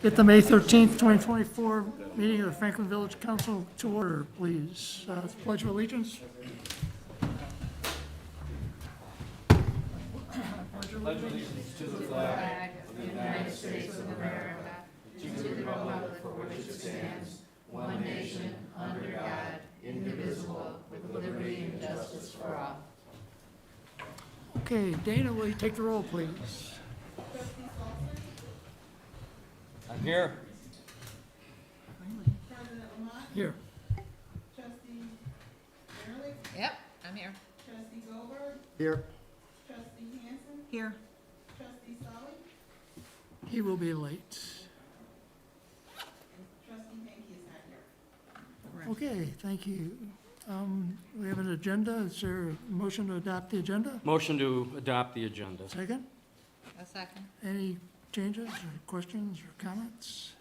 Get the May 13th, 2024 meeting of the Franklin Village Council to order, please. Pledge of allegiance. Okay, Dana, will you take the roll, please? I'm here. President Lamont, Here. trustee Ehrlich, Yep, I'm here. trustee Goldberg, Here. trustee Hansen, Here. trustee Solly, He will be late. and trustee Menke is not here. Okay, thank you. We have an agenda. Is there a motion to adopt the agenda? Motion to adopt the agenda. Second? A second. Any changes or questions or comments?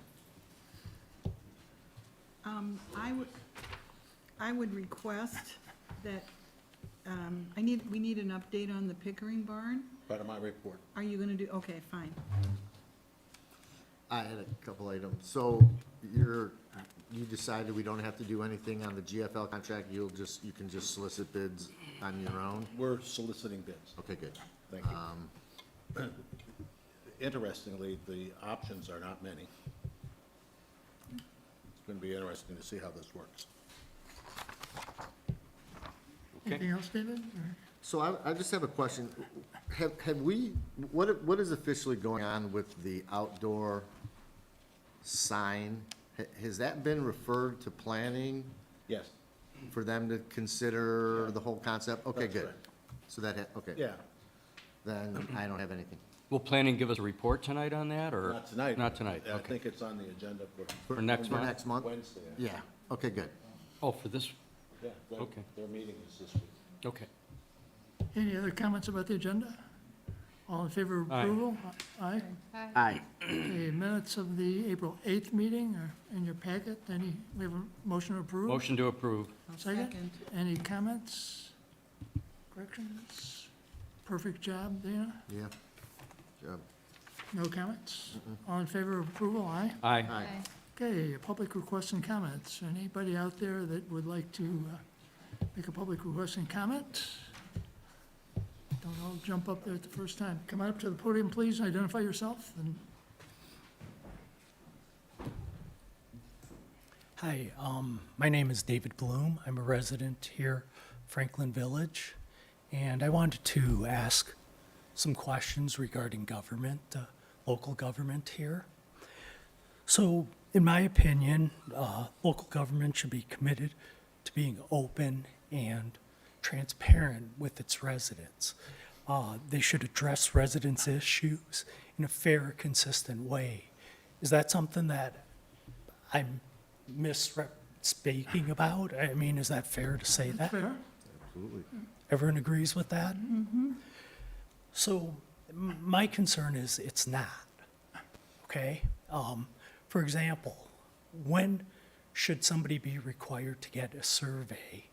I would request that, we need an update on the Pickering barn. Part of my report. Are you gonna do, okay, fine. I had a couple items. So you decided we don't have to do anything on the GFL contract? You can just solicit bids on your own? We're soliciting bids. Okay, good. Thank you. Interestingly, the options are not many. It's going to be interesting to see how this works. Okay. Anything else, David? Or- So I just have a question. Have we, what is officially going on with the outdoor sign? Has that been referred to planning Yes, for them to consider the whole concept? Okay, That's good. right. So okay. yeah, Then I don't have anything. Will planning give us a report tonight on that, or? not tonight. Not tonight, I okay. think it's on the agenda for For next For month? next month? Wednesday. Yeah, okay, good. Oh, for this, Yeah, Okay. their meeting is this week. okay. Any other comments about the agenda? All in favor of Aye. approval? Aye. Aye. Okay, minutes of the April 8th meeting are in your packet. We have a motion to approve? Motion to approve. Second. Any comments? Corrections? Perfect job, Dana. Yeah. Job. No comments? All in favor of approval? Aye. Aye. Aye. Okay, public requests and comments. Anybody out there that would like to make a public request and comment? Don't all jump up there at the first time. Come on up to the podium, please, and identify yourself. And Hi, my name is David Bloom. I'm a resident here, Franklin Village, and I wanted to ask some questions regarding government, local government here. So, in my opinion, local government should be committed to being open and transparent with its residents. They should address residents' issues in a fair, consistent way. Is that something that I'm misspeaking about? I mean, is that fair to say that? fair? Everyone agrees with that? So, my concern is it's not, okay? For example, when should somebody be required to get a survey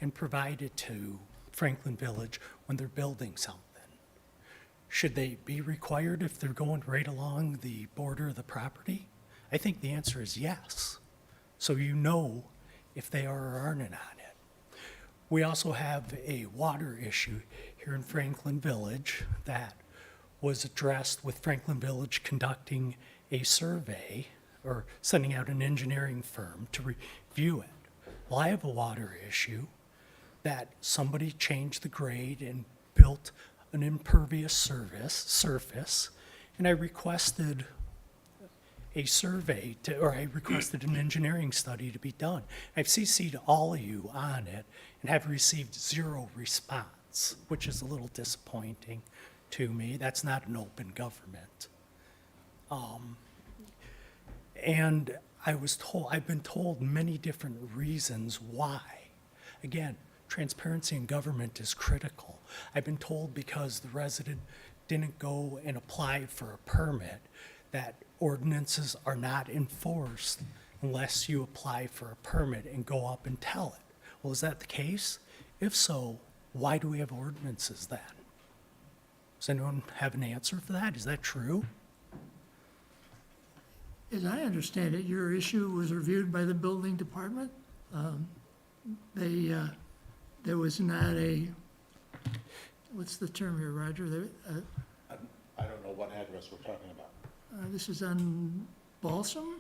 and provide it to Franklin Village when they're building something? Should they be required if they're going right along the border of the property? I think the answer is yes. So you know if they are or aren't on it. We also have a water issue here in Franklin Village that was addressed with Franklin Village conducting a survey or sending out an engineering firm to review it. Well, I have a water issue that somebody changed the grade and built an impervious surface, and I requested a survey or I requested an engineering study to be done. I've CC'd all of you on it and have received zero response, which is a little disappointing to me. That's not an open government. And I've been told many different reasons why. Again, transparency in government is critical. I've been told because the resident didn't go and apply for a permit, that ordinances are not enforced unless you apply for a permit and go up and tell it. Well, is that the case? If so, why do we have ordinances then? Does anyone have an answer for that? Is that true? As I understand it, your issue was reviewed by the building department. There was not a, what's the term here, Roger? I don't know what address we're talking about. This is on Balsam?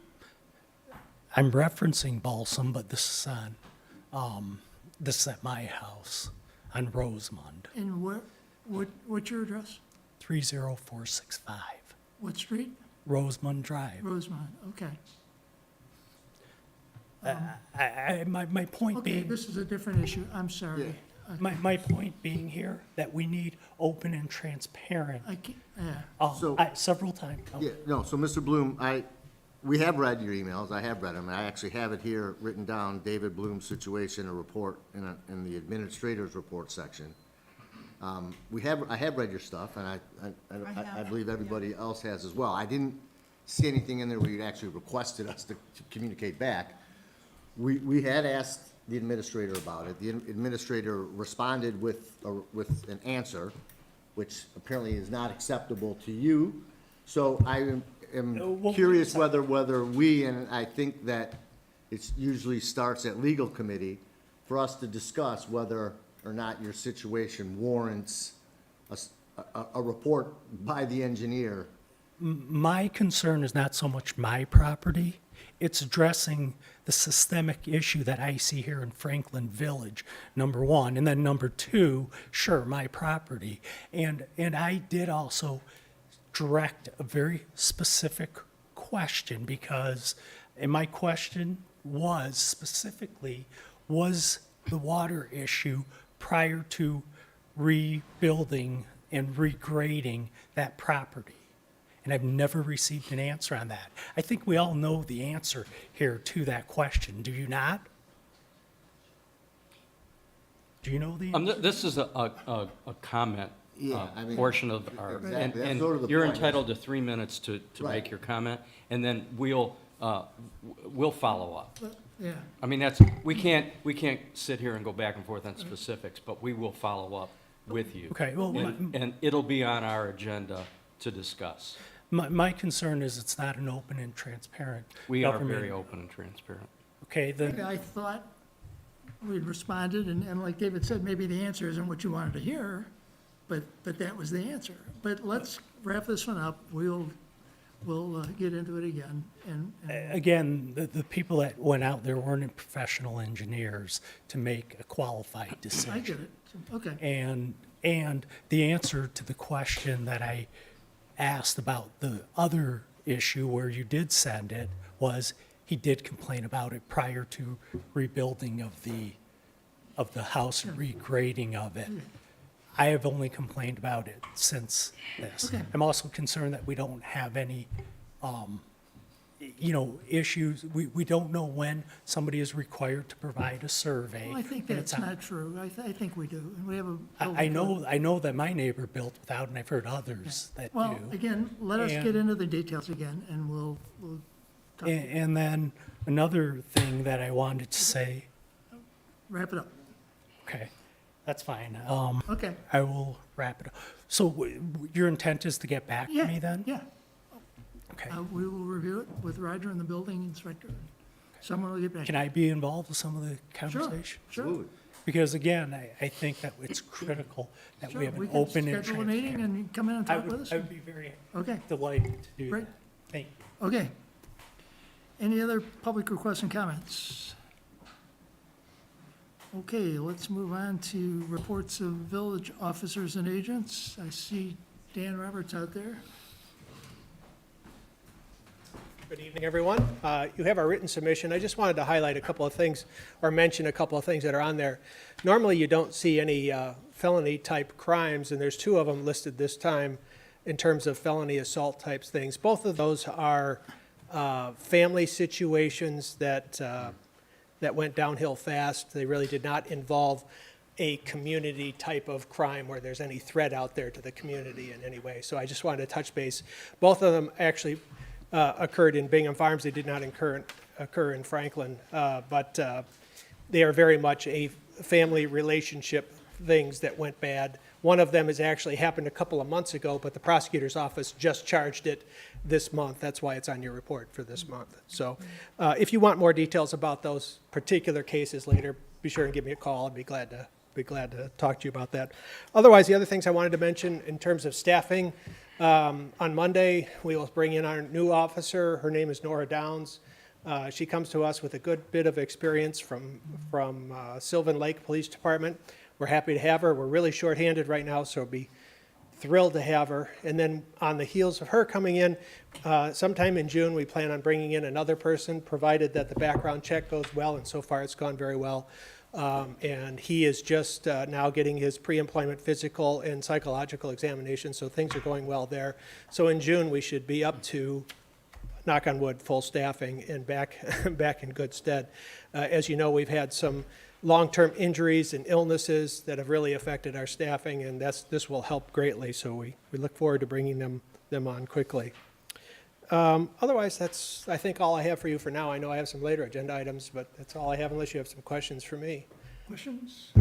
I'm referencing Balsam, but this is this is at my house on Rosemond, And what's your address? 30465, What street? Rosemond Drive. Rosemont, okay. My point Okay, being, this is a different issue, I'm sorry. my point being here, that we need open and transparent, I can't, yeah, So- several times. Yeah, no, so Mr. Bloom, we have read your emails, I have read them, and I actually have it here written down, David Bloom's situation, a report in the administrator's report section. I have read your stuff, and I believe everybody else has as well. I didn't see anything in there where you actually requested us to communicate back. We had asked the administrator about it. The administrator responded with an answer, which apparently is not acceptable to you. So I am Well, curious whether we, and I think that it usually starts at legal committee, for us to discuss whether or not your situation warrants a report by the engineer. My concern is not so much my property, it's addressing the systemic issue that I see here in Franklin Village, number one. And then number two, sure, my property. And I did also direct a very specific question because, and my question was specifically, was the water issue prior to rebuilding and regrading that property? And I've never received an answer on that. I think we all know the answer here to that question, do you not? Do you know the answer? This is a comment Yeah, I mean- portion of our, Exactly, that's and sort of the you're point. entitled to 3 minutes to Right. make your comment, and then we'll follow up. yeah. I mean, we can't sit here and go back and forth on specifics, but we will follow up with you. Okay, well, And it'll be on our agenda to discuss. my concern is it's not an open and transparent We are government. very open and transparent. Okay, then, I thought we'd responded, and like David said, maybe the answer isn't what you wanted to hear, but that was the answer. But let's wrap this one up, we'll get into it again, and again, the people that went out there weren't professional engineers to make a qualified decision. I get it, okay. And the answer to the question that I asked about the other issue where you did send it was he did complain about it prior to rebuilding of the house and regrading of it. I have only complained about it since this. Okay. I'm also concerned that we don't have any, issues. We don't know when somebody is required to provide a survey. Well, I think and it's that's on- not true, I think we do, and we have a. I know that my neighbor built without, and I've heard others that Well, do. again, let us And- get into the details again, and we'll And then another thing that I wanted to say, wrap it up. okay, that's fine. Okay. I will wrap it up. So your intent is to get back to Yeah, me then? Yeah, Okay. we will review it with Roger and the building inspector. Someone will get back. Can I be involved with some of the conversation? Sure, Absolutely. Because again, I think that it's critical that sure, we have we an can open and schedule a meeting transparent. and come in and I talk with would, us. I would be very Okay, delighted to do Great. that. Thank you. okay. Any other public requests and comments? Okay, let's move on to reports of village officers and agents. I see Dan Roberts out there. Good evening, everyone. You have our written submission. I just wanted to highlight a couple of things, or mention a couple of things that are on there. Normally, you don't see any felony-type crimes, and there's two of them listed this time in terms of felony assault types things. Both of those are family situations that went downhill fast. They really did not involve a community type of crime where there's any threat out there to the community in any way. So I just wanted to touch base. Both of them actually occurred in Bingham Farms. They did not occur in Franklin, but they are very much a family relationship things that went bad. One of them has actually happened a couple of months ago, but the prosecutor's office just charged it this month. That's why it's on your report for this month. So if you want more details about those particular cases later, be sure and give me a call. I'd be glad to talk to you about that. Otherwise, the other things I wanted to mention in terms of staffing, on Monday, we will bring in our new officer. Her name is Nora Downs. She comes to us with a good bit of experience from Sylvan Lake Police Department. We're happy to have her. We're really shorthanded right now, so we'll be thrilled to have her. And then on the heels of her coming in, sometime in June, we plan on bringing in another person, provided that the background check goes well, and so far it's gone very well. And he is just now getting his pre-employment physical and psychological examination, so things are going well there. So in June, we should be up to, knock on wood, full staffing and back in good stead. As you know, we've had some long-term injuries and illnesses that have really affected our staffing, and this will help greatly, so we look forward to bringing them on quickly. Otherwise, that's, I think, all I have for you for now. I know I have some later agenda items, but that's all I have unless you have some questions for me. Questions?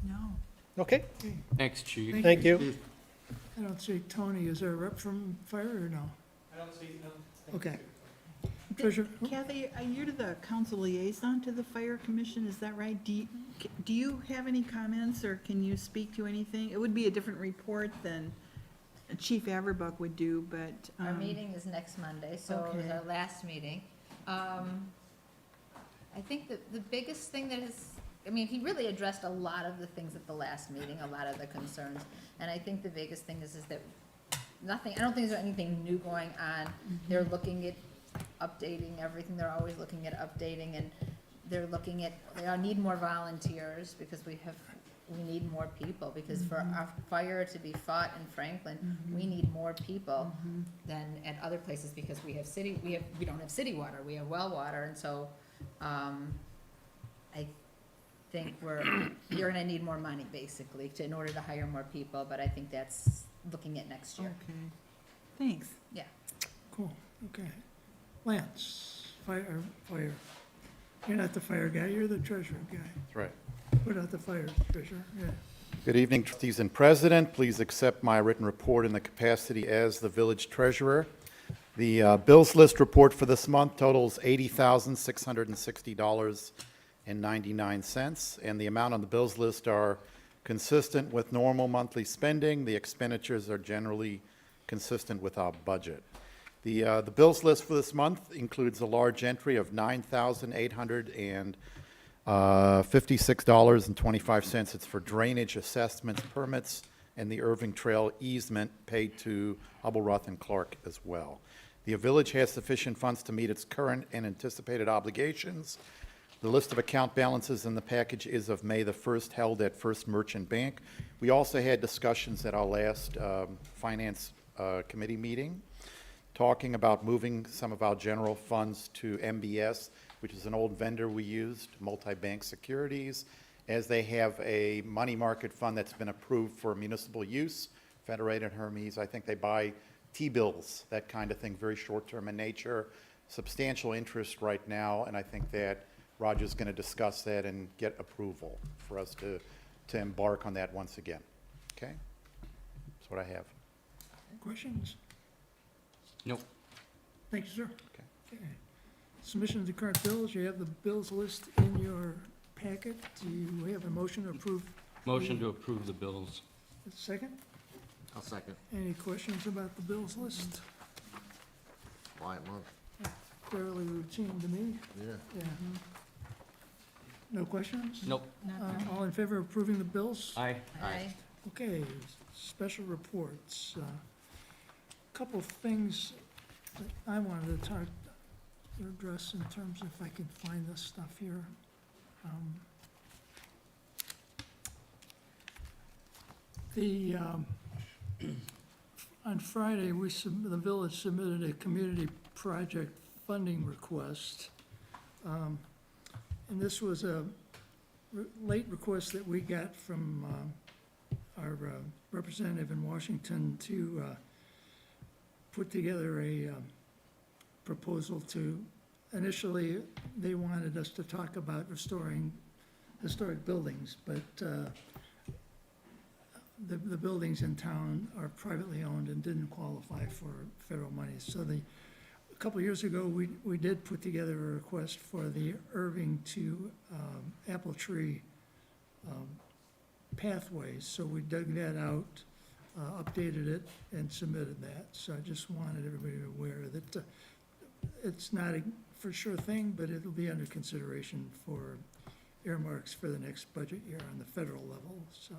No. Okay, Thanks, Chief. thank you. I don't see Tony. Is there a rep from fire or no? I don't see, Okay. Treasurer? Kathy, you're the council liaison to the fire commission, is that right? Do you have any comments, or can you speak to anything? It would be a different report than Chief Averbuck would do, but. Our meeting is next Monday, so it was Okay. our last meeting. I think that the biggest thing that has, I mean, he really addressed a lot of the things at the last meeting, a lot of the concerns. And I think the biggest thing is that nothing, I don't think there's anything new going on. They're looking at updating everything. They're always looking at updating, and they're looking at, they need more volunteers because we need more people, because for our fire to be fought in Franklin, we need more people than at other places, because we don't have city water, we have well water, and so, I think you're gonna need more money, basically, in order to hire more people, but I think that's looking at next year. Okay, thanks. Yeah. Cool, okay. Lance, fire. You're not the fire guy, you're the treasurer guy. That's right. Put out the fire treasurer, yeah. Good evening, trustees and president. Please accept my written report in the capacity as the village treasurer. The bills list report for this month totals $80,660.99, and the amount on the bills list are consistent with normal monthly spending. The expenditures are generally consistent with our budget. The bills list for this month includes a large entry of $9,856.25. It's for drainage assessments, permits, and the Irving Trail easement paid to Hubble-Roth and Clark as well. The village has sufficient funds to meet its current and anticipated obligations. The list of account balances in the package is of May the 1st, held at First Merchant Bank. We also had discussions at our last Finance Committee meeting, talking about moving some of our general funds to MBS, which is an old vendor we used, Multi-Bank Securities, as they have a money market fund that's been approved for municipal use. Federated Hermes, I think they buy T-bills, that kind of thing, very short-term in nature, substantial interest right now, and I think that Roger's going to discuss that and get approval for us to embark on that once again. Okay? That's what I have. Questions? Nope. Thank you, sir. Okay. Okay. Submission of the current bills, you have the bills list in your packet. Do you have a motion to approve? Motion to approve the bills. Second? I'll second. Any questions about the bills list? Quiet month. Fairly routine to me, Yeah. yeah. No questions? Nope. All in favor of approving the bills? Aye. Aye. Okay, special reports. Couple of things that I wanted to address in terms of, if I can find this stuff here. On Friday, the village submitted a community project funding request. And this was a late request that we got from our representative in Washington to put together a proposal to, initially, they wanted us to talk about restoring historic buildings, but the buildings in town are privately owned and didn't qualify for federal money. So a couple of years ago, we did put together a request for the Irving to Apple Tree pathways. So we dug that out, updated it, and submitted that. So I just wanted everybody to be aware that it's not a for sure thing, but it'll be under consideration for earmarks for the next budget year on the federal level, so.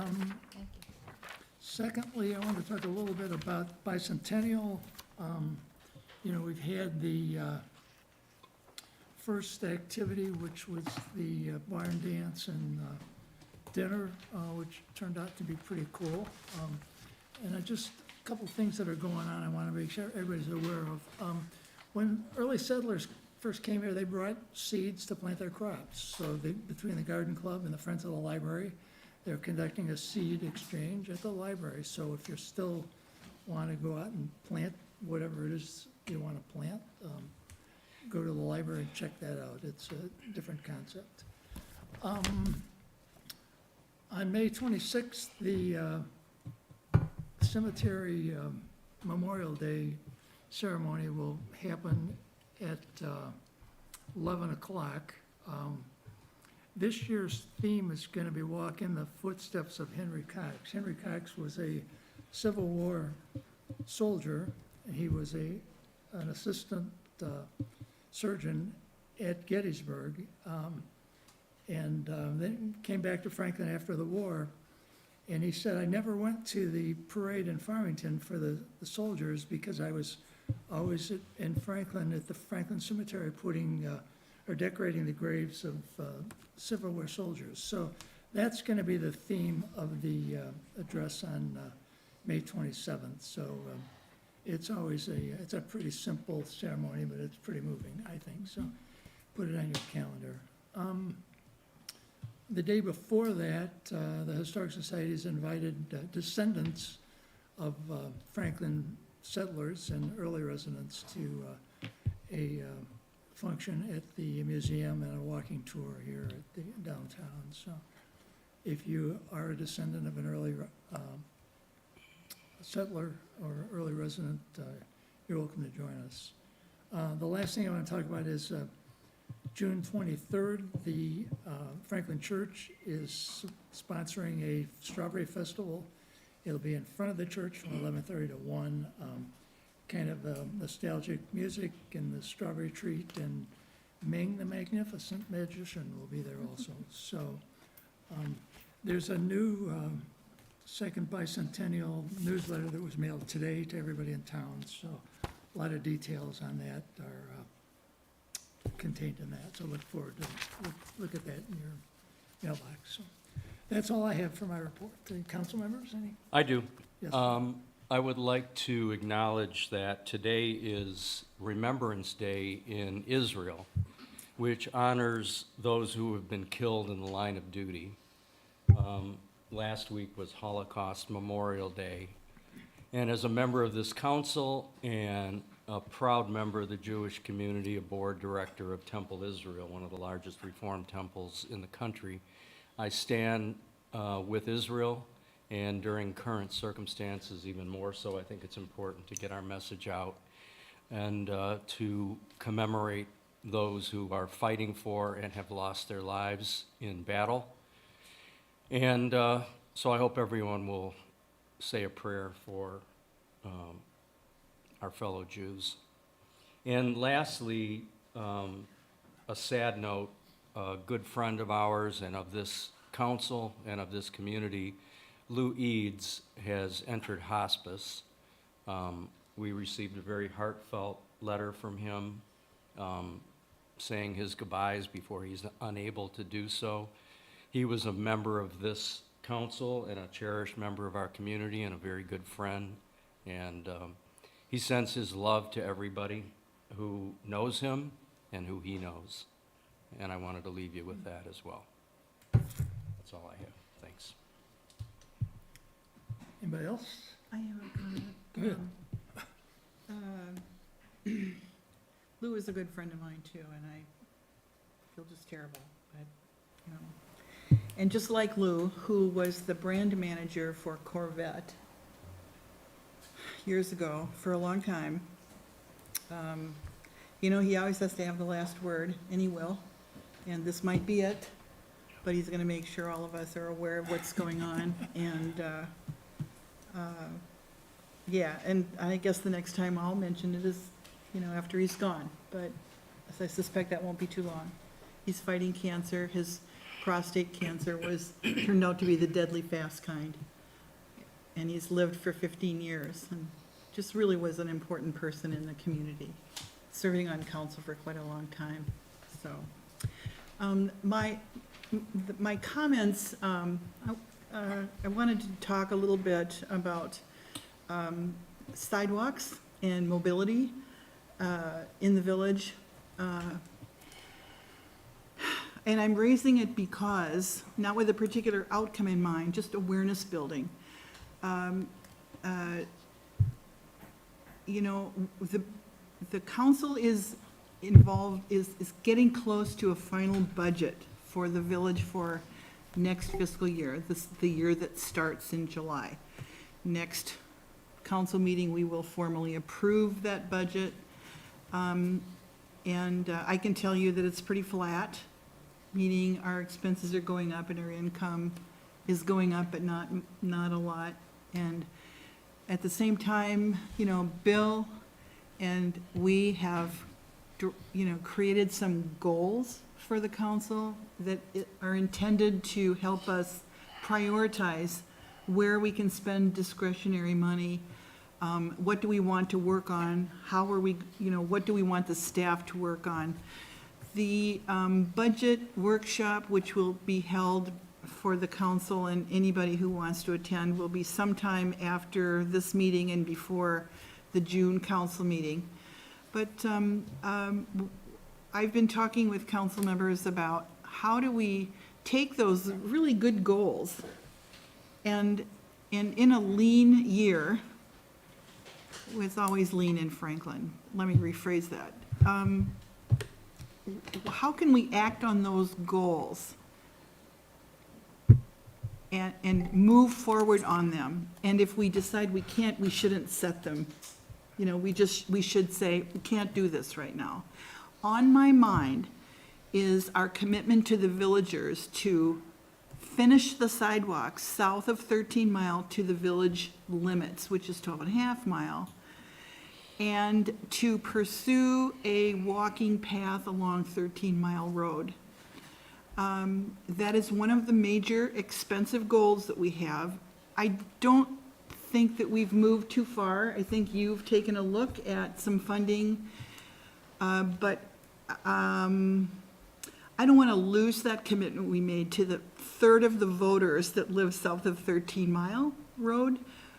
Thank you. Secondly, I want to talk a little bit about bicentennial. You know, we've had the first activity, which was the barn dance and dinner, which turned out to be pretty cool. And a couple things that are going on I want to make sure everybody's aware of. When early settlers first came here, they brought seeds to plant their crops. So between the garden club and the Friends of the Library, they're conducting a seed exchange at the library. So if you still want to go out and plant whatever it is you want to plant, go to the library and check that out. It's a different concept. On May 26th, the cemetery Memorial Day ceremony will happen at 11 o'clock. This year's theme is going to be Walk in the Footsteps of Henry Cox. Henry Cox was a Civil War soldier, and he was an assistant surgeon at Gettysburg, and then came back to Franklin after the war. And he said, I never went to the parade in Farmington for the soldiers because I was always in Franklin, at the Franklin Cemetery, putting or decorating the graves of Civil War soldiers. So that's going to be the theme of the address on May 27th. So it's always it's a pretty simple ceremony, but it's pretty moving, I think. So put it on your calendar. The day before that, the Historic Society has invited descendants of Franklin settlers and early residents to a function at the museum and a walking tour here at the downtown. So if you are a descendant of an early settler or early resident, you're welcome to join us. The last thing I want to talk about is June 23rd, the Franklin Church is sponsoring a strawberry festival. It'll be in front of the church from 11:30 to 1. Kind of nostalgic music and the strawberry treat, and Ming the Magnificent Magician will be there also. So there's a new second bicentennial newsletter that was mailed today to everybody in town. So a lot of details on that are contained in that. So look forward to look at that in your mailbox. So that's all I have for my report. The council members, any? I do. Yes. I would like to acknowledge that today is Remembrance Day in Israel, which honors those who have been killed in the line of duty. Last week was Holocaust Memorial Day. And as a member of this council and a proud member of the Jewish community, a board director of Temple Israel, one of the largest Reformed temples in the country, I stand with Israel. And during current circumstances, even more so, I think it's important to get our message out and to commemorate those who are fighting for and have lost their lives in battle. And so I hope everyone will say a prayer for our fellow Jews. And lastly, a sad note, a good friend of ours and of this council and of this community, Lou Eads, has entered hospice. We received a very heartfelt letter from him saying his goodbyes before he's unable to do so. He was a member of this council and a cherished member of our community and a very good friend. And he sends his love to everybody who knows him and who he knows. And I wanted to leave you with that as well. That's all I have. Thanks. Anybody else? I have a comment. Go ahead. Lou is a good friend of mine too, and I feel just terrible, but, you know. And just like Lou, who was the brand manager for Corvette years ago, for a long time, you know, he always has to have the last word, and he will. And this might be it, but he's gonna make sure all of us are aware of what's going on. And, yeah, and I guess the next time I'll mention it is, you know, after he's gone. But I suspect that won't be too long. He's fighting cancer. His prostate cancer turned out to be the deadly fast kind. And he's lived for 15 years and just really was an important person in the community, serving on council for quite a long time, so. My comments, I wanted to talk a little bit about sidewalks and mobility in the village. And I'm raising it because, not with a particular outcome in mind, just awareness building. You know, the council is involved, is getting close to a final budget for the village for next fiscal year, the year that starts in July. Next council meeting, we will formally approve that budget. And I can tell you that it's pretty flat, meaning our expenses are going up and our income is going up, but not a lot. And at the same time, you know, Bill and we have, you know, created some goals for the council that are intended to help us prioritize where we can spend discretionary money. What do we want to work on? How are we, you know, what do we want the staff to work on? The budget workshop, which will be held for the council and anybody who wants to attend, will be sometime after this meeting and before the June council meeting. But I've been talking with council members about how do we take those really good goals and in a lean year, it's always lean in Franklin, let me rephrase that. How can we act on those goals and move forward on them? And if we decide we can't, we shouldn't set them. You know, we should say, we can't do this right now. On my mind is our commitment to the villagers to finish the sidewalks south of 13 Mile to the village limits, which is 12.5 mile, and to pursue a walking path along 13 Mile Road. That is one of the major expensive goals that we have. I don't think that we've moved too far. I think you've taken a look at some funding, but I don't want to lose that commitment we made to the third of the voters that live south of 13 Mile Road,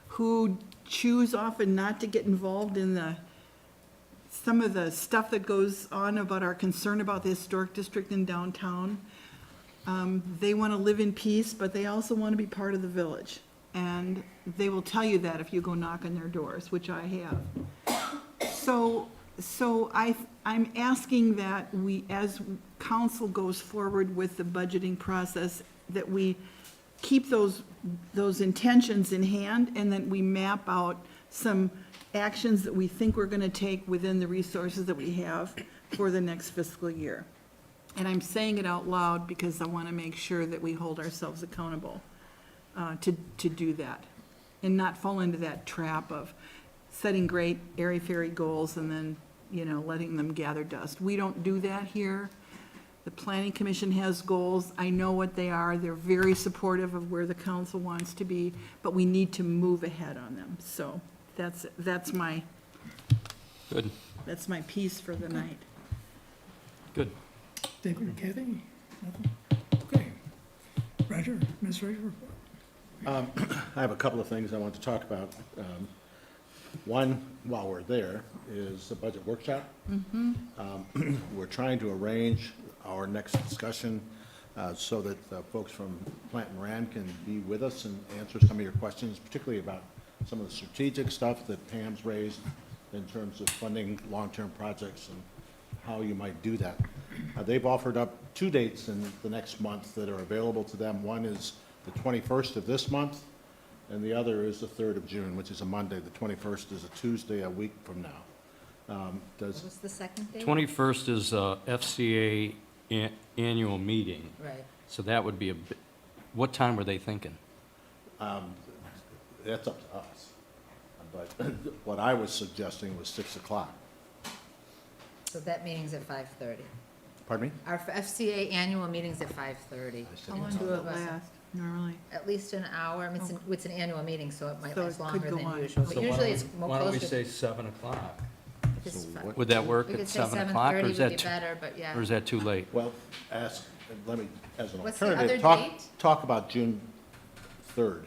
who choose often not to get involved in some of the stuff that goes on about our concern about the historic district in downtown. They want to live in peace, but they also want to be part of the village. And they will tell you that if you go knock on their doors, which I have. So I'm asking that we, as council goes forward with the budgeting process, that we keep those intentions in hand, and that we map out some actions that we think we're gonna take within the resources that we have for the next fiscal year. And I'm saying it out loud because I wanna make sure that we hold ourselves accountable to do that, and not fall into that trap of setting great airy-fairy goals and then, you know, letting them gather dust. We don't do that here. The planning commission has goals. I know what they are. They're very supportive of where the council wants to be, but we need to move ahead on them. So that's my Good, piece for the night. good. David or Kathy? Nothing? Okay. Roger, Ms. Roger, report. I have a couple of things I want to talk about. One, while we're there, is the budget workshop. We're trying to arrange our next discussion so that folks from Plant and Rand can be with us and answer some of your questions, particularly about some of the strategic stuff that Pam's raised in terms of funding long-term projects and how you might do that. They've offered up 2 dates in the next month that are available to them. One is the 21st of this month, and the other is the 3rd of June, which is a Monday. The 21st is a Tuesday, a week from now. Does, What's the second date? 21st is a FCA annual meeting, Right. so that would be what time were they thinking? that's up to us. But what I was suggesting was 6 o'clock. So that meeting's at 5:30. Pardon me? Our FCA annual meeting's at 5:30. How long Two do of it us. last normally? At least an hour. I mean, it's an annual meeting, so it might So last it longer could go than on. usual. So But why usually don't it's we- more Why don't we close say to. 7 o'clock? It's So fine. what- Would that work We at could say 7 o'clock, or 7:30 is would that, be better, but yeah. or is that too late? Well, let me, as an What's the alternative, other talk, date? talk about June 3rd,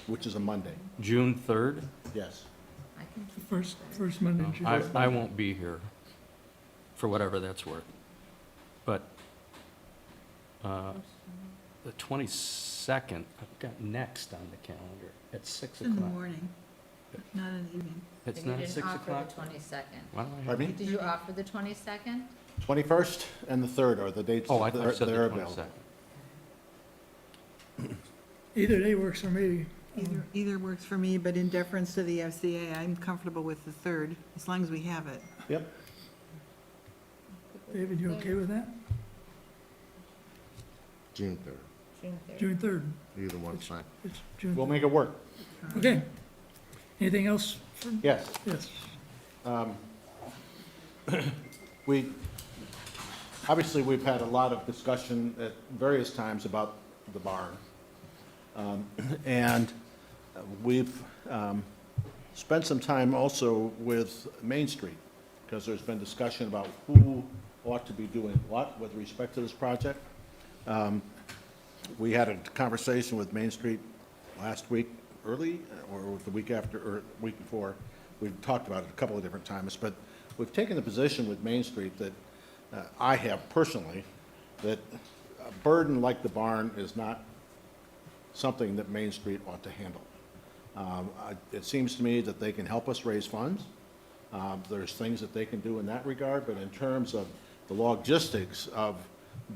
which is a Monday. June 3rd? Yes. I can keep First Monday in June. I won't be here, for whatever that's worth. But the 22nd, I've got next on the calendar at 6 In the o'clock. morning, not in the evening. It's And you not at didn't 6 offer o'clock? the 22nd. Why don't I have- Pardon me? Did you offer the 22nd? 21st and the 3rd are the dates Oh, I that thought you said they're the available. 22nd. Either day works for me. Either works for me, but in deference to the FCA, I'm comfortable with the 3rd, as long as we have it. Yep. David, you okay with that? June 3rd. June 3rd. June 3rd. Either one's fine. It's June. We'll make it work. Okay. Anything else? Yes. Yes. Obviously, we've had a lot of discussion at various times about the barn. And we've spent some time also with Main Street, because there's been discussion about who ought to be doing what with respect to this project. We had a conversation with Main Street last week, early, or the week after, or week before. We've talked about it a couple of different times, but we've taken the position with Main Street that I have personally, that a burden like the barn is not something that Main Street ought to handle. It seems to me that they can help us raise funds. There's things that they can do in that regard, but in terms of the logistics of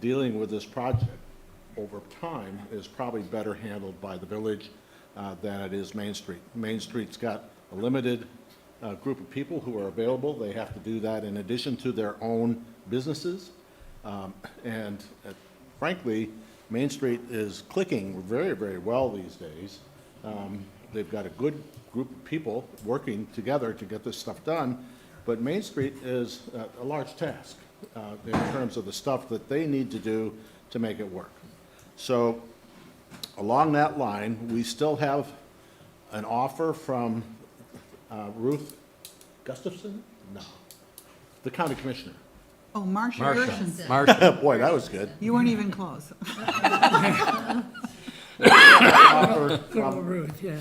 dealing with this project over time is probably better handled by the village than it is Main Street. Main Street's got a limited group of people who are available. They have to do that in addition to their own businesses. And frankly, Main Street is clicking very, very well these days. They've got a good group of people working together to get this stuff done, but Main Street is a large task in terms of the stuff that they need to do to make it work. So along that line, we still have an offer from Ruth Gustafson? No, the county commissioner. Oh, Marcia Marcia. Gershenson. Marcia, Boy, that was good. You weren't even close. Offer Little from Ruth, yeah.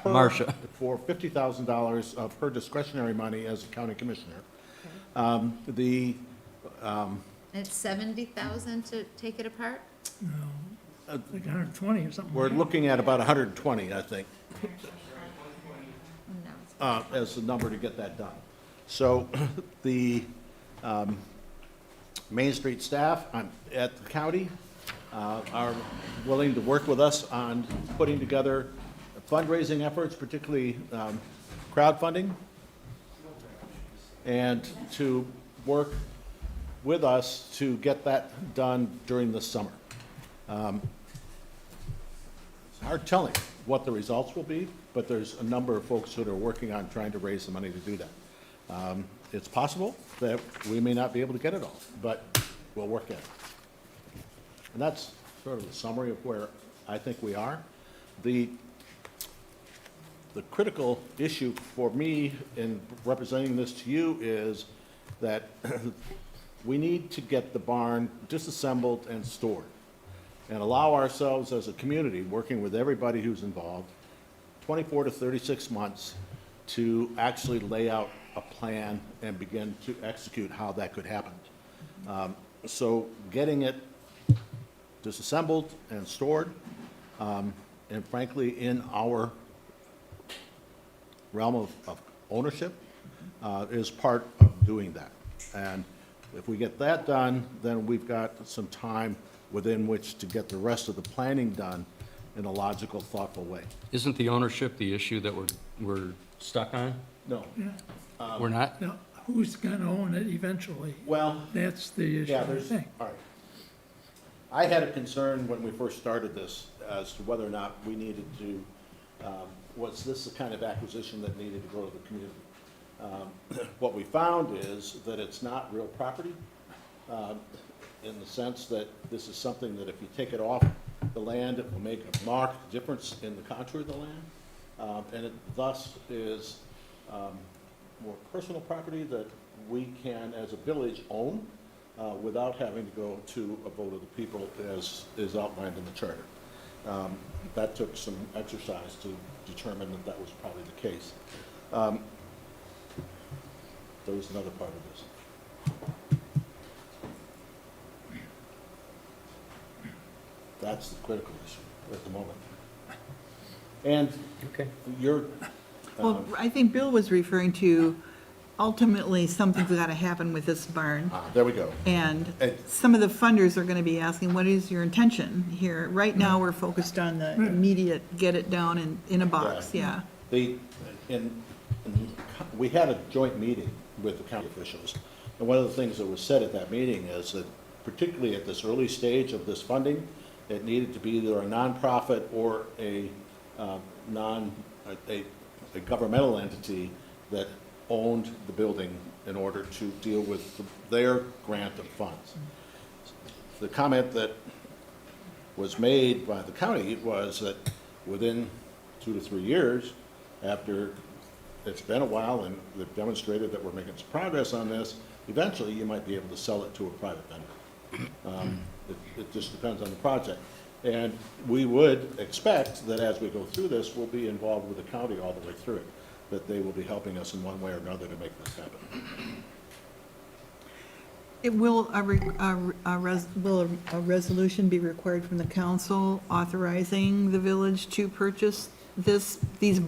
her Marcia. for $50,000 of her discretionary money as a county commissioner. The, And it's 70,000 to take it apart? Like 120 or something. we're looking at about 120, I think, No. as the number to get that done. So the Main Street staff at the county are willing to work with us on putting together fundraising efforts, particularly crowdfunding, and to work with us to get that done during the summer. It's hard telling what the results will be, but there's a number of folks that are working on trying to raise the money to do that. It's possible that we may not be able to get it all, but we'll work at it. And that's sort of a summary of where I think we are. The critical issue for me in representing this to you is that we need to get the barn disassembled and stored, and allow ourselves as a community, working with everybody who's involved, 24 to 36 months to actually lay out a plan and begin to execute how that could happen. So getting it disassembled and stored, and frankly, in our realm of ownership, is part of doing that. And If we get that done, then we've got some time within which to get the rest of the planning done in a logical, thoughtful way. Isn't the ownership the issue that we're stuck on? No, We're not? Now, who's gonna own it eventually? well, That's the issue, yeah, I there's, think. all right. I had a concern when we first started this as to whether or not we needed to, was this the kind of acquisition that needed to go to the community? What we found is that it's not real property, in the sense that this is something that if you take it off the land, it will make a marked difference in the contour of the land. And it thus is more personal property that we can, as a village, own without having to go to a vote of the people as is outlined in the charter. That took some exercise to determine that that was probably the case. There was another part of this. That's the critical issue at the moment. And Okay. you're, Well, I think Bill was referring to ultimately something's gotta happen with this barn. there we go. And And- some of the funders are gonna be asking, what is your intention here? Right now, we're focused on the immediate, get it down in a box, yeah. We had a joint meeting with the county officials, and one of the things that was said at that meeting is that particularly at this early stage of this funding, it needed to be either a nonprofit or a governmental entity that owned the building in order to deal with their grant of funds. The comment that was made by the county was that within 2 to 3 years, after it's been a while and they've demonstrated that we're making some progress on this, eventually you might be able to sell it to a private vendor. It just depends on the project. And we would expect that as we go through this, we'll be involved with the county all the way through it, that they will be helping us in one way or another to make this happen. Will a resolution be required from the council authorizing the village to purchase these?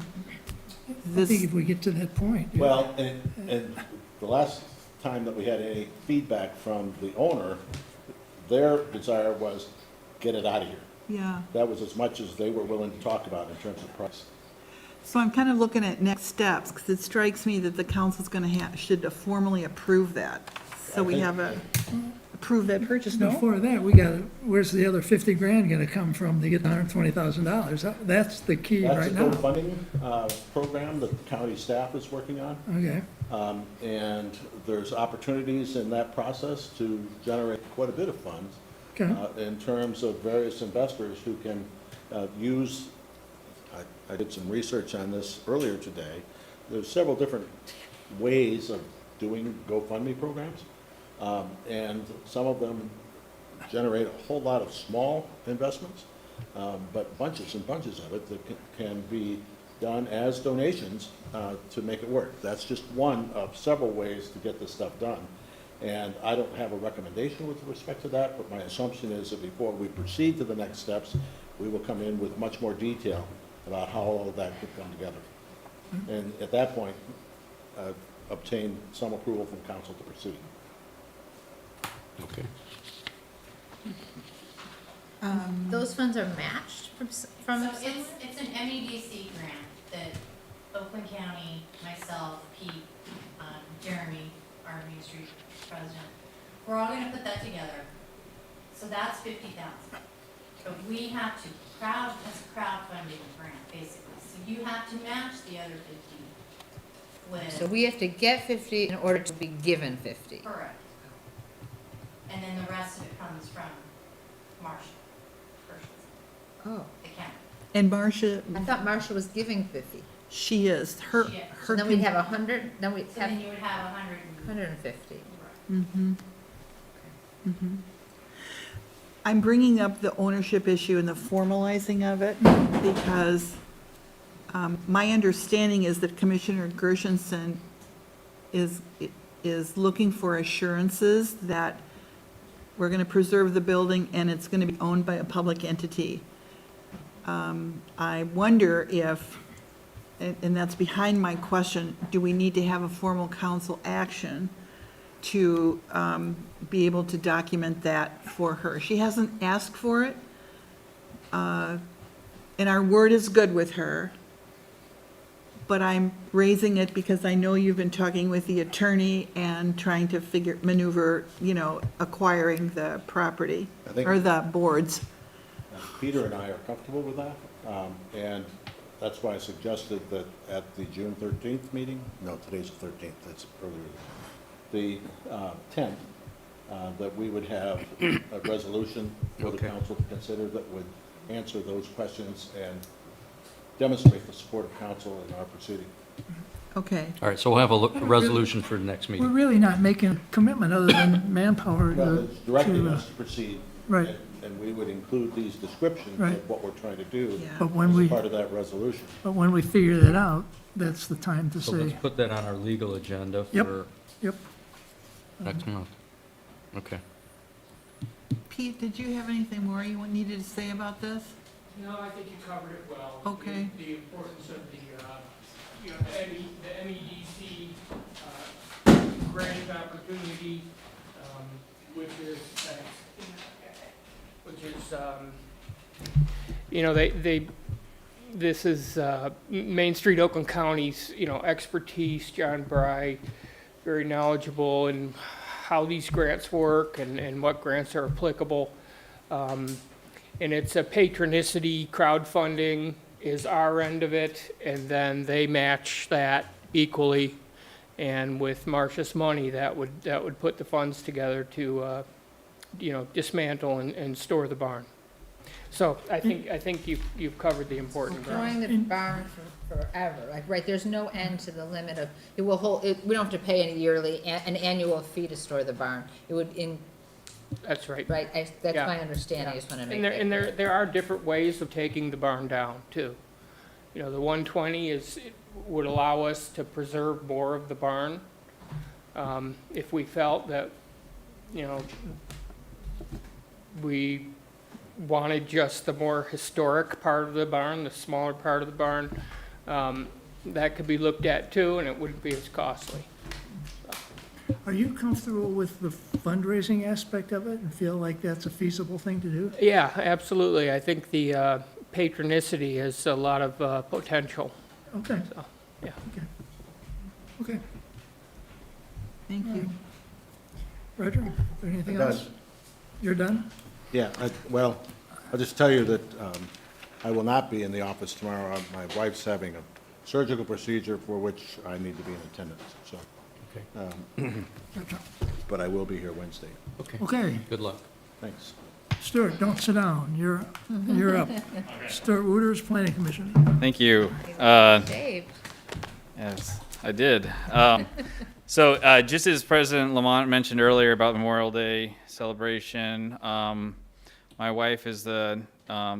I think if we get to that point. yeah. Well, and the last time that we had any feedback from the owner, their desire was, get it out of here. Yeah, That was as much as they were willing to talk about in terms of price. so I'm kind of looking at next steps, because it strikes me that the council's gonna should formally approve that. So we have approve that purchase, no? Before that, we gotta, where's the other 50 grand gonna come from to get the $120,000? That's the key That's a right now. co-funding program that the county staff is working on. Okay, And there's opportunities in that process to generate quite a bit of funds okay. in terms of various investors who can use, I did some research on this earlier today. There's several different ways of doing GoFundMe programs. And some of them generate a whole lot of small investments, but bunches and bunches of it that can be done as donations to make it work. That's just one of several ways to get this stuff done. And I don't have a recommendation with respect to that, but my assumption is that before we proceed to the next steps, we will come in with much more detail about how all of that could come together. And at that point, obtain some approval from council to proceed. Okay. Those funds are matched from So somewhere? it's an MEDC grant that Oakland County, myself, Pete, Jeremy, our Main Street president, we're all gonna put that together. So that's 50,000. But we have to it's a crowdfunding grant, basically. So you have to match the other 50 So with, we have to get 50 in order to be given 50. correct. And then the rest of it comes from Marshall, Oh, the county. And Marcia, I thought Marcia was giving 50. she is, her, She is. her. Then we'd have 100, then we'd So have then you would have 150. Mhm. Mhm. I'm bringing up the ownership issue and the formalizing of it because my understanding is that Commissioner Gershenson is looking for assurances that we're going to preserve the building and it's going to be owned by a public entity. I wonder if, and that's behind my question, do we need to have a formal council action to be able to document that for her. She hasn't asked for it, and our word is good with her. But I'm raising it because I know you've been talking with the attorney and trying to maneuver, acquiring the property, I think- or the boards. Peter and I are comfortable with that, and that's why I suggested that at the June 13th meeting, no, today's the 13th, that's earlier, the 10th, that we would have a resolution for the Okay. council to consider that would answer those questions and demonstrate the support of council in our proceeding. Okay, All right, so we'll have a resolution for the next We're meeting. really not making a commitment other than manpower Well, to, it's directing to, us to proceed. right. And we would include these descriptions Right. of what we're trying to do Yeah. But when as we, a part of that resolution. but when we figure that out, that's the time to So let's say, put that on our legal agenda Yep. for yep. next month. Okay. Pete, did you have anything more you needed to say about this? No, I think you covered it well. Okay. The importance of the, the MEDC grant opportunity, which is, this is Main Street, Oakland County's, expertise. John Bry, very knowledgeable in how these grants work and what grants are applicable. And it's a patronicity crowdfunding is our end of it, and then they match that equally. And with Marcia's money, that would put the funds together to, dismantle and store the barn. So I think you've covered the important ground. Growing the barn forever, like, right, there's no end to the limit of, it will hold, we don't have to pay an annual fee to store the barn. It would, That's right. right, that's Yeah. my understanding, I just wanna make And that clear. there are different ways of taking the barn down, too. The 120 would allow us to preserve more of the barn. If we felt that, we wanted just the more historic part of the barn, the smaller part of the barn, that could be looked at too, and it wouldn't be as costly. Are you comfortable with the fundraising aspect of it and feel like that's a feasible thing to do? Yeah, absolutely. I think the patronicity has a lot of potential. Okay, So, yeah. okay. Thank you. Roger, is there anything I'm else? done. You're done? Yeah, well, I'll just tell you that I will not be in the office tomorrow. My wife's having a surgical procedure for which I need to be in attendance, so. But I will be here Wednesday. Okay, Good luck. Thanks. Stuart, don't sit down, you're up. Stuart Wooters, Planning Commission. Thank you. Dave, Yes, I did. So just as President Lamont mentioned earlier about Memorial Day celebration, my wife is the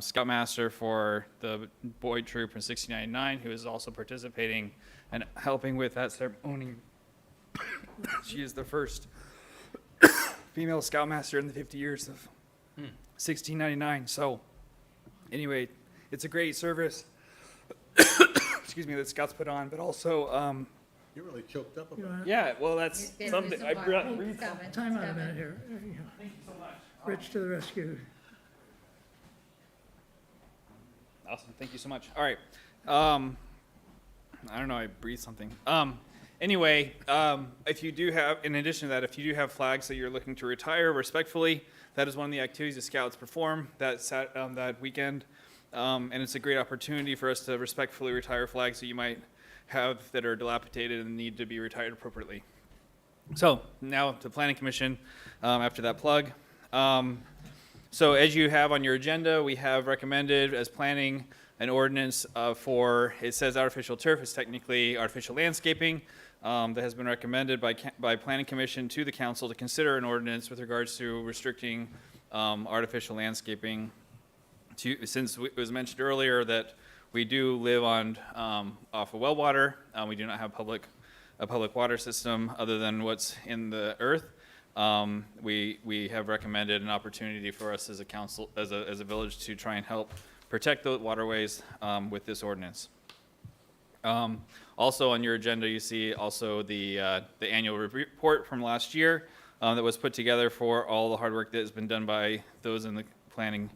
Scoutmaster for the Boyd Troop in 1699, who is also participating and helping with that ceremony. She is the first female Scoutmaster in the 50 years of 1699. So anyway, it's a great service. Excuse me, that Scouts put on, but also, You're really choked up about it. yeah, well, that's There's something, some I water. brought, It's coming, Time it's out a minute coming. here. There you go. Thank you so much. Rich to the rescue. awesome, thank you so much. All right, I don't know, I breathed something. Anyway, if you do have, in addition to that, if you do have flags that you're looking to retire respectfully, that is one of the activities the Scouts perform that weekend. And it's a great opportunity for us to respectfully retire flags that you might have that are dilapidated and need to be retired appropriately. So now to Planning Commission, after that plug. So as you have on your agenda, we have recommended as planning an ordinance for, it says artificial turf, it's technically artificial landscaping, that has been recommended by Planning Commission to the council to consider an ordinance with regards to restricting artificial landscaping. Since it was mentioned earlier that we do live on off of well water, we do not have a public water system other than what's in the earth. We have recommended an opportunity for us as a council, as a village, to try and help protect the waterways with this ordinance. Also on your agenda, you see also the annual report from last year that was put together for all the hard work that has been done by those in the planning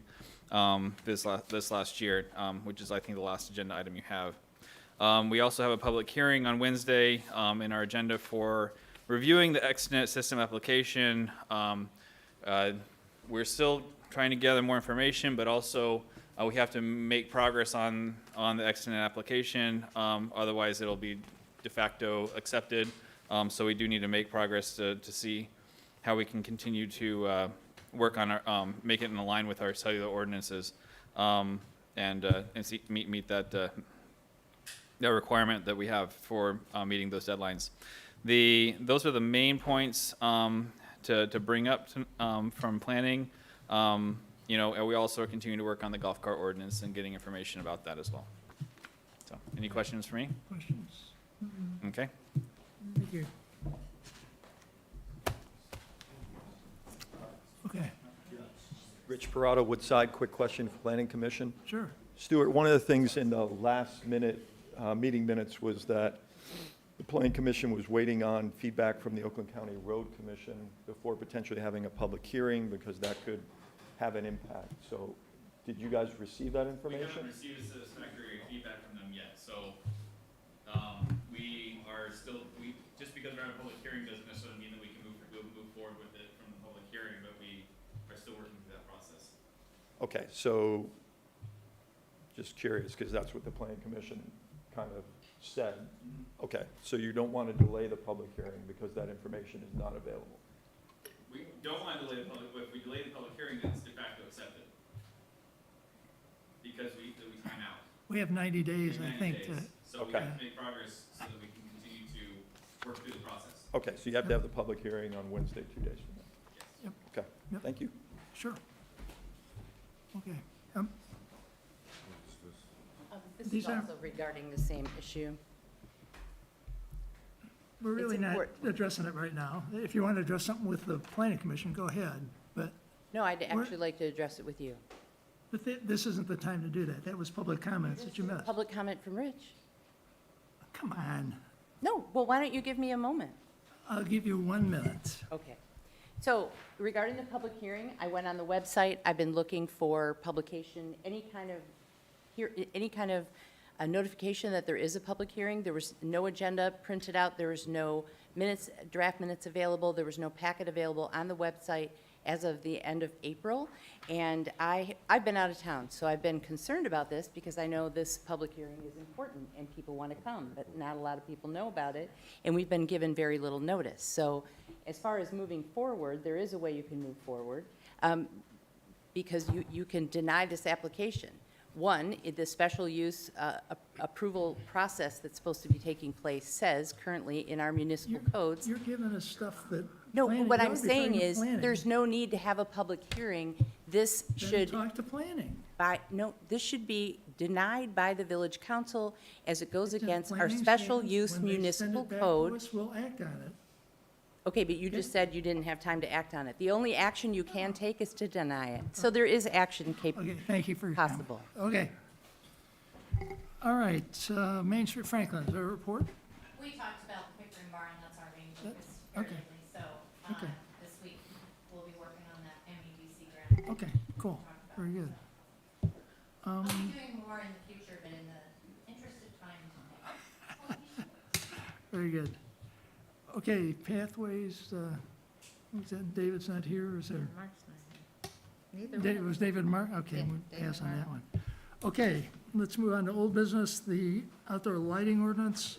this last year, which is, I think, the last agenda item you have. We also have a public hearing on Wednesday in our agenda for reviewing the extranet system application. We're still trying to gather more information, but also we have to make progress on the extranet application. Otherwise, it'll be de facto accepted. So we do need to make progress to see how we can continue to work on our, make it in line with our cellular ordinances, and meet that that requirement that we have for meeting those deadlines. Those are the main points to bring up from planning. You know, and we also are continuing to work on the golf cart ordinance and getting information about that as well. So, any questions for me? Questions? Okay. Thank you. Okay, Rich Parado, Woodside, quick question for Planning Commission. sure. Stuart, one of the things in the last minute meeting minutes was that the Planning Commission was waiting on feedback from the Oakland County Road Commission before potentially having a public hearing because that could have an impact. So did you guys receive that information? received satisfactory feedback from them yet, so we are still, just because we're having a public hearing doesn't necessarily mean that we can move forward with it from the public hearing, but we are still working through that process. Okay, so just curious, because that's what the Planning Commission kind of said. Okay, so you don't want to delay the public hearing because that information is not available. We don't want to delay the public, if we delay the public hearing, then it's de facto accepted. Because we time out. We have 90 days, I 90 think, days. to, So we Okay. have to make progress so that we can continue to work through the process. Okay, so you have to have the public hearing on Wednesday, 2 days from now. Yep. Okay, Yep. thank you. sure. Okay, This These is are- also regarding the same issue. we're really not important. addressing it right now. If you want to address something with the planning commission, go ahead, but, No, I'd actually like to address it with you. this isn't the time to do that. That was public comments that you missed. Public comment from Rich. Come on, No, well, why don't you give me a moment? I'll give you 1 minute. Okay. So regarding the public hearing, I went on the website. I've been looking for publication, any kind of a notification that there is a public hearing. There was no agenda printed out. There was no minutes, draft minutes available. There was no packet available on the website as of the end of April. And I've been out of town, so I've been concerned about this because I know this public hearing is important and people want to come, but not a lot of people know about it. And we've been given very little notice. So as far as moving forward, there is a way you can move forward because you can deny this application. One, the special use approval process that's supposed to be taking place says currently in our municipal codes. You're giving us stuff that. No, planning- what you I'm ought to be saying talking to is, planning. there's no need to have a public hearing. This Then should, talk to planning. this should be denied by the village council as it goes It's in against our planning special standards. use When they send municipal it back to code. us, we'll act on it. Okay, but you just said you didn't have time to act on it. The only action you can take is to deny it. So there is action Okay, thank you for your comment. possible. Okay. All right, Main Street Franklin, is there a report? We talked about the Pickering Barn, that's our main focus okay. currently, so, Okay. this week, we'll be working on that MEDC grant. Okay, cool, very good. I'll be doing more in the future, but in the interest of time tonight. Very good. Okay, Pathways, was that, David's not here, or is there? Neither David, one. was David Mark? Okay, Yeah, we'll David pass on Mark. that one. Okay, let's move on to old business, the outdoor lighting ordinance.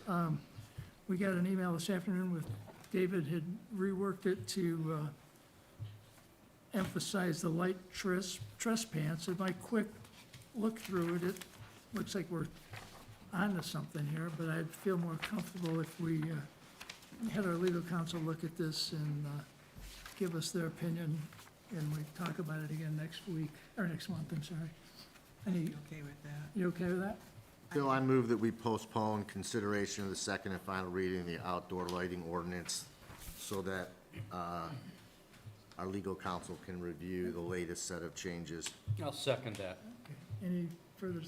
We got an email this afternoon with, David had reworked it to emphasize the light trespass. At my quick look through it, it looks like we're onto something here, but I'd feel more comfortable if we had our legal counsel look at this and give us their opinion, and we talk about it again next week, or next month, I'm sorry. Okay with that? You okay with that? Bill, I move that we postpone consideration of the second and final reading of the outdoor lighting ordinance so that our legal counsel can review the latest set of changes. I'll second that. Any further,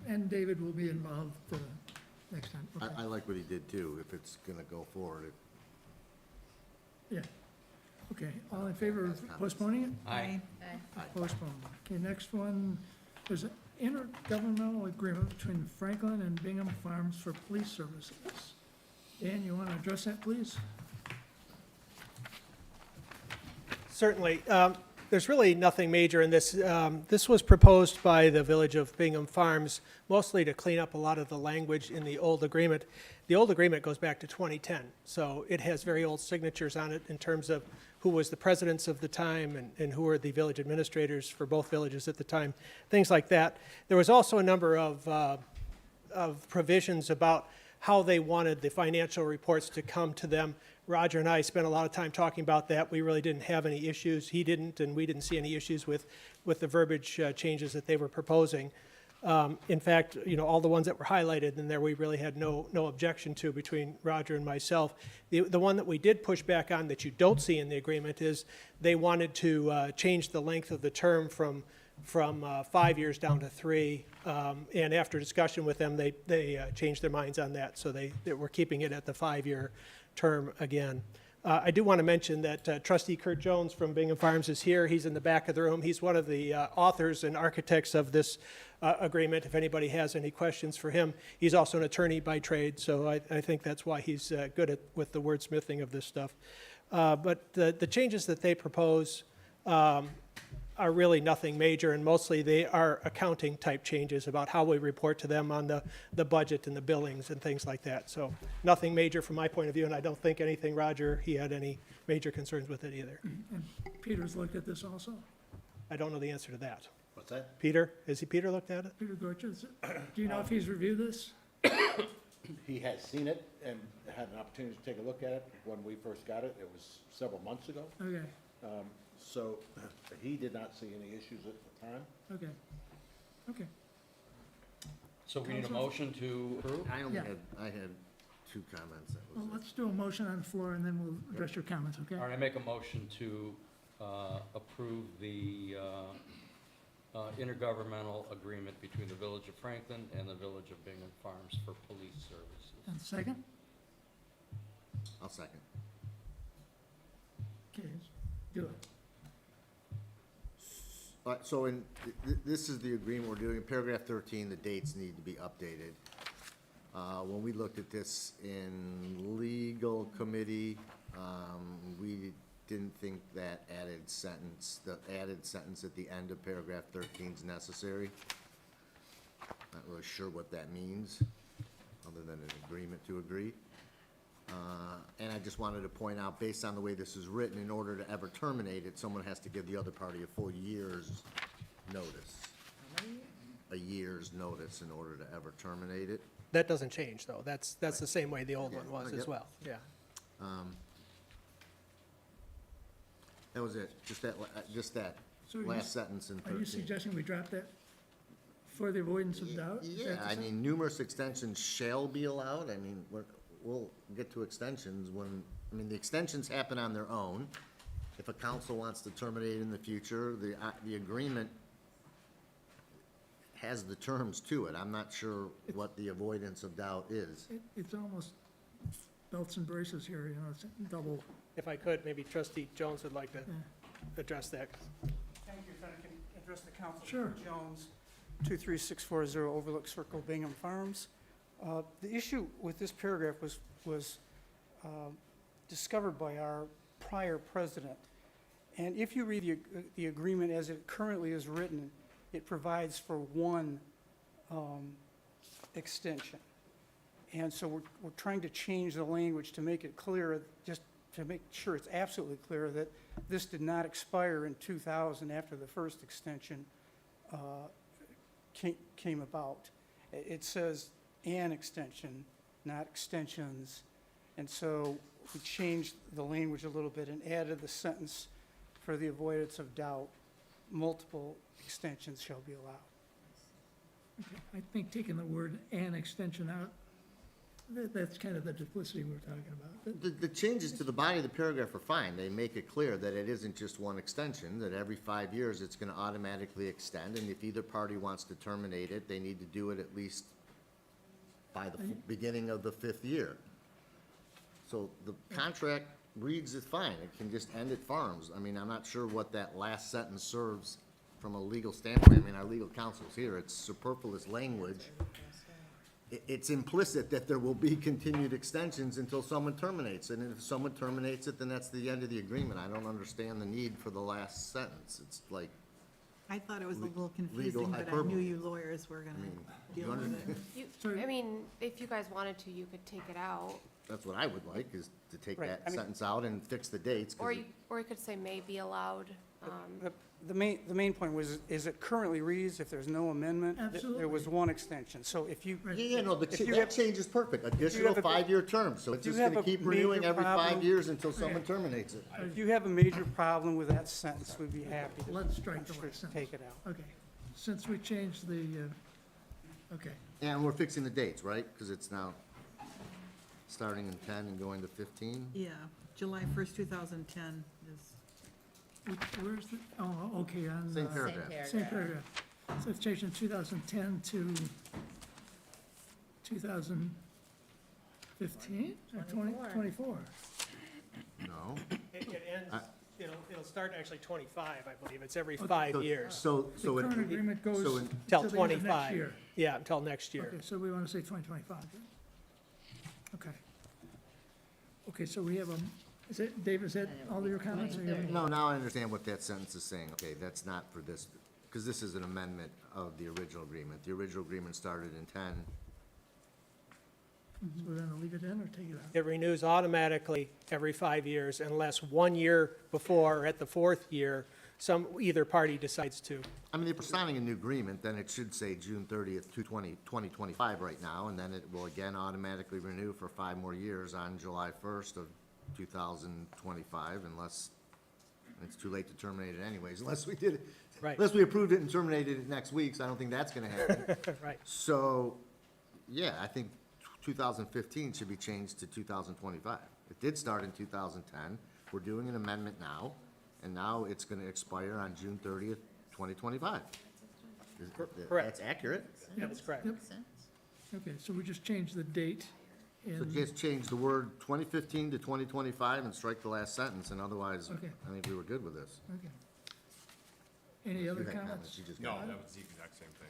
and David will be involved next time, okay. I like what he did too, if it's gonna go forward. Yeah. Okay, all in favor of postponing it? Aye. Postponed. Okay, next one, there's an intergovernmental agreement between Franklin and Bingham Farms for police services. Dan, you want to address that, please? Certainly. There's really nothing major in this. This was proposed by the Village of Bingham Farms, mostly to clean up a lot of the language in the old agreement. The old agreement goes back to 2010, so it has very old signatures on it in terms of who was the presidents of the time and who were the village administrators for both villages at the time, things like that. There was also a number of provisions about how they wanted the financial reports to come to them. Roger and I spent a lot of time talking about that. We really didn't have any issues. He didn't, and we didn't see any issues with the verbiage changes that they were proposing. In fact, all the ones that were highlighted in there, we really had no objection to between Roger and myself. The one that we did push back on that you don't see in the agreement is they wanted to change the length of the term from 5 years down to 3. And after discussion with them, they changed their minds on that. So they were keeping it at the 5-year term again. I do want to mention that trustee Kurt Jones from Bingham Farms is here. He's in the back of the room. He's one of the authors and architects of this agreement, if anybody has any questions for him. He's also an attorney by trade, so I think that's why he's good with the wordsmithing of this stuff. But the changes that they propose are really nothing major, and mostly they are accounting type changes about how we report to them on the budget and the billings and things like that. So nothing major from my point of view, and I don't think anything, Roger, he had any major concerns with it either. And Peter's looked at this also? I don't know the answer to that. What's that? Peter, Peter looked at it? Peter Gorchas, do you know if he's reviewed this? He has seen it and had an opportunity to take a look at it when we first got it. It was several months ago. Okay, So he did not see any issues at the time. okay, okay. So we need a motion to approve? I Yeah. had 2 comments. That Well, was it. let's do a motion on the floor, and then we'll address your comments, okay? All right, I make a motion to approve the intergovernmental agreement between the Village of Franklin and the Village of Bingham Farms for police services. And second? I'll second. Okay, do it. So this is the agreement we're doing. In paragraph 13, the dates need to be updated. When we looked at this in legal committee, we didn't think that the added sentence at the end of paragraph 13 is necessary. Not really sure what that means, other than an agreement to agree. And I just wanted to point out, based on the way this is written, in order to ever terminate it, someone has to give the other party a full year's notice. A year's notice in order to ever terminate it. That doesn't change, though. That's the same way the old one was as Yep. well, yeah. That was it, just that So you- last sentence in Are you 13. suggesting we drop that for the avoidance of doubt? Is that Yeah, the I sen- mean, numerous extensions shall be allowed. I mean, we'll get to extensions when, the extensions happen on their own. If a council wants to terminate in the future, the agreement has the terms to it. I'm not sure what the avoidance of doubt is. It's almost belts and braces here, it's double. If I could, maybe trustee Jones would like to address that. Thank you, if I can address the council. Sure. Jones, 23640 Overlook Circle, Bingham Farms. The issue with this paragraph was discovered by our prior president. And if you read the agreement as it currently is written, it provides for one extension. And so we're trying to change the language to make it clear, just to make sure it's absolutely clear that this did not expire in 2000 after the first extension came about. It says an extension, not extensions. And so we changed the language a little bit and added the sentence, for the avoidance of doubt, multiple extensions shall be allowed. Okay, I think taking the word "an" extension out, that's kind of the duplicity we're talking about. The changes to the body of the paragraph are fine. They make it clear that it isn't just one extension, that every 5 years it's gonna automatically extend, and if either party wants to terminate it, they need to do it at least by the beginning of the 5th year. So the contract reads it fine, it can just end at farms. I mean, I'm not sure what that last sentence serves from a legal standpoint. I mean, our legal counsel's here, it's superfluous language. It's implicit that there will be continued extensions until someone terminates, and if someone terminates it, then that's the end of the agreement. I don't understand the need for the last sentence. It's like, I thought it was a little legal confusing, but I knew hyperbole. you lawyers were I gonna mean, deal you with under- it. So- I mean, if you guys wanted to, you could take it out, that's what I would like, is to take Right, that I mean- sentence out and fix the dates. 'cause or you could say may be allowed. The main point was, is it currently reads, if there's no amendment, there was one extension. So if you. Yeah, no, if you that have- change is perfect, additional have a- 5-year term, so it's you just have gonna a keep renewing major every 5 problem- years until someone terminates it. If you have a major problem with that sentence, we'd be happy to. Let's strike the last sentence. Take it out. Okay, since we changed the, okay, And we're fixing the dates, right? Because it's now starting in 10 and going to 15? Yeah, July 1st, 2010 is, where's the, oh, okay, on. Same uh, paragraph. Same paragraph. So it's changed from 2010 to 2015, or 24? No. It ends, it'll start actually 25, I believe. It's every Okay. 5 So- years. So, The so it. current agreement goes so to in- Till the end of next 25. year. Yeah, until next year. Okay, so we want to say 2025 then? Okay. Okay, so we have is it, Dave, is that all your comments? or you have any- No, now I understand what that sentence is saying. Okay, that's not for this, because this is an amendment of the original agreement. The original agreement started in 10. So we're going to leave it in or take it out? It renews automatically every 5 years unless 1 year before or at the 4th year, either party decides to. I mean, if we're signing a new agreement, then it should say June 30th, 2025 right now, and then it will again automatically renew for 5 more years on July 1st of 2025, unless it's too late to terminate it anyways, unless we did it. Right. Unless we approved it and terminated it next week, so I don't think that's gonna happen. Right. So, yeah, I think 2015 should be changed to 2025. It did start in 2010. We're doing an amendment now, and now it's gonna expire on June 30th, 2025. Correct. That's accurate. That's correct. Yep. Okay, so we just changed the date So and, just change the word 2015 to 2025 and strike the last sentence, and otherwise, Okay. I think we were good with this. okay. Any other You had comments? You just No, got it. that was the exact same thing.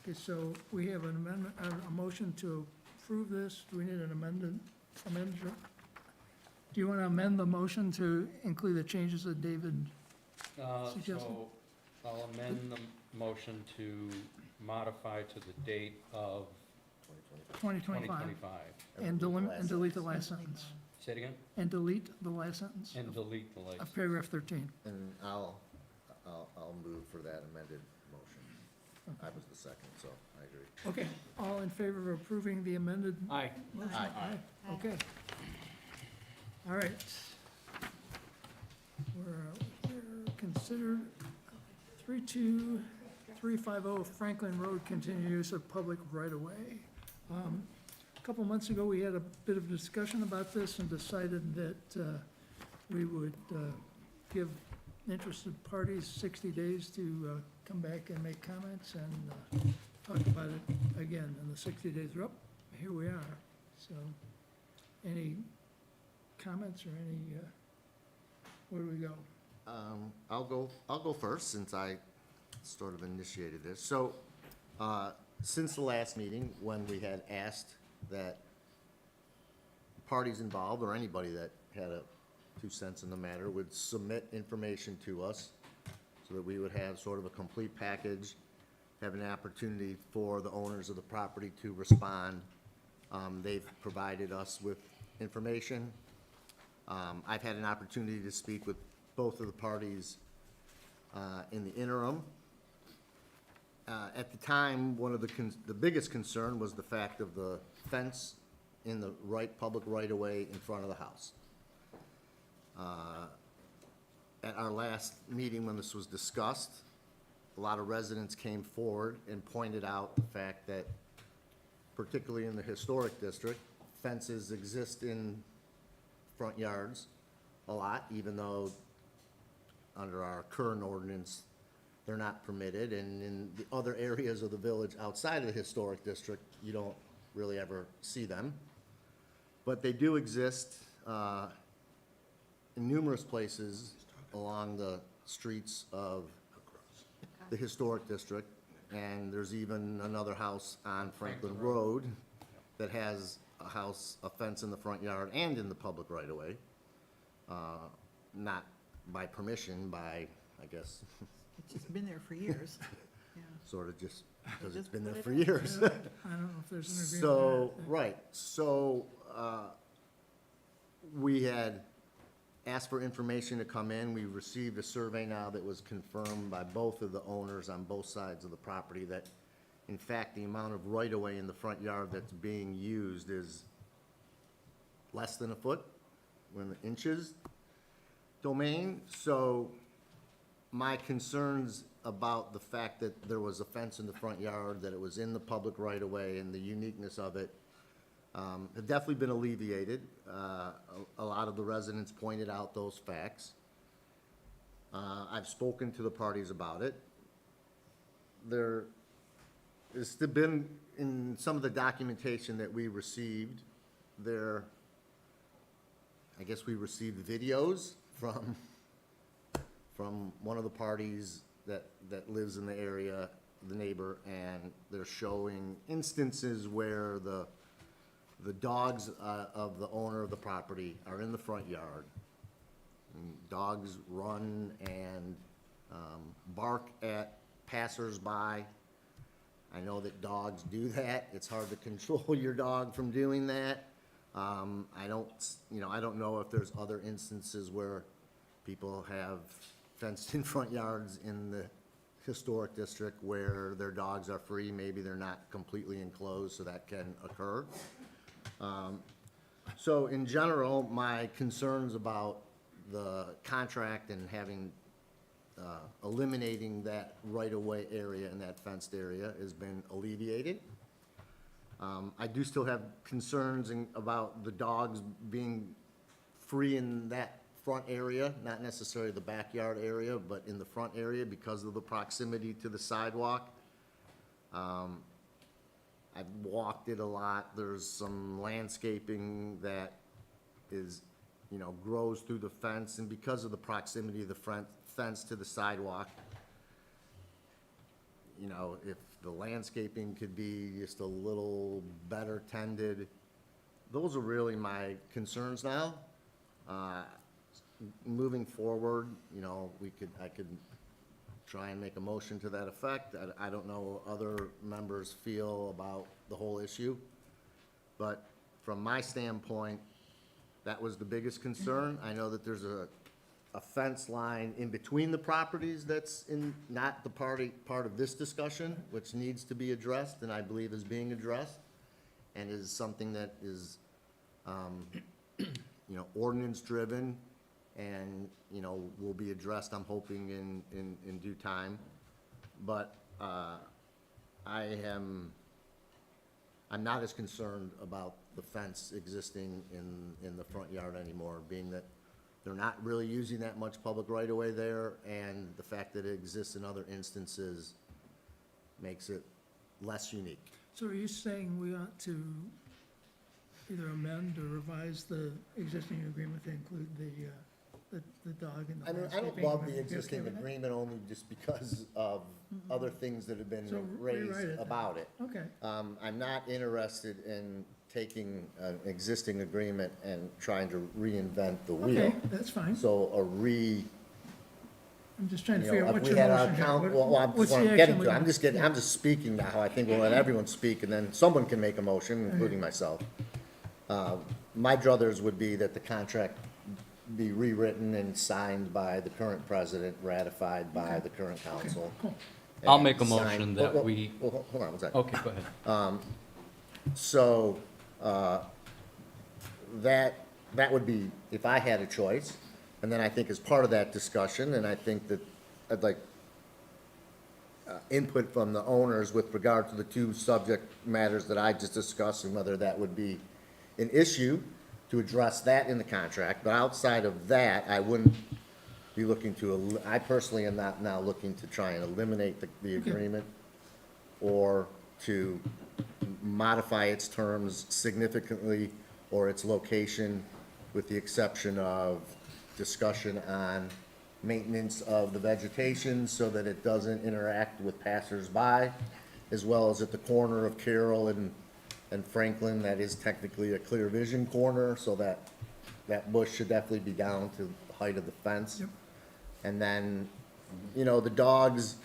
Okay, so we have an amendment, a motion to approve this. Do we need an amendment? Do you want to amend the motion to include the changes that David suggested? So I'll amend the motion to modify to the date of 2025? 2025. And delete the last sentence? Say it again? And delete the last sentence And delete the last. of paragraph 13? And I'll move for that amended motion. I was the second, so I agree. Okay, all in favor of approving the amended? Aye. motion? Aye. Okay. All right. We're considered 32350 Franklin Road continued use of public right-of-way. A couple months ago, we had a bit of discussion about this and decided that we would give interested parties 60 days to come back and make comments and talk about it again. And the 60 days are up. Here we are. So, any comments or any, where do we go? I'll go first, since I sort of initiated this. So, since the last meeting, when we had asked that parties involved, or anybody that had a 2 cents in the matter, would submit information to us, so that we would have sort of a complete package, have an opportunity for the owners of the property to respond. They've provided us with information. I've had an opportunity to speak with both of the parties in the interim. At the time, one of the biggest concern was the fact of the fence in the public right-of-way in front of the house. At our last meeting, when this was discussed, a lot of residents came forward and pointed out the fact that, particularly in the historic district, fences exist in front yards a lot, even though under our current ordinance, they're not permitted, and in the other areas of the village outside of the historic district, you don't really ever see them. But they do exist in numerous places along the streets of the historic district. And there's even another house on Franklin Road that has a fence in the front yard and in the public right-of-way. Not by permission, by, I guess, It's just been there for years. Yeah. sort of just because it's Just been there put for it up. years. I don't know if there's an agreement. So, on that. right, so, we had asked for information to come in. We received a survey now that was confirmed by both of the owners on both sides of the property that, in fact, the amount of right-of-way in the front yard that's being used is less than a foot, we're in the inches domain. So my concerns about the fact that there was a fence in the front yard, that it was in the public right-of-way, and the uniqueness of it, have definitely been alleviated. A lot of the residents pointed out those facts. I've spoken to the parties about it. There has been, in some of the documentation that we received, I guess we received videos from one of the parties that lives in the area, the neighbor, and they're showing instances where the dogs of the owner of the property are in the front yard. And dogs run and bark at passersby. I know that dogs do that. It's hard to control your dog from doing that. I don't know if there's other instances where people have fenced-in front yards in the historic district where their dogs are free. Maybe they're not completely enclosed, so that can occur. So in general, my concerns about the contract and having, eliminating that right-of-way area and that fenced area has been alleviated. I do still have concerns about the dogs being free in that front area, not necessarily the backyard area, but in the front area because of the proximity to the sidewalk. I've walked it a lot. There's some landscaping that is, grows through the fence, and because of the proximity of the front fence to the sidewalk, if the landscaping could be just a little better tended, those are really my concerns now. Moving forward, I could try and make a motion to that effect. I don't know what other members feel about the whole issue, but from my standpoint, that was the biggest concern. I know that there's a fence line in between the properties that's not the part of this discussion, which needs to be addressed, and I believe is being addressed, and is something that is, ordinance-driven, and, will be addressed, I'm hoping, in due time. But I'm not as concerned about the fence existing in the front yard anymore, being that they're not really using that much public right-of-way there, and the fact that it exists in other instances makes it less unique. So are you saying we ought to either amend or revise the existing agreement to include the dog and the I mean, I landscaping? don't love Would the you be okay existing with that? agreement only just because of other things that have been So rewrite raised it then. about it. Okay, I'm not interested in taking an existing agreement and trying to reinvent the wheel. okay, that's fine. So I'm just trying to you figure know, out if what's we your had our motion here. count, What- well, what's what the I'm action getting we to, I'm want? just getting, I'm just speaking now. I think we'll let everyone speak, and then someone can make a motion, including myself. My druthers would be that the contract be rewritten and signed by the current president, ratified by the current council. Cool. I'll and make a signed- motion well, that well, we, well, hold on one second. okay, go ahead. So, that would be, if I had a choice, and then I think as part of that discussion, and I think that I'd like input from the owners with regard to the two subject matters that I just discussed, and whether that would be an issue to address that in the contract, but outside of that, I wouldn't be looking to, I personally am not now looking to try and eliminate the agreement, or to modify its terms significantly or its location, with the exception of discussion on maintenance of the vegetation so that it doesn't interact with passersby, as well as at the corner of Carroll and Franklin, that is technically a clear vision corner, so that bush should definitely be down to the height of the fence. And then, you know, the dogs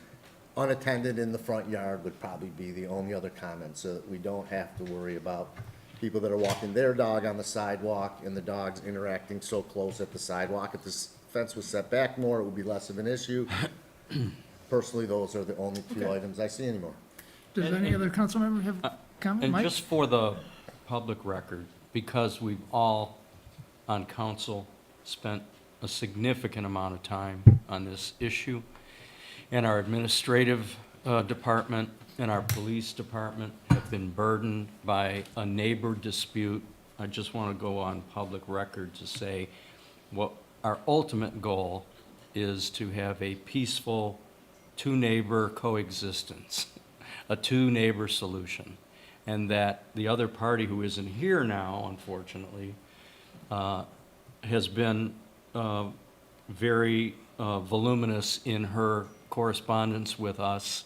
unattended in the front yard would probably be the only other comment, so that we don't have to worry about people that are walking their dog on the sidewalk and the dogs interacting so close at the sidewalk. If this fence was set back more, it would be less of an issue. Personally, those are the only two Okay. items I see anymore. Does any other council member have a comment? And Mike? just for the public record, because we've all on council spent a significant amount of time on this issue, and our administrative department and our police department have been burdened by a neighbor dispute. I just want to go on public record to say what our ultimate goal is: to have a peaceful two-neighbor coexistence, a two-neighbor solution, and that the other party, who isn't here now, unfortunately, has been very voluminous in her correspondence with us,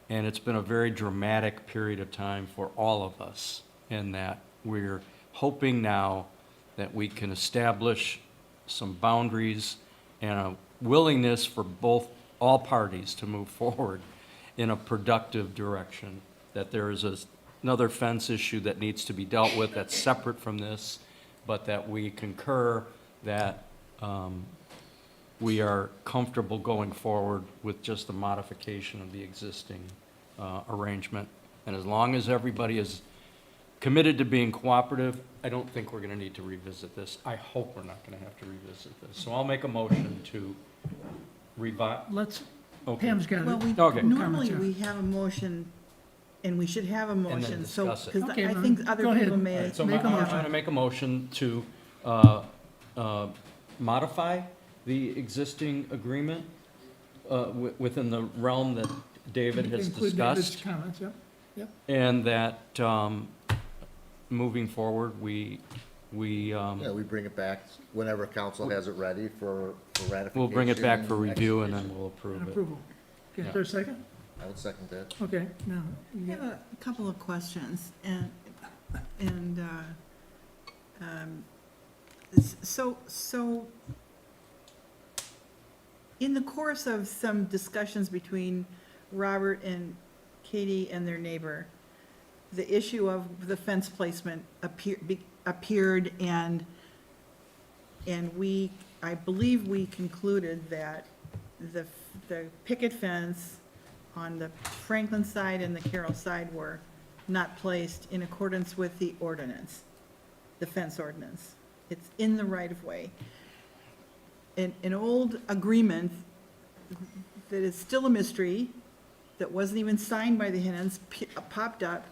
and it's been a very dramatic period of time for all of us, and that we're hoping now that we can establish some boundaries and a willingness for all parties to move forward in a productive direction, that there is another fence issue that needs to be dealt with that's separate from this, but that we concur that we are comfortable going forward with just the modification of the existing arrangement. And as long as everybody is committed to being cooperative, I don't think we're gonna need to revisit this. I hope we're not gonna have to revisit this. So I'll make a motion to Let's, Okay. Pam's got it. Well, Okay. normally Comments, we have a motion, and we should have a motion, so, discuss it. because Okay, I then think go other ahead. people may. So Make a I'm motion. going to make a motion to modify the existing agreement within the realm that David has Include David's discussed, comments, yep. and that moving forward, we Yeah, we bring it back whenever council has it ready for ratification. we'll bring it back for and review, and then execution. we'll approve And it. approval. Okay, is Yeah. there a second? I would second that. Okay, now, I have a couple of questions, and, so, in the course of some discussions between Robert and Katie and their neighbor, the issue of the fence placement appeared, and I believe we concluded that the picket fence on the Franklin side and the Carroll side were not placed in accordance with the ordinance, the fence ordinance. It's in the right-of-way. An old agreement that is still a mystery, that wasn't even signed by the Hennons, popped up,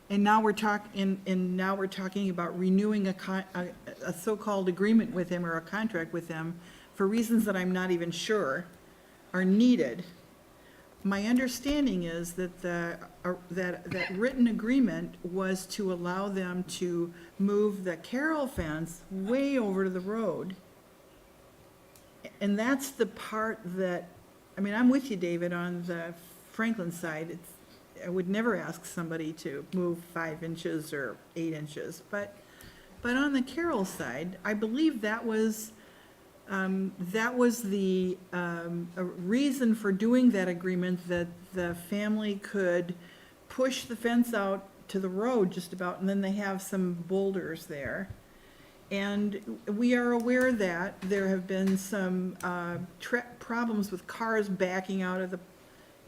and now we're talking about renewing a so-called agreement with him, or a contract with them, for reasons that I'm not even sure are needed. My understanding is that that written agreement was to allow them to move the Carroll fence way over to the road. And that's the part that, I mean, I'm with you, David, on the Franklin side. I would never ask somebody to move 5 inches or 8 inches, but on the Carroll side, I believe that was the reason for doing that agreement, that the family could push the fence out to the road just about, and then they have some boulders there. And we are aware that there have been some problems with cars backing out of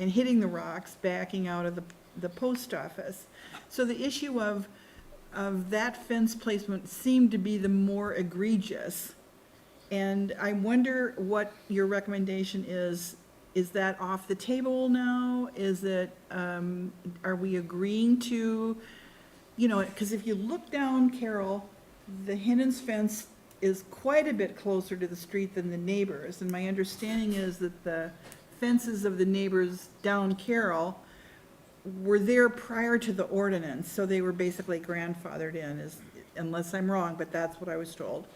and hitting the rocks, backing out of the post office. So the issue of that fence placement seemed to be the more egregious. And I wonder what your recommendation is. Is that off the table now? Is it, are we agreeing to, because if you look down Carroll, the Hennons fence is quite a bit closer to the street than the neighbors. And my understanding is that the fences of the neighbors down Carroll were there prior to the ordinance, so they were basically grandfathered in, unless I'm wrong, but that's what I was told.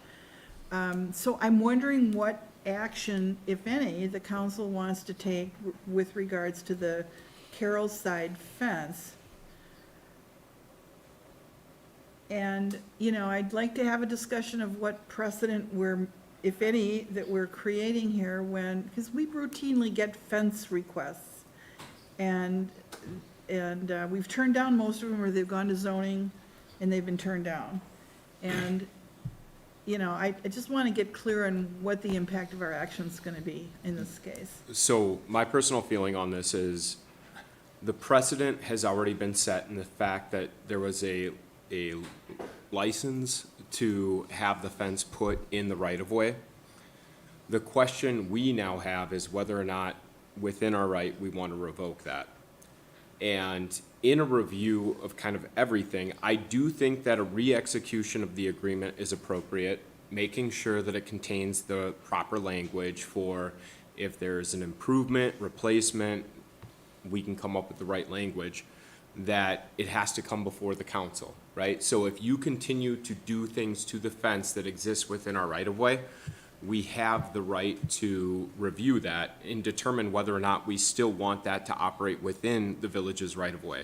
So I'm wondering what action, if any, the council wants to take with regards to the Carroll side fence. And, I'd like to have a discussion of what precedent we're, if any, that we're creating here because we routinely get fence requests. And we've turned down most of them, or they've gone to zoning and they've been turned down. And, I just want to get clear on what the impact of our action's going to be in this case. So my personal feeling on this is the precedent has already been set in the fact that there was a license to have the fence put in the right-of-way. The question we now have is whether or not, within our right, we want to revoke that. And in a review of kind of everything, I do think that a re-execution of the agreement is appropriate, making sure that it contains the proper language for if there's an improvement, replacement, we can come up with the right language, that it has to come before the council, right? So if you continue to do things to the fence that exists within our right-of-way, we have the right to review that and determine whether or not we still want that to operate within the village's right-of-way.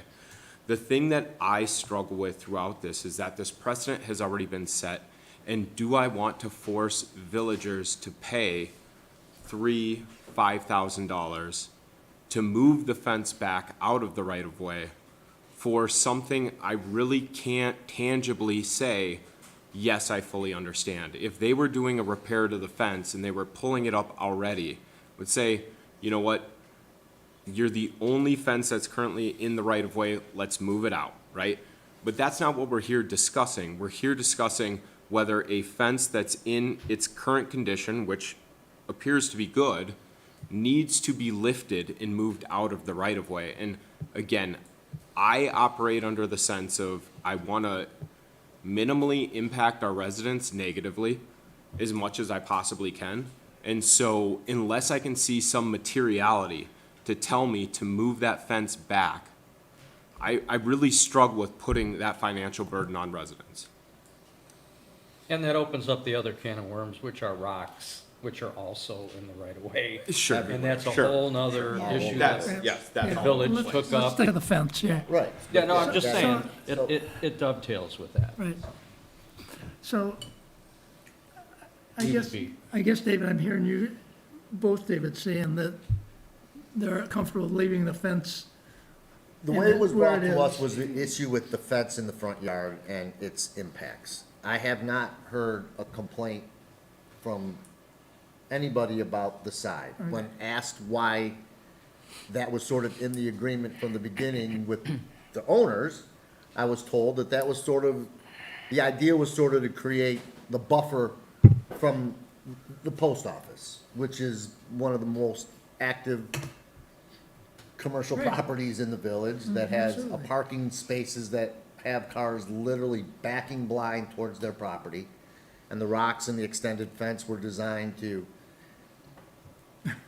The thing that I struggle with throughout this is that this precedent has already been set, and do I want to force villagers to pay $3,000, $5,000 to move the fence back out of the right-of-way for something I really can't tangibly say, yes, I fully understand. If they were doing a repair to the fence and they were pulling it up already, would say, you know what, you're the only fence that's currently in the right-of-way, let's move it out, right? But that's not what we're here discussing. We're here discussing whether a fence that's in its current condition, which appears to be good, needs to be lifted and moved out of the right-of-way. And again, I operate under the sense of I want to minimally impact our residents negatively as much as I possibly can. And so unless I can see some materiality to tell me to move that fence back, I really struggle with putting that financial burden on residents. And that opens up the other can of worms, which are rocks, which are also in the right of way. Sure. And that's a Sure. whole nother issue That's, that yes, that's the all. village Let's- took Let's up. stick to the fence, yeah. Right. Yeah, no, I'm just That's- saying, it dovetails with that. Right. So, I Need to guess, be. David, I'm hearing you, both David, saying that they're comfortable leaving the fence. The and way it was where brought it to us is. was the issue with the fence in the front yard and its impacts. I have not heard a complaint from anybody about the side. When asked why that was sort of in the agreement from the beginning with the owners, I was told that that was sort of, the idea was sort of to create the buffer from the post office, which is one of the most active commercial Right. properties in the village that has a absolutely. parking spaces that have cars literally backing blind towards their property. And the rocks and the extended fence were designed to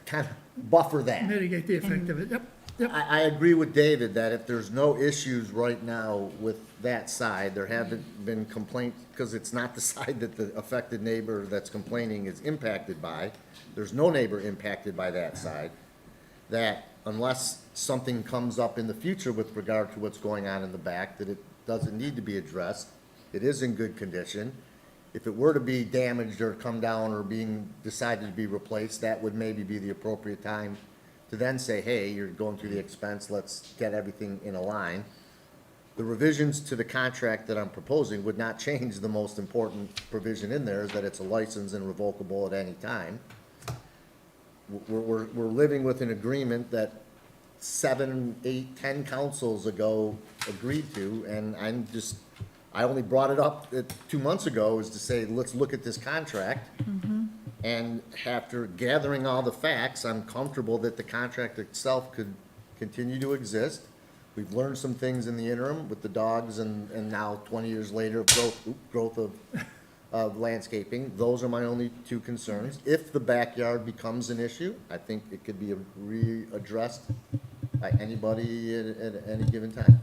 kind of buffer that. Mitigate the effect of it, yep, yep. I agree with David that if there's no issues right now with that side, there haven't been complaints, because it's not the side that the affected neighbor that's complaining is impacted by. There's no neighbor impacted by that side. That unless something comes up in the future with regard to what's going on in the back, that it doesn't need to be addressed. It is in good condition. If it were to be damaged or come down or being decided to be replaced, that would maybe be the appropriate time to then say, hey, you're going through the expense, let's get everything in a line. The revisions to the contract that I'm proposing would not change the most important provision in there, is that it's a license and revocable at any time. We're living with an agreement that 7, 8, 10 councils ago agreed to, and I only brought it up 2 months ago, is to say, let's look at this contract. And after gathering all the facts, I'm comfortable that the contract itself could continue to exist. We've learned some things in the interim with the dogs and now 20 years later, growth of landscaping. Those are my only two concerns. If the backyard becomes an issue, I think it could be readdressed by anybody at any given time.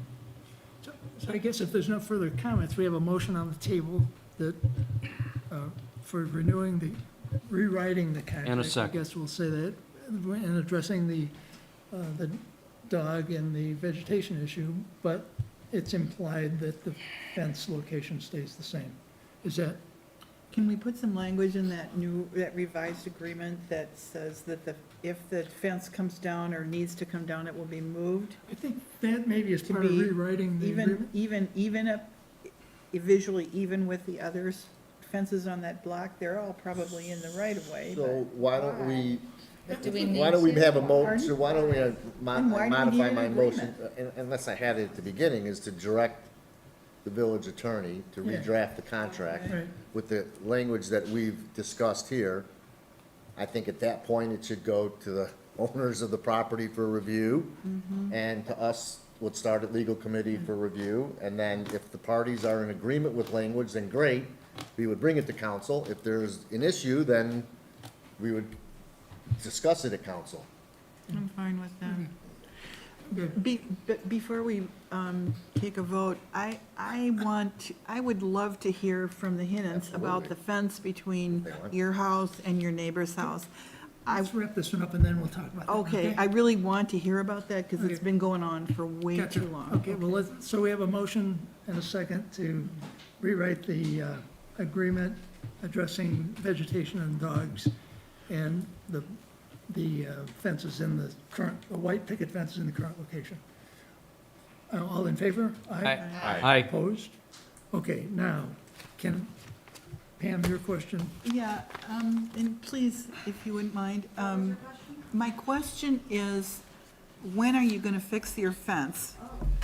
So I guess if there's no further comments, we have a motion on the table that, for renewing rewriting the contract. And a second. I guess we'll say that, and addressing the dog and the vegetation issue, but it's implied that the fence location stays the same. Is that, Can we put some language in that revised agreement that says that if the fence comes down or needs to come down, it will be moved? I think that maybe is To part of be rewriting the agreement. Even visually, even with the others fences on that block, they're all probably in the right of way. So why don't we, Do we need why don't we to? have a Pardon? so why don't we Then why do we modify need an my motion, agreement? unless I had it at the beginning, is to direct the village attorney to Yeah. redraft the contract Right. with the language that we've discussed here. I think at that point, it should go to the owners of the property for review, and to us, would start at legal committee for review, and then if the parties are in agreement with language, then great, we would bring it to council. If there's an issue, then we would discuss it at council. I'm fine with that. Good. But before we take a vote, I would love to hear from the Hinnants about the fence between They want. your house and your neighbor's house. Let's wrap this one up and then we'll talk about that. Okay, I really want to hear about that because it's Okay. been going on for way Gotcha. too long. Okay, well, so we have a motion and a second to rewrite the agreement addressing vegetation and dogs and the fences in the current, the white picket fences in the current location. All in favor? Aye. Opposed? Okay, now, Pam, your question? Yeah, and please, if you wouldn't mind, my question is, when are you gonna fix your fence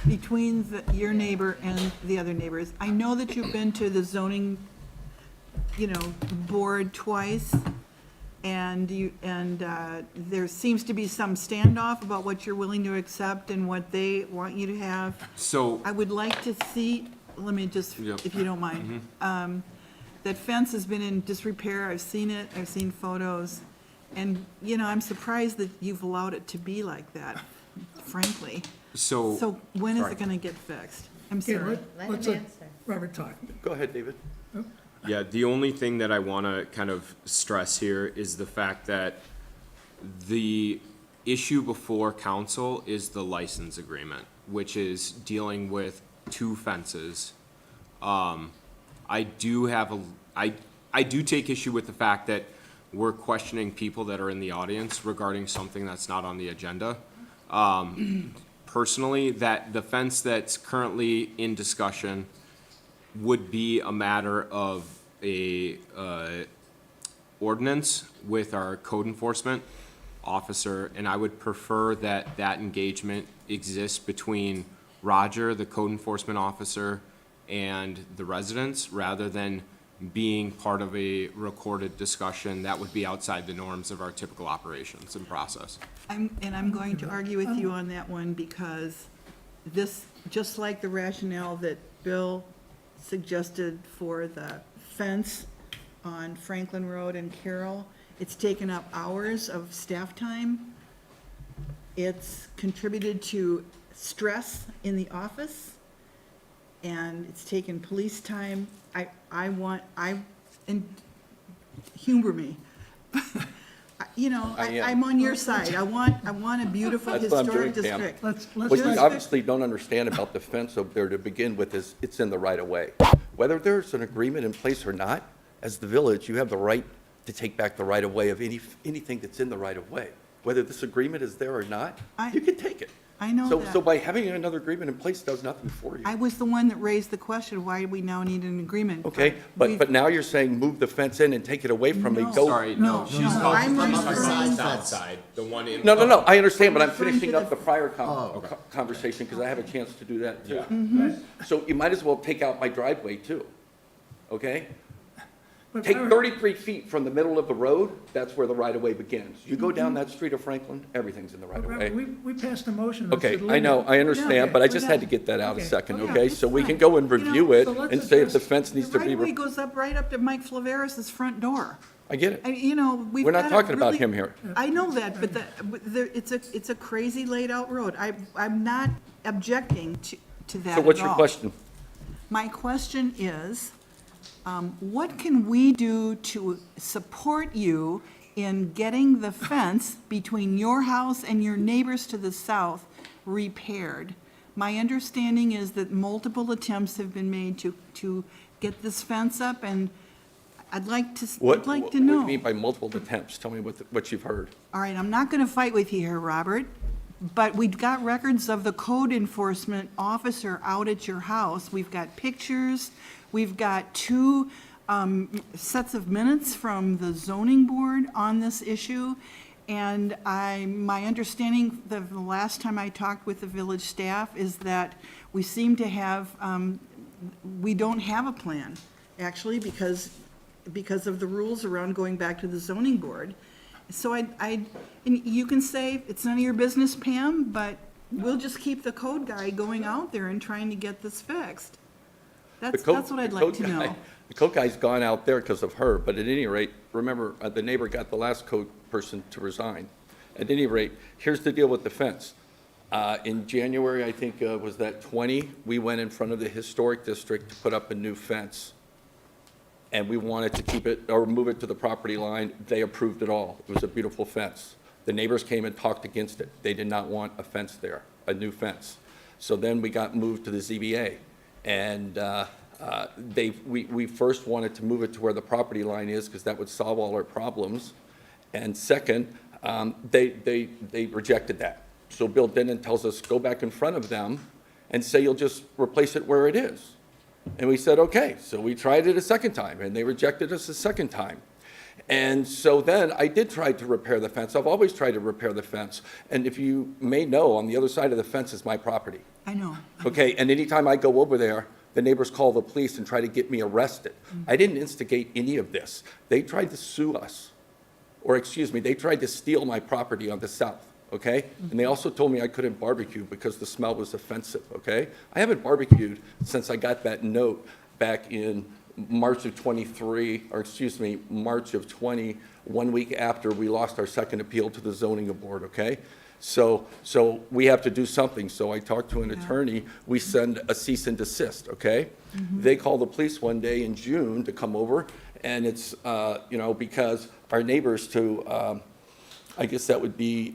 between your neighbor and the other neighbors? I know that you've been to the zoning, board twice, and there seems to be some standoff about what you're willing to accept and what they want you to have. So, I would like to see, let me just, Yep. if you don't mind. That fence has been in disrepair, I've seen it, I've seen photos, and, I'm surprised that you've allowed it to be like that, frankly. So when is sorry. it gonna get fixed? I'm Okay, sorry. Let let's him let answer. Robert talk. Go ahead, David. Yeah, the only thing that I want to kind of stress here is the fact that the issue before council is the license agreement, which is dealing with two fences. I do take issue with the fact that we're questioning people that are in the audience regarding something that's not on the agenda. Personally, that the fence that's currently in discussion would be a matter of a ordinance with our code enforcement officer, and I would prefer that that engagement exists between Roger, the code enforcement officer, and the residents, rather than being part of a recorded discussion that would be outside the norms of our typical operations and process. I'm going to argue with you on that one because this, just like the rationale that Bill suggested for the fence on Franklin Road and Carroll, it's taken up hours of staff time. It's contributed to stress in the office, and it's taken police time. And humor me. I'm on your side. I want a beautiful That's what I'm historic doing, Pam. district. What you Just- obviously don't understand about the fence up there to begin with is it's in the right of way. Whether there's an agreement in place or not, as the village, you have the right to take back the right of way of anything that's in the right of way. Whether this agreement is there or not, you can take it. I know So that. by having another agreement in place does nothing for you. I was the one that raised the question, why do we now need an agreement? Okay, but now you're saying move the fence in and take it away from me. No. Go. Sorry, No, she's no, talking I'm from the referring- outside, the one in. No, I understand, but I'm referring finishing to up the prior Oh, conversation because I have a chance to do that too. Mm-hmm. So you might as well take out my driveway too, okay? But Take Robert- 33 feet from the middle of the road, that's where the right-of-way begins. You go down that street of Franklin, everything's in the But right-of-way. Robert, we passed a motion. that Okay, said I know, limit. I understand, Yeah, but I okay, just we had got to get that out a Okay. second, Oh, yeah, okay? it's So we fine. can go and You know, review it so let's and say if the address- fence needs to The be. right-of-way goes up right up to Mike Flaveris's front door. I get it. You know, we've We're got not a talking about really- him here. I know that, but it's a crazy laid-out road. I'm not objecting to that So what's at your all. question? My question is, what can we do to support you in getting the fence between your house and your neighbors to the south repaired? My understanding is that multiple attempts have been made to get this fence up, and I'd like to know. What do you mean by multiple attempts? Tell me what you've heard. All right, I'm not gonna fight with you here, Robert, but we've got records of the code enforcement officer out at your house. We've got pictures, we've got 2 sets of minutes from the zoning board on this issue. And my understanding, the last time I talked with the village staff, is that we seem to have, we don't have a plan, actually, because of the rules around going back to the zoning board. So and you can say, it's none of your business, Pam, but we'll just keep the code guy going out there and trying to get this fixed. That's what I'd like to know. The code guy's gone out there because of her, but at any rate, remember, the neighbor got the last code person to resign. At any rate, here's the deal with the fence. In January, I think, was that 20, we went in front of the historic district to put up a new fence. And we wanted to keep it, or move it to the property line. They approved it all. It was a beautiful fence. The neighbors came and talked against it. They did not want a fence there, a new fence. So then we got moved to the ZBA. And we first wanted to move it to where the property line is, because that would solve all our problems. And second, they rejected that. So Bill Denon tells us, go back in front of them and say you'll just replace it where it is. And we said, okay. So we tried it a second time, and they rejected us a second time. And so then I did try to repair the fence. I've always tried to repair the fence. And if you may know, on the other side of the fence is my property. I know. Okay, and anytime I go over there, the neighbors call the police and try to get me arrested. I didn't instigate any of this. They tried to sue us, or excuse me, they tried to steal my property on the south, okay? And they also told me I couldn't barbecue because the smell was offensive, okay? I haven't barbecued since I got that note back in March of 23, or excuse me, March of 20, 1 week after we lost our second appeal to the zoning board, okay? So we have to do something. So I talked to an attorney. We send a cease and desist, okay? They call the police one day in June to come over, and it's, because our neighbors to, I guess that would be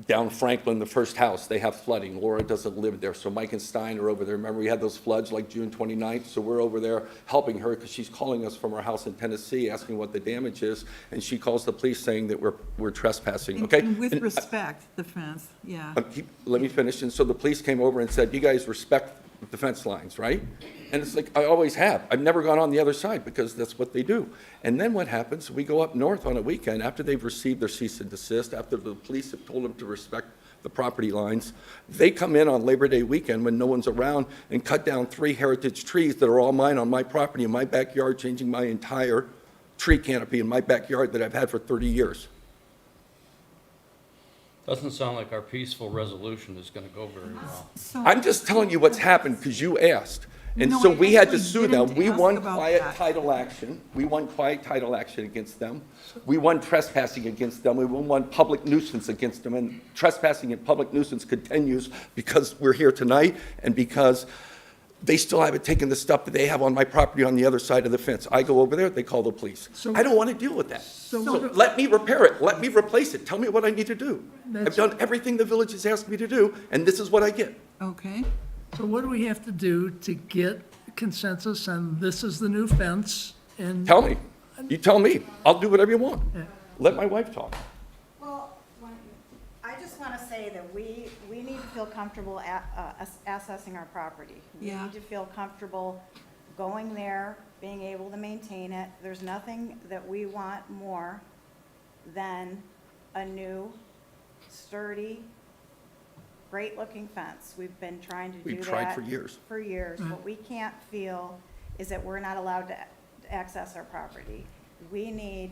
down Franklin, the first house, they have flooding. Laura doesn't live there, so Mike and Stein are over there. Remember, we had those floods like June 29th, so we're over there helping her because she's calling us from her house in Tennessee, asking what the damage is, and she calls the police saying that we're trespassing, okay? And with respect, the fence, yeah. Let me finish. And so the police came over and said, you guys respect the fence lines, right? And it's like, I always have. I've never gone on the other side because that's what they do. And then what happens, we go up north on a weekend after they've received their cease and desist, after the police have told them to respect the property lines. They come in on Labor Day weekend when no one's around and cut down 3 heritage trees that are all mine on my property in my backyard, changing my entire tree canopy in my backyard that I've had for 30 years. Doesn't sound like our peaceful resolution is gonna go very well. I'm just telling you what's happened because you asked. And No, so I we had to actually sue them. didn't We ask won about quiet that. title action. We won quiet title action against them. We won trespassing against them. We won public nuisance against them. And trespassing and public nuisance continues because we're here tonight and because they still haven't taken the stuff that they have on my property on the other side of the fence. I go over there, they call the police. I don't want to deal with that. So let me repair it. Let me replace it. Tell me what I need to do. I've done everything the village has asked me to do, and this is what I get. Okay. So what do we have to do to get consensus on this is the new fence and? Tell me. You tell me. I'll do whatever you want. Yeah. Let my wife talk. Well, I just want to say that we need to feel comfortable accessing our property. We Yeah. need to feel comfortable going there, being able to maintain it. There's nothing that we want more than a new, sturdy, great-looking fence. We've been trying to do that. We've tried for years. For years. What we can't feel is that we're not allowed to access our property. We need,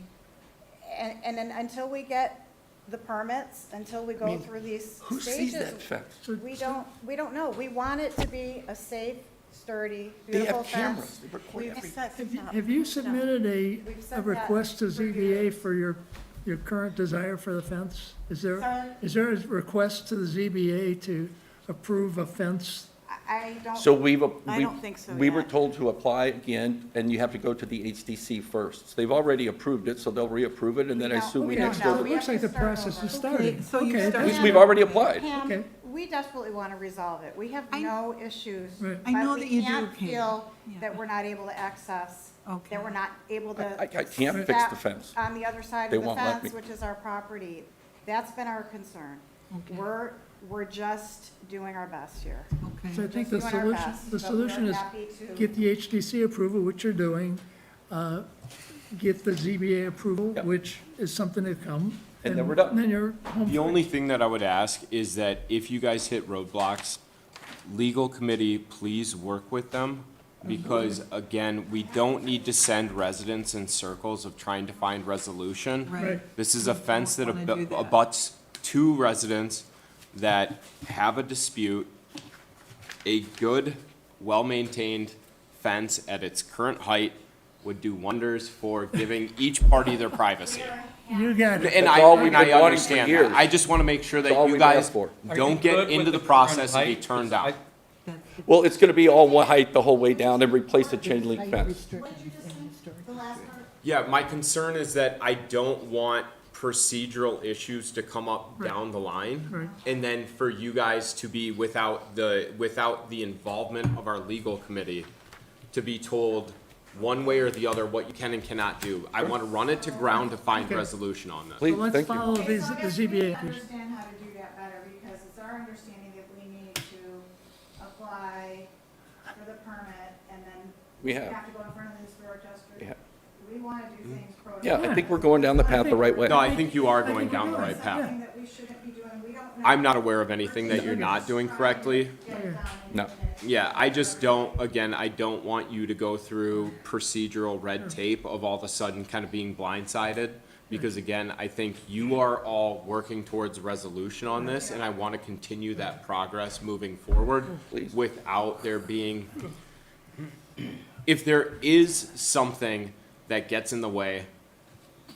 and then until we get the permits, until we go through these Who stages. sees that fence? We don't know. We want it to be a safe, sturdy, They beautiful have cameras. fence. They record We've everything. set- Have you submitted We've a said that request to for ZBA years. for your current desire for the fence? Is there Sorry? a request to the ZBA to approve a fence? I don't. So I don't think so we were yet. told to apply again, and you have to go to the HDC first. So they've already approved it, so they'll reapprove it, and then I assume we Okay, have to so go it to. looks like the process is starting. so you've Okay, started. that's- We've already applied. Okay. Pam, we desperately want to resolve it. We have no issues. Right. I know but that you do, We can't Kate. feel Yeah. that we're not able to access, Okay. that we're not able to. I can't fix the step fence. On the other side They of the won't let fence, me. which is our property. That's been our concern. Okay. We're just doing our best here. Okay. So I think Just the doing our solution, best, the but solution we're is happy to- get the HDC approval, which you're doing, get the ZBA approval, Yep. which is something to come. And then we're done. Then you're home The free. only thing that I would ask is that if you guys hit roadblocks, legal committee, please work with them. Because again, we don't need to send residents in circles of trying to find resolution. Right. This is a fence that Wanna do that. abuts two residents that have a dispute. A good, well-maintained fence at its current height would do wonders for giving each party their privacy. You got it. And That's all I, we've and been I wanting for understand years. that. I just want to make sure That's all that you we've guys asked for. don't get into the process and be turned down. Well, it's gonna be all one height the whole way down and replace the chain link fence. Yeah, my concern is that I don't want procedural issues to come up down the line. Right. And then for you guys to be without the involvement of our legal committee, to be told one way or the other what you can and cannot do. I want to run it to ground to find resolution on this. Please, So let's thank you. follow the Okay, so I guess we need ZBA. to understand how to do that better, because it's our understanding that we need to apply for the permit, and then We we have. have to go in front of the historic district. Yeah. We want to do things protocol. Yeah, I think we're going down the path the right way. No, I think you are going down the right path. Something that we shouldn't be doing, we don't know. I'm not aware of anything that you're not doing correctly. Get it done in No. minutes. Yeah, I just don't, again, I don't want you to go through procedural red tape of all of a sudden kind of being blindsided. Because again, I think you are all working towards resolution on this, and I want to continue that progress moving forward. Please. Without there being, if there is something that gets in the way,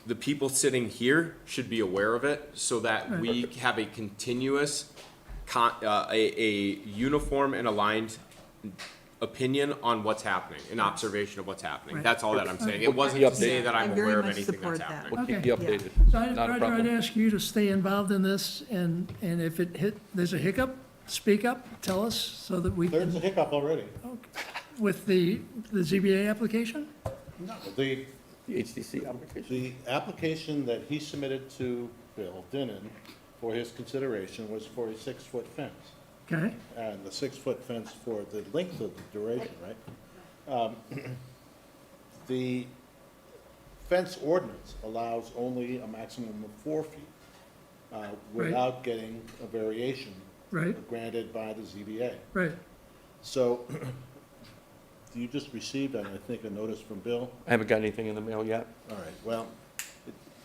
the people sitting here should be aware of it so that we have a continuous, a uniform and aligned opinion on what's happening, an observation of what's happening. Right. That's all that I'm saying. It We'll wasn't keep to say updated. that I'm I very aware of much anything that's support that. happening. We'll keep Okay. you Yeah. updated. So Not a Roger, I'd problem. ask you to stay involved in this, and if there's a hiccup, speak up, tell us, so that we There's a can, hiccup already. with the ZBA application? No, the, The HDC application. the application that he submitted to Bill Dinnan for his consideration was for a 6-foot fence. Okay, And the 6-foot fence for the length of the duration, right? The fence ordinance allows only a maximum of 4 feet without getting a variation right, granted by the ZBA. right. So you just received, I think, a notice from Bill? I haven't got anything in the mail yet. All right, well,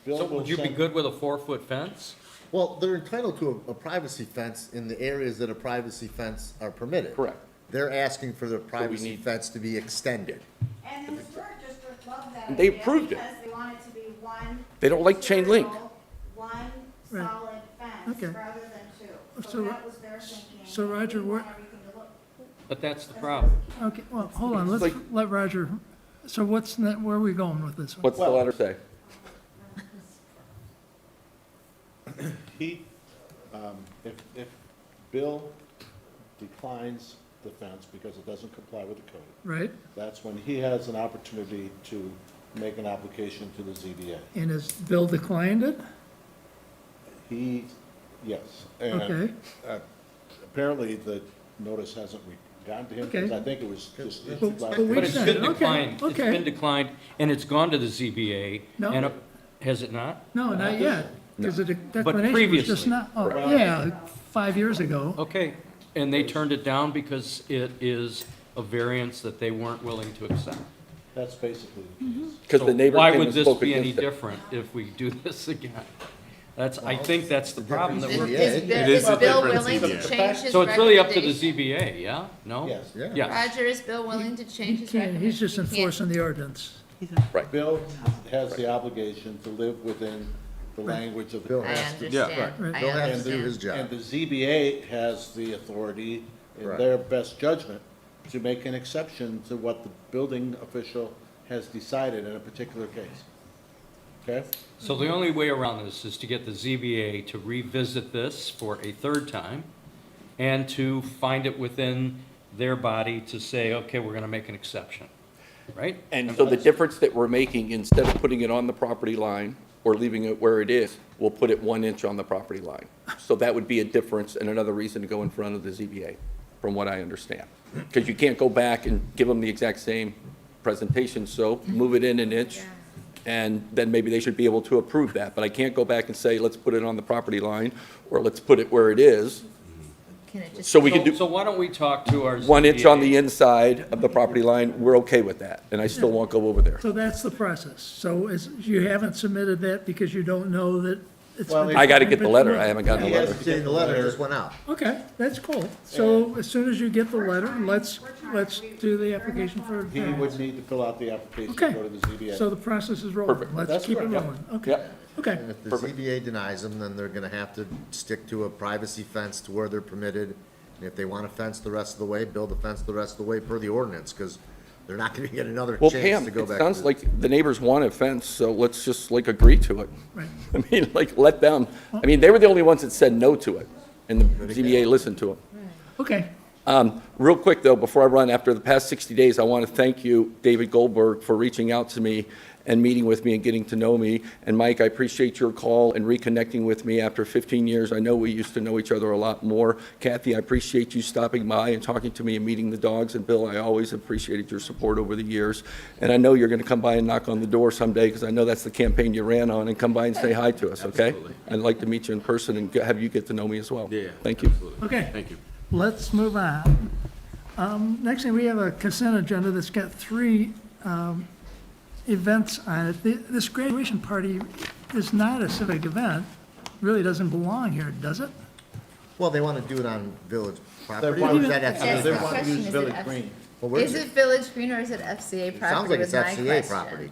Bill So will would you be send- good with a 4-foot fence? Well, they're entitled to a privacy fence in the areas that a privacy fence are permitted. Correct. They're asking for the privacy need- fence to be extended. And the historic district loved that They idea approved it. because they want it to be one. They don't like chain link. circle, One Right. solid fence Okay. rather than two. So So that was their thinking. so and we Roger, want what- everything to look- But that's the problem. Okay, well, hold on, let's Like- let Roger, so where are we going with this one? What's the letter say? He, if Bill declines the fence because it doesn't comply with the code, Right, that's when he has an opportunity to make an application to the ZBA. and has Bill declined it? He, yes. And, Okay. apparently, the notice hasn't gotten to him, because Okay. I think it was just issued But last we But it's said been it, okay, declined, it's okay. been declined, and it's gone to the ZBA. No. And has it not? No, not yet, because the declination was just previously. not, oh, yeah, 5 years ago. Okay, and they turned it down because it is a variance that they weren't willing to accept. That's basically the case. Because So the neighbor why came would and this spoke be any against it. different if we do this again? I think that's the problem that we're. Is It Bill, is is a Bill difference willing in to the- change his So it's really up to the recommendation? ZBA, yeah? No? Yes. Yeah. Yeah. Roger, is Bill willing to change his Can't- recommendation? He's just He can't- enforcing the ordinance. Bill has the obligation to live within the language of the. Bill I has to, understand, Right. I Bill has to do understand. his job. And the ZBA has the authority, in Correct. their best judgment, to make an exception to what the building official has decided in a particular case. Okay? So the only way around this is to get the ZBA to revisit this for a third time and to find it within their body to say, okay, we're gonna make an exception, right? And so the difference that we're making, instead of putting it on the property line or leaving it where it is, we'll put it 1 inch on the property line. So that would be a difference and another reason to go in front of the ZBA, from what I understand. Because you can't go back and give them the exact same presentation, so move it in 1 inch, and then maybe they should be able to approve that. But I can't go back and say, let's put it on the property line, or let's put it where it is. Can it just? So we can do So why don't we talk to our 1 inch on the ZBA? inside of the property line, we're okay with that, and I still won't go over there. So that's the process. So you haven't submitted that because you don't know that it's. Well, been- I gotta get the letter, I haven't gotten the He has letter. to See, get the letter just went out. Okay, that's cool. So as soon as you get the letter, let's do the application for. He would need to fill out the application, Okay. go to the ZBA. So the process is rolling. Perfect. Let's That's keep it correct, yep. rolling. Okay, Yep. okay. And if the ZBA denies them, then they're gonna have to stick to a privacy fence to where they're permitted. And if they wanna fence the rest of the way, build a fence the rest of the way per the ordinance, because they're not gonna get another Well, chance Pam, to go it back. sounds to- like the neighbors want a fence, so let's just like agree to it. Right. I mean, like, let them, I mean, they were the only ones that said no to it, and the ZBA listened to them. Okay, Real quick, though, before I run, after the past 60 days, I want to thank you, David Goldberg, for reaching out to me and meeting with me and getting to know me. And Mike, I appreciate your call and reconnecting with me after 15 years. I know we used to know each other a lot more. Kathy, I appreciate you stopping by and talking to me and meeting the dogs. And Bill, I always appreciated your support over the years. And I know you're going to come by and knock on the door someday, because I know that's the campaign you ran on, and come by and say hi to us, okay? I'd like to meet you in person and have you get to know me as well. Yeah. Thank you. okay. Thank you. Let's move on. Next thing, we have a consent agenda that's got 3 events on it. This graduation party is not a civic event, really doesn't belong here, does it? Well, they wanna do it on village property, want- or is that That's FCA? the want to question, use is it Village F- Green. Well, where Is is it it? Village Green or is it FCA It property sounds like was it's my FCA question. property.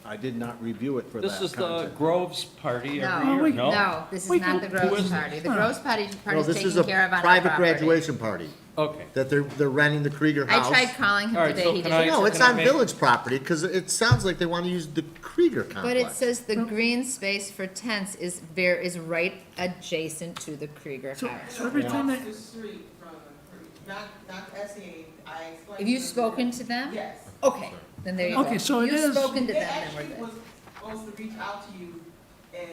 I did not review it for that This is the content. Groves party every No, year, no, this is We not the can- who Groves is it? party. The Huh. Groves No, party's this is taken a care of on our private property. graduation party, Okay. that they're renting the Krieger I house. tried calling him All right, today, so he can didn't. I- No, it's Can I on make- village property, because it sounds like they want to use the Krieger But complex. it says the green space for tents is right adjacent to the Krieger So house. every time they, The street from the, not the SCA, I explained. Have you to them spoken to them? Yes. Okay, then there you go. Okay, so it is- You've spoken to They them, then we're actually good. was supposed to reach out to you, and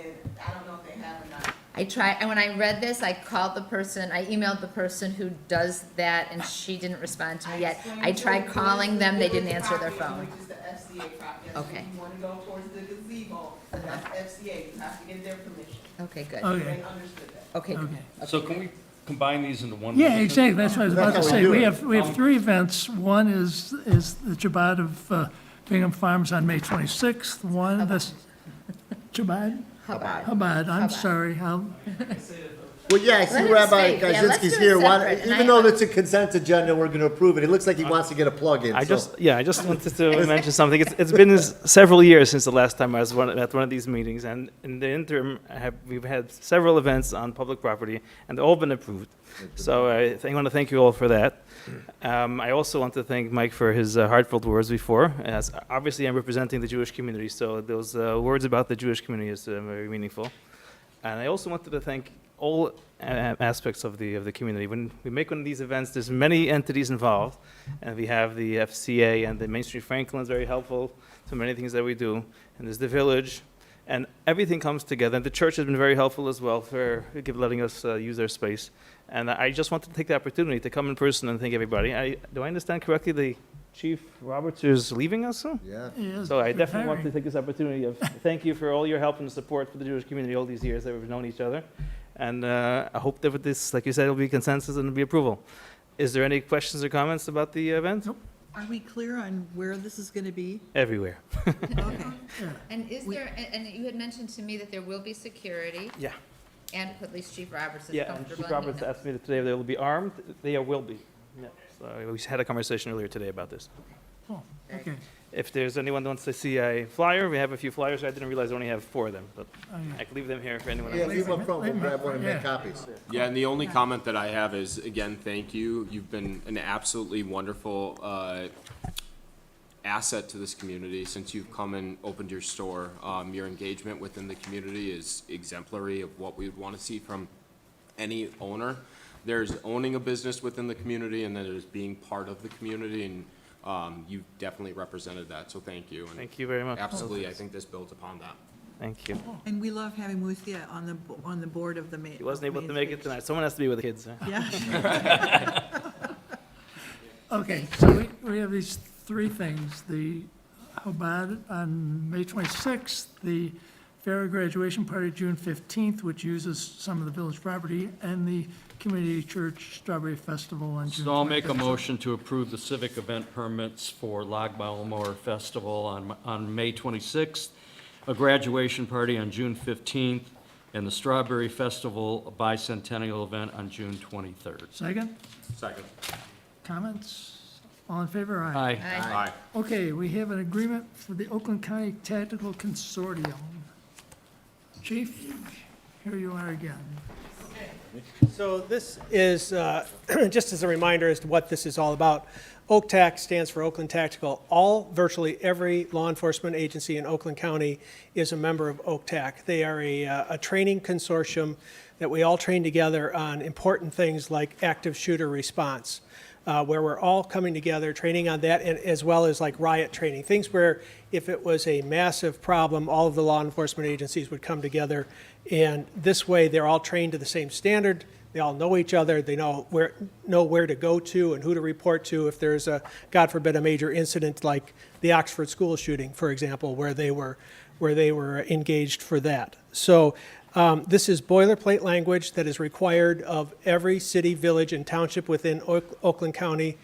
I don't know if they have or not. I tried, and when I read this, I called the person, I emailed the person who does that, and she didn't respond to me yet. I tried calling them, they didn't answer their phone. Which is the FCA property. Okay. If you wanna go towards the gazebo, that's FCA, you have to get their permission. Okay, good. Okay. They understood that. Okay, good. okay. So can we combine these into one? Yeah, motion? exactly, that's what I was about to That's how we say. do We it. have 3 events. One is the Chabad of Bingham Farms on May 26th. One, this, Chabad? Chabad. Chabad, I'm Chabad. sorry. Well, yeah, I Let see him Rabbi speak. Yeah, let's Kaczynski's do it here. separate, and Even though it's a consent agenda, we're going to approve it. It looks like he wants to get a plug in. I so- just wanted to mention something. It's been several years since the last time I was at one of these meetings, and in the interim, we've had several events on public property, and they've all been approved. So I want to thank you all for that. I also want to thank Mike for his heartfelt words before. As obviously, I'm representing the Jewish community, so those words about the Jewish community is very meaningful. And I also wanted to thank all aspects of the community. When we make one of these events, there's many entities involved, and we have the FCA and the Main Street Franklin is very helpful to many things that we do, and there's the village, and everything comes together. And the church has been very helpful as well for letting us use their space. And I just wanted to take the opportunity to come in person and thank everybody. Do I understand correctly the Chief Roberts is leaving us soon? Yeah. He is So I definitely want to retiring. take this opportunity of thank you for all your help and support for the Jewish community all these years that we've known each other. And I hope that with this, like you said, will be consensus and will be approval. Is there any questions or comments about the event? Nope. Are we clear on where this is gonna be? Everywhere. And is there, and you had mentioned to me that there will be security, Yeah. and at least Chief Roberts is Yeah, and comfortable. Chief Roberts asked me today if they will be armed. They will be. Yeah. So we had a conversation earlier today about this. Oh, okay. If there's anyone who wants to see a flyer, we have a few flyers. I didn't realize I only have 4 of them, but Oh, yeah. I can leave them here for anyone Yeah, else. leave them up front, we'll grab one and make Yeah. copies. Yeah, and the only comment that I have is, again, thank you. You've been an absolutely wonderful asset to this community since you've come and opened your store. Your engagement within the community is exemplary of what we would want to see from any owner. There's owning a business within the community, and then there's being part of the community, and you've definitely represented that, so thank you. And Thank you very much. absolutely, I think this builds upon that. Thank you. And we love having Muthia on the board of the He wasn't able to make it tonight. Someone has to be with the kids. Huh? Yeah. Okay, so we have these 3 things. How about on May 26th, the Fair Graduation Party, June 15th, which uses some of the village property, and the Community Church Strawberry Festival on June 25th. So I'll make a motion to approve the civic event permits for Lag Ballamore Festival on May 26th, a graduation party on June 15th, and the Strawberry Festival bicentennial event on June 23rd. Second, Second. comments? All in favor? Aye. Aye. Okay, we have an agreement for the Oakland County Tactical Consortium. Chief, here you are again. So this is, just as a reminder as to what this is all about, OAKTAC stands for Oakland Tactical. Virtually every law enforcement agency in Oakland County is a member of OAKTAC. They are a training consortium that we all train together on important things like active shooter response, where we're all coming together, training on that, and as well as like riot training, things where if it was a massive problem, all of the law enforcement agencies would come together, and this way they're all trained to the same standard. They all know each other. They know where to go to and who to report to if there's a, God forbid, a major incident like the Oxford school shooting, for example, where they were engaged for that. So this is boilerplate language that is required of every city, village, and township within Oakland County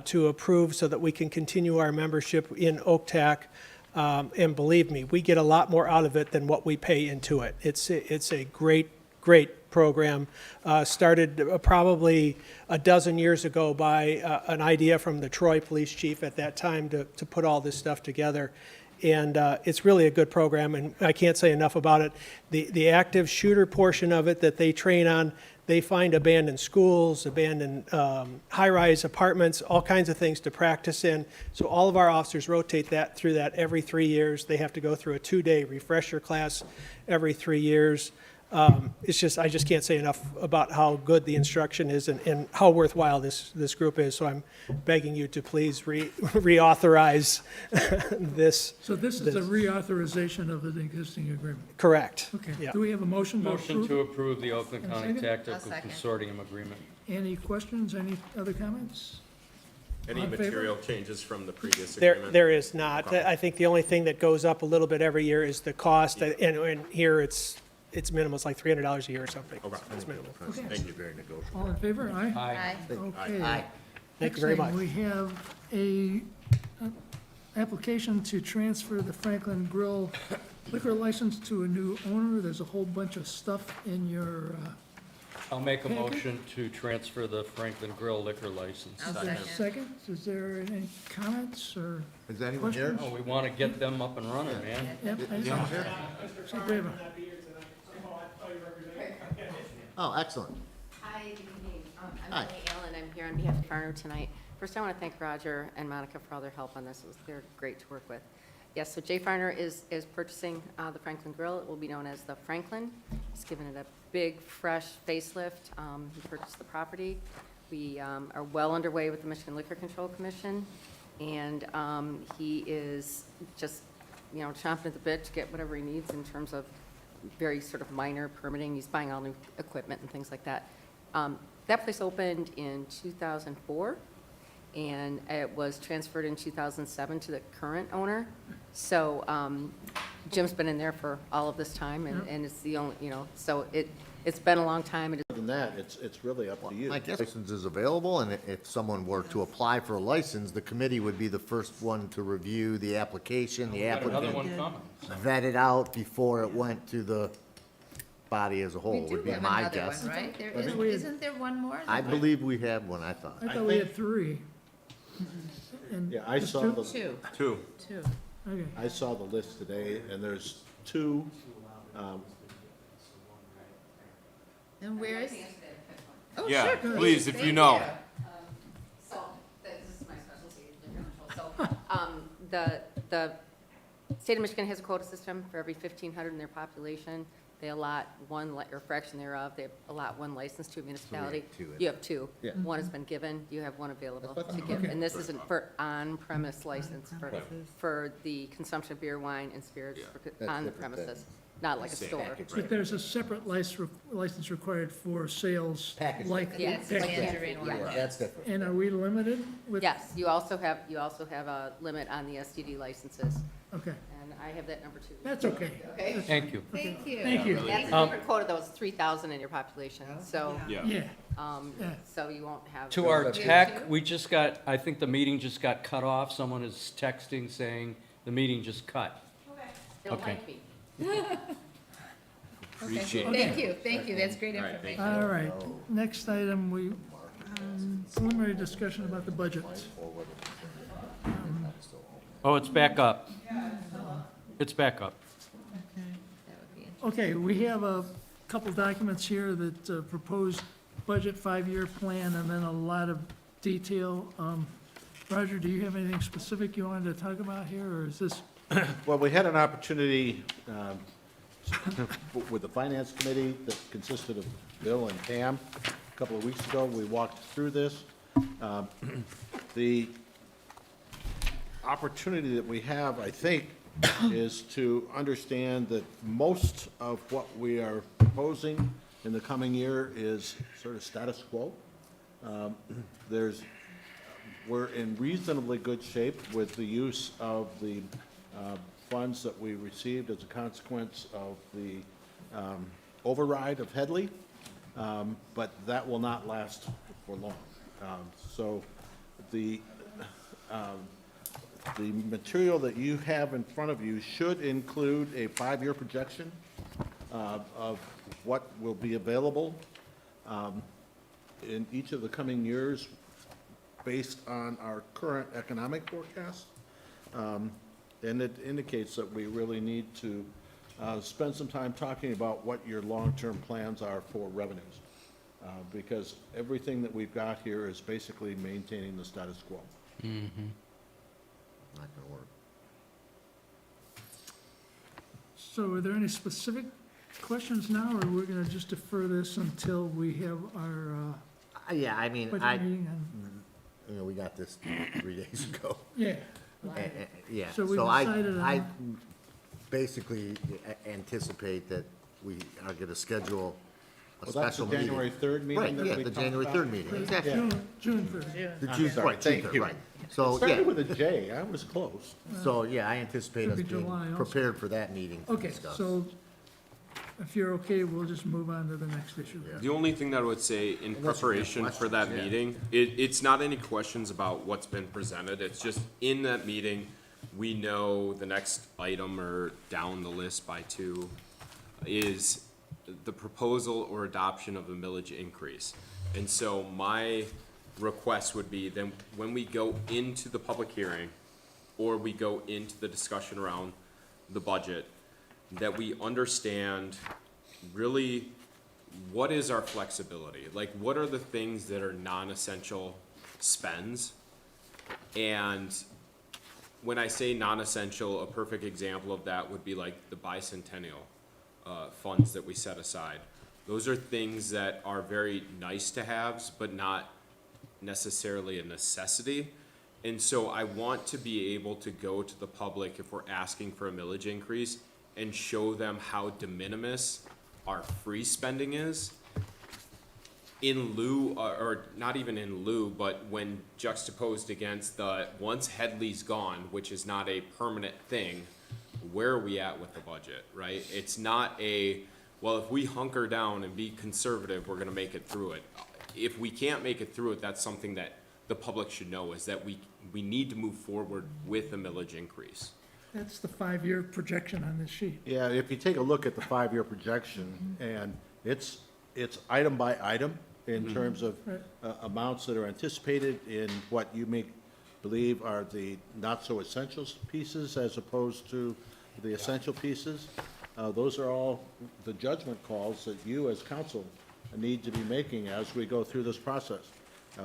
to approve so that we can continue our membership in OAKTAC. And believe me, we get a lot more out of it than what we pay into it. It's a great program, started probably a dozen years ago by an idea from the Troy police chief at that time to put all this stuff together. And it's really a good program, and I can't say enough about it. The active shooter portion of it that they train on, they find abandoned schools, abandoned high-rise apartments, all kinds of things to practice in. So all of our officers rotate through that every 3 years. They have to go through a 2-day refresher class every 3 years. It's just, I just can't say enough about how good the instruction is and how worthwhile this group is. So I'm begging you to please reauthorize this. So this is a reauthorization of an existing agreement. Correct. Okay, Yeah. do we have a motion to Motion approve? to approve the Oakland And a County second? Tactical I'll second. Consortium Agreement. Any questions, any other comments? Any All in favor? material changes from the previous There agreement? is not. I think the only thing that goes up a little bit every year is the cost, and here it's minimal, it's like $300 a year or something. Okay. It's minimal. Thank you, very negotiable. All in favor? Aye? Aye. Okay. Thank you very much. Next thing, we have a application to transfer the Franklin Grill liquor license to a new owner. There's a whole bunch of stuff in your, I'll make a Packet? motion to transfer the Franklin Grill liquor license. I'll is there a second. second? Is there any comments or? Is anyone here? Oh, we want to get them up and running, man. Yep, Anyone's here? so we have a- Oh, excellent. Hi, good evening. Hi. I'm Kelly Allen. I'm here on behalf of Farner tonight. First, I want to thank Roger and Monica for all their help on this. They're great to work with. Yes, so Jay Farner is purchasing the Franklin Grill. It will be known as the Franklin. He's given it a big, fresh facelift. He purchased the property. We are well underway with the Michigan Liquor Control Commission, and he is just, chomping at the bit to get whatever he needs in terms of very sort of minor permitting. He's buying all new equipment and things like that. That place opened in 2004, and it was transferred in 2007 to the current owner. So Jim's been in there for all of this time, and it's the only, so it's been a long time. Other than that, it's really up to you. I guess license is available, and if someone were to apply for a license, the committee would be the first one to review the application, the Another applicant, one coming. vet it out before it went to the body as a We whole, do would be have my another guess. one, right? There I think isn't, we had- isn't there one more? I believe we had one, I thought. I thought we had three. And Yeah, I just saw two? the, Two. Two. Two. Okay. I saw the list today, and there's two, And where is? Oh, Yeah, sure, please, if thank you know. So, this is my specialty. So, the state of Michigan has a quota system for every 1,500 in their population. They allot one, or fraction thereof, they allot one license to a municipality. two, You have two. Yeah. One has been given, you have one available That's to what- give. okay. And this isn't for on-premise license, for the consumption of beer, wine, and spirits on the different premises, not like a Same store. package. But there's a separate license required for sales Package. like. Yeah, it's package. tangerine wine. That's different. And are we limited with? Yes, you also have a limit on the STD licenses, Okay, and I have that number two. that's okay. Okay. Thank you. Thank you. Thank you. That's a different quota, though, it's 3,000 in your population, so, Yeah. Yeah, Yeah. so you won't have. To our tech, we just got, I think the meeting just got cut off. Someone is texting saying the meeting just cut. They don't Okay. like me. Appreciate it. Thank you, that's great All right, thank information. all right. Next item, preliminary discussion about the budget. Oh, it's back up. It's back up. That would be Okay, we have a couple documents here that propose budget, 5-year plan, and then a lot of detail. Roger, do you have anything specific you wanted to talk about here, or is this? well, we had an opportunity with the finance committee that consisted of Bill and Pam a couple of weeks ago. We walked through this. The opportunity that we have, I think, is to understand that most of what we are proposing in the coming year is sort of status quo. We're in reasonably good shape with the use of the funds that we received as a consequence of the override of Headley, but that will not last for long. So the material that you have in front of you should include a 5-year projection of what will be available in each of the coming years based on our current economic forecast. And it indicates that we really need to spend some time talking about what your long-term plans are for revenues. Because everything that we've got here is basically maintaining the status quo. Not gonna work. So are there any specific questions now, or we're gonna just defer this until we have our Yeah, I mean, budget meeting? And- we got this 3 days ago. Yeah, Yeah, So we so I decided on- I basically anticipate that we are gonna schedule a Well, that's the special meeting. January 3rd meeting Right, that yeah, we the talked January about? 3rd meeting, exactly. June 3rd. The June, sorry, right, June thank 3rd, you. right. It So, started yeah, with a J, I was close. so, yeah, I anticipate Could us be being July also. prepared for that meeting to Okay, discuss. so if you're okay, we'll just move on to the next issue. The only thing that I would say in Unless you have preparation for that questions, yeah. meeting, it's not any questions about what's been presented, it's just in that meeting, we know the next item or down the list by 2 is the proposal or adoption of a millage increase. And so my request would be then when we go into the public hearing or we go into the discussion around the budget, that we understand really what is our flexibility? Like, what are the things that are non-essential spends? And when I say non-essential, a perfect example of that would be like the bicentennial funds that we set aside. Those are things that are very nice to haves, but not necessarily a necessity. And so I want to be able to go to the public if we're asking for a millage increase and show them how de minimis our free spending is in lieu, or not even in lieu, but when juxtaposed against the, once Headley's gone, which is not a permanent thing, where are we at with the budget, right? It's not well, if we hunker down and be conservative, we're gonna make it through it. If we can't make it through it, that's something that the public should know, is that we need to move forward with a millage increase. That's the 5-year projection on this sheet. Yeah, if you take a look at the 5-year projection, and it's item by item in terms of Right. amounts that are anticipated in what you may believe are the not-so-essential pieces as opposed to the essential pieces. Those are all the judgment calls that you as council need to be making as we go through this process.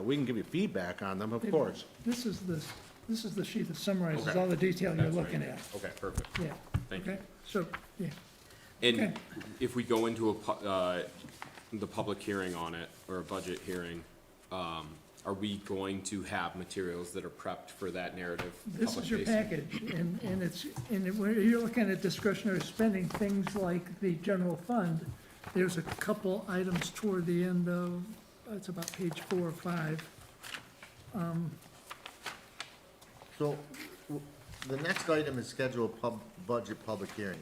We can give you feedback on them, of course. This is the sheet that summarizes Okay. all the detail you're That's looking right. at. Okay, perfect. Yeah. Thank you. Okay, so, yeah. And Okay. if we go into the public hearing on it, or a budget hearing, are we going to have materials that are prepped for that narrative? This is your public-facing? package, and when you're looking at discretionary spending, things like the general fund, there's a couple items toward the end of, it's about page 4 or 5. So, the next item is scheduled budget public hearing.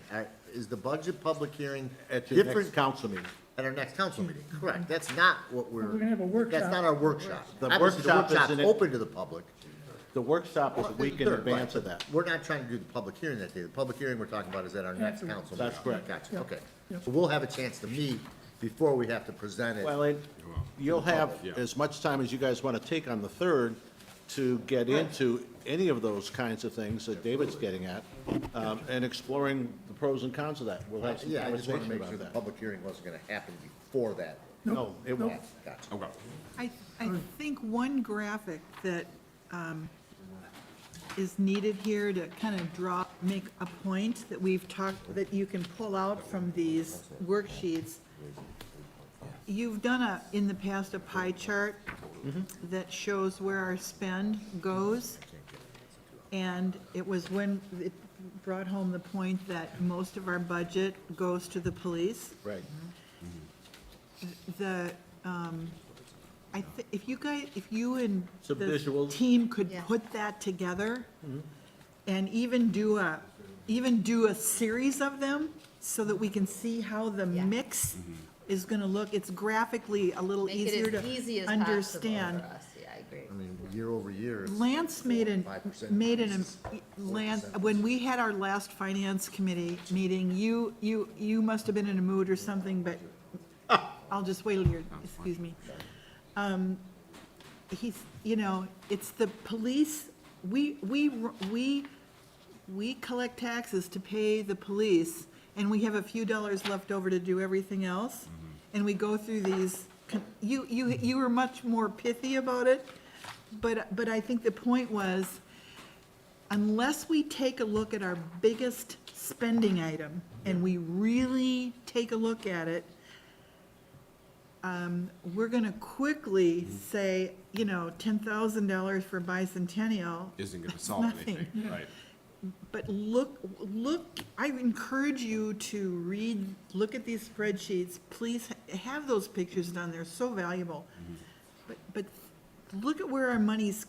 Is the budget public hearing At your different? next council meeting. At our next council meeting, correct. That's not what We're gonna have a workshop. That's not our workshop. The Obviously, the workshop is workshop's in it- open to the public. The workshop is a week in Third, advance right. of that. We're not trying to do the public hearing that day. The public hearing we're talking about is at our next Afterwards. council meeting. That's correct. Gotcha, Yep. okay. Yep. So we'll have a chance to meet before we have to present it. Well, you'll have Yeah. as much time as you guys want to take on the 3rd to get into any of those kinds of things that David's getting at, and exploring the pros and cons of that. We'll have some Yeah, I just want to conversation make about sure the that. public hearing wasn't going to happen before that. No, it won't. Gotcha. Okay. I think one graphic that is needed here to kind of make a point that we've talked, that you can pull out from these worksheets. You've done in the past, a pie chart that shows where our spend goes. And it was when it brought home the point that most of our budget goes to the police. Right. If you and Some the visuals. team could Yeah. put that together and even do a series of them so that we can see how the Yeah. mix is gonna look, it's graphically a little Make easier it as easy to as possible understand. for us, yeah, I agree. I mean, year over year. it's Lance made 5% an, increase. Lance, when we had our last finance committee meeting, you must have been in a mood or something, but I'll just wait till you're, excuse me. He's, it's the police, we collect taxes to pay the police, and we have a few dollars left over to do everything else. And we go through these, you were much more pithy about it, but I think the point was, unless we take a look at our biggest spending item, and we really take a look at it, we're gonna quickly say, $10,000 for bicentennial. Isn't gonna solve Nothing. anything, right? But look, I encourage you to look at these spreadsheets. Please have those pictures done, they're so valuable. But look at where our money's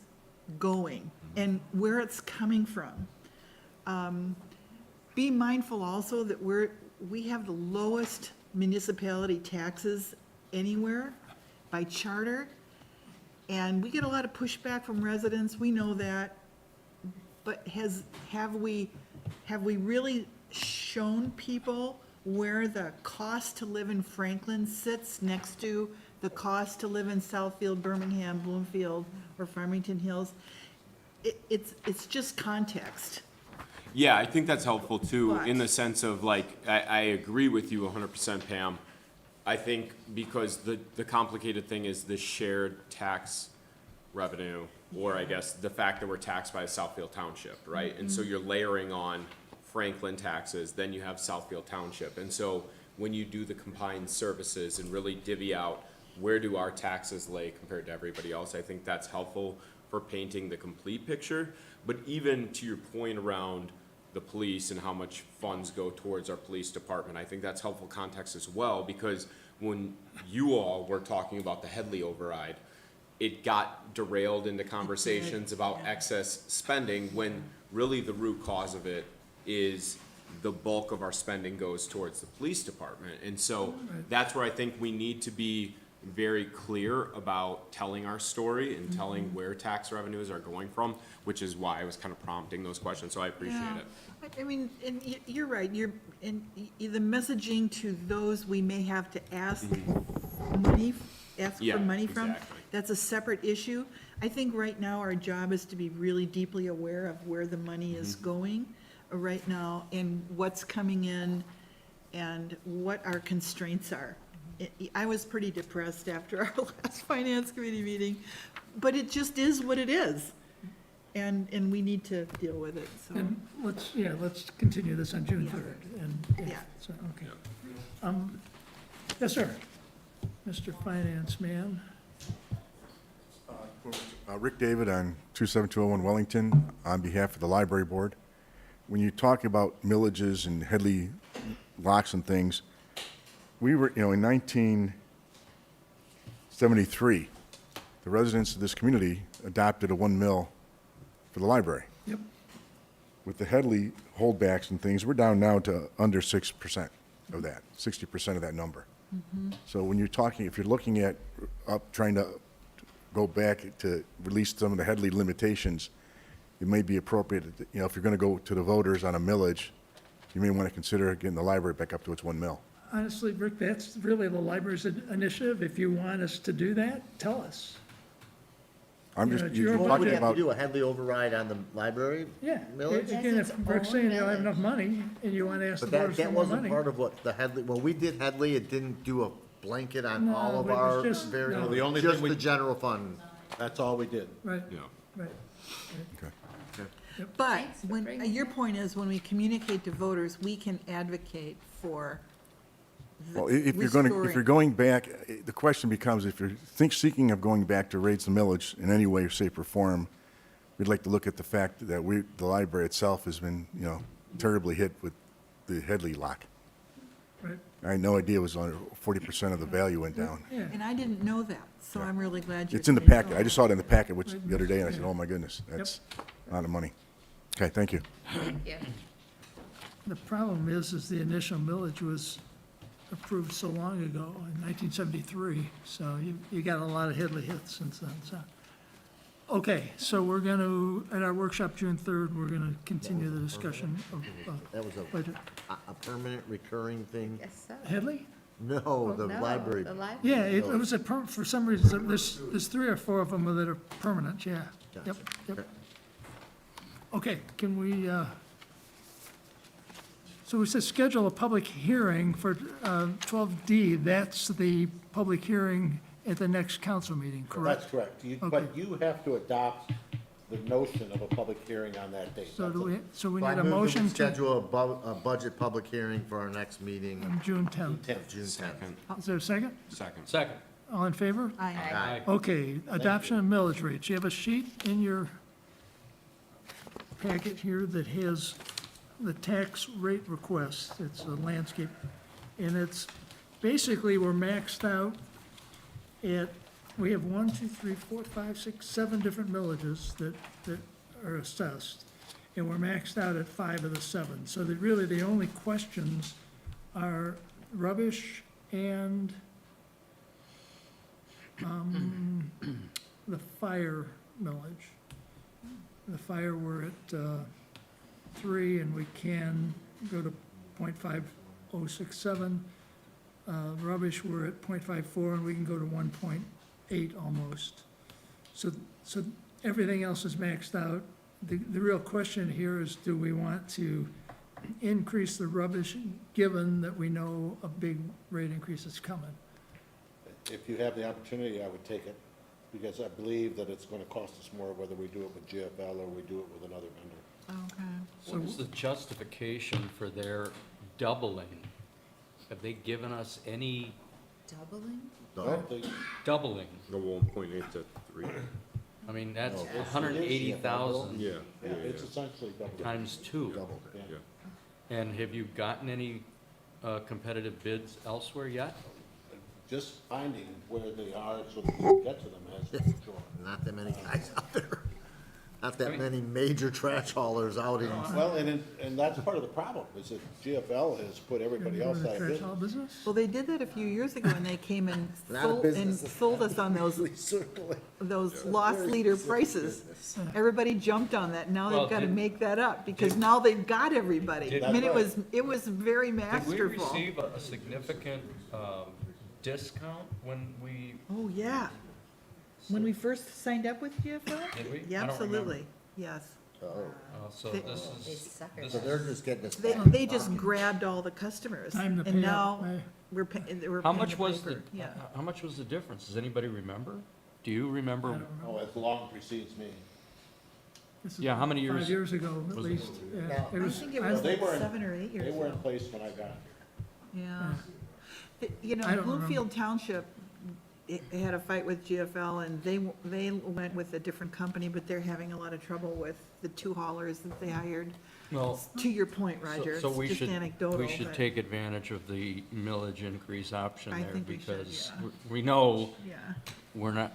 going and where it's coming from. Be mindful also that we have the lowest municipality taxes anywhere by charter. And we get a lot of pushback from residents, we know that. But have we really shown people where the cost to live in Franklin sits next to the cost to live in Southfield, Birmingham, Bloomfield, or Farmington Hills? It's just context. Yeah, I think that's helpful too, But- in the sense of I agree with you 100%, Pam. I think because the complicated thing is the shared tax revenue, or I guess the fact that we're taxed by Southfield Township, right? And so you're layering on Franklin taxes, then you have Southfield Township. And so when you do the combined services and really divvy out where do our taxes lay compared to everybody else, I think that's helpful for painting the complete picture. But even to your point around the police and how much funds go towards our police department, I think that's helpful context as well, because when you all were talking about the Headley override, it got derailed into conversations about excess spending when really the root cause of it is the bulk of our spending goes towards the police department. And so that's where I think we need to be very clear about telling our story and telling where tax revenues are going from, which is why I was kind of prompting those questions, so I appreciate Yeah. it. I mean, and you're right, the messaging to those we may have to ask money, ask Yeah, for money from, exactly. that's a separate issue. I think right now our job is to be really deeply aware of where the money is going right now and what's coming in and what our constraints are. I was pretty depressed after our last finance committee meeting, but it just is what it is. And we need to deal with it, so. And let's continue this on June 3rd, and, Yeah. so, okay. Yes, sir. Mr. Finance Man. Rick David on 27201 Wellington, on behalf of the library board. When you talk about millages and Headley locks and things, we were, in 1973, the residents of this community adopted a 1 mil for the library. Yep. With the Headley holdbacks and things, we're down now to under 6% of that, 60% of that number. So when you're talking, if you're looking at trying to go back to release some of the Headley limitations, it may be appropriate, if you're going to go to the voters on a millage, you may want to consider getting the library back up to its 1 mil. Honestly, Rick, that's really the library's initiative. If you want us to do that, tell us. I'm Yeah, just, it's you're your What would talking you have to about, do, a Headley override on the library Yeah. millage? Again, if Rick's saying you don't have enough money, and you want to ask the But voters that for more wasn't money. part of what the Headley, when we did Headley, it didn't do a blanket on No, all of but it was our just- various, no. The only just thing we- the general fund. That's all we did. Right, Yeah. right. But Thanks for when, bringing your point is, when we communicate to voters, we can advocate for the well, if you're restoring. going back, the question becomes, if you're seeking of going back to raise the millage in any way, shape, or form, we'd like to look at the fact that the library itself has been, terribly hit with the Headley lock. Right. I had no idea it was on 40% of the value went down. Yeah. And I didn't know that, so I'm really glad you're. It's in the saying packet. so. I just saw it in the packet the other day, and I said, oh my goodness, that's a lot of money. Okay, thank you. Thank you. The problem is the initial millage was approved so long ago, in 1973, so you got a lot of Headley hits since then, so. Okay, so we're going to, at our workshop June 3rd, we're going to continue the discussion of That was budget. a permanent recurring thing? Yes, sir. Headley? No, the No, library. the library. Yeah, it was for some reason, there's 3 or 4 of them that are permanent, yeah. Yep, Gotcha. yep. Okay, can we, so we said schedule a public hearing for 12D. That's the public hearing at the next council meeting, correct? That's correct. Okay. But you have to adopt the notion of a public hearing on that date. So we I need a move that we motion to, schedule a budget public hearing for our next meeting, on June 10th. June 10th. Is there a second? Second. All in favor? Aye. Aye. Okay, adoption of millage rates. You have a sheet in your packet here that has the tax rate request. It's a landscape, and it's, basically, we're maxed out at, we have 1, 2, 3, 4, 5, 6, 7 different millages that are assessed, and we're maxed out at 5 of the 7. So that really, the only questions are rubbish and the fire millage. The fire, we're at 3, and we can go to .5067. Rubbish, we're at .54, and we can go to 1.8 almost. So everything else is maxed out. The real question here is, do we want to increase the rubbish, given that we know a big rate increase is coming? If you have the opportunity, I would take it, because I believe that it's going to cost us more whether we do it with GFL or we do it with another vendor. Okay. What is the justification for their doubling? Have they given us any Doubling? doubling? The 1.8 to 3. I mean, that's No, it's- 180,000 Yeah. It's essentially double. times 2. Doubled it. Yeah. And have you gotten any competitive bids elsewhere yet? Just finding where they are so that we can get to them has been drawn. Not that many guys out there. not that many major trash haulers out in. Well, and that's part of the problem, is that GFL has put everybody else out of Trash haul business. business? Well, they did that a few years ago and they came and Not a sold, business. sold us on those lost leader prices. Everybody jumped on that. Now Well, they've got to did- make that up because now they've got everybody. Did- I mean, That's it was very Did we masterful. receive a significant discount when we, Oh, yeah. When we first signed up with GFL? did we? Yeah, I don't absolutely, yes. Oh, So They- this They is, sucker. this so they're is, just getting us They, back. they just grabbed all the customers. Time to And pay now up. we're paying, we're how paying much was the, piper. Yeah. how much was the difference? Does anybody remember? Do you remember? Oh, it long precedes me. This is Yeah, how many years 5 years ago, at was it? least. Yeah. Yeah. It I was, think it I- was They like were in- 7 or 8 years They ago. were in place when I got here. Yeah. You know, I don't remember. Bloomfield Township had a fight with GFL, and they went with a different company, but they're having a lot of trouble with the 2 haulers that they hired. Well, To your point, Roger, so it's we just should, anecdotal, we should but- take advantage of the millage increase option I there think we should, because yeah. we know Yeah. we're not,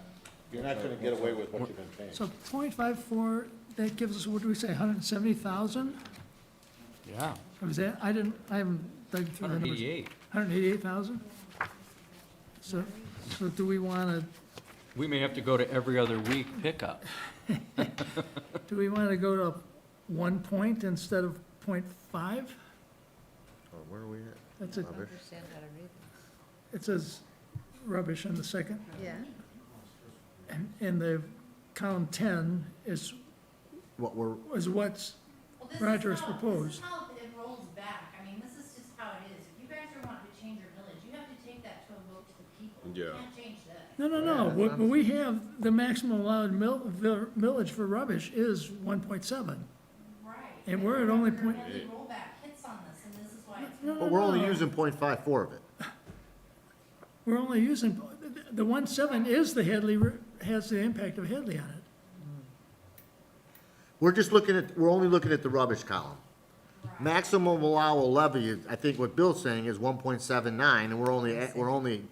You're not gonna get away with what you've been paying. so 0.54, that gives us, what do we say, 170,000? yeah, Was that, I haven't dug through the numbers. 188. 188,000? So do we want We may have to go to every other week pickup. to go to 1 point instead of 0.5? Oh, where are we at? That's it. I don't understand how to read It says rubbish in the second. this. Yeah. And the column 10 is What we're, what's Well, this is Roger has how- proposed. This is how it rolls back. I mean, this is just how it is. If you guys are wanting to change your village, you have to take that to a vote to the people. You Yeah. can't change this. No, but we have, the maximum allowed millage for rubbish is 1.7. Right. And we're at only Your point- heavy rollback hits on this, and this is why it's. No, but we're only using 0.54 of it. We're only using, the 1.7 is the Headley, has the impact of Headley on it. We're only looking at the rubbish column. Maximum allowable levy, I think what Bill's saying is 1.79, and we're only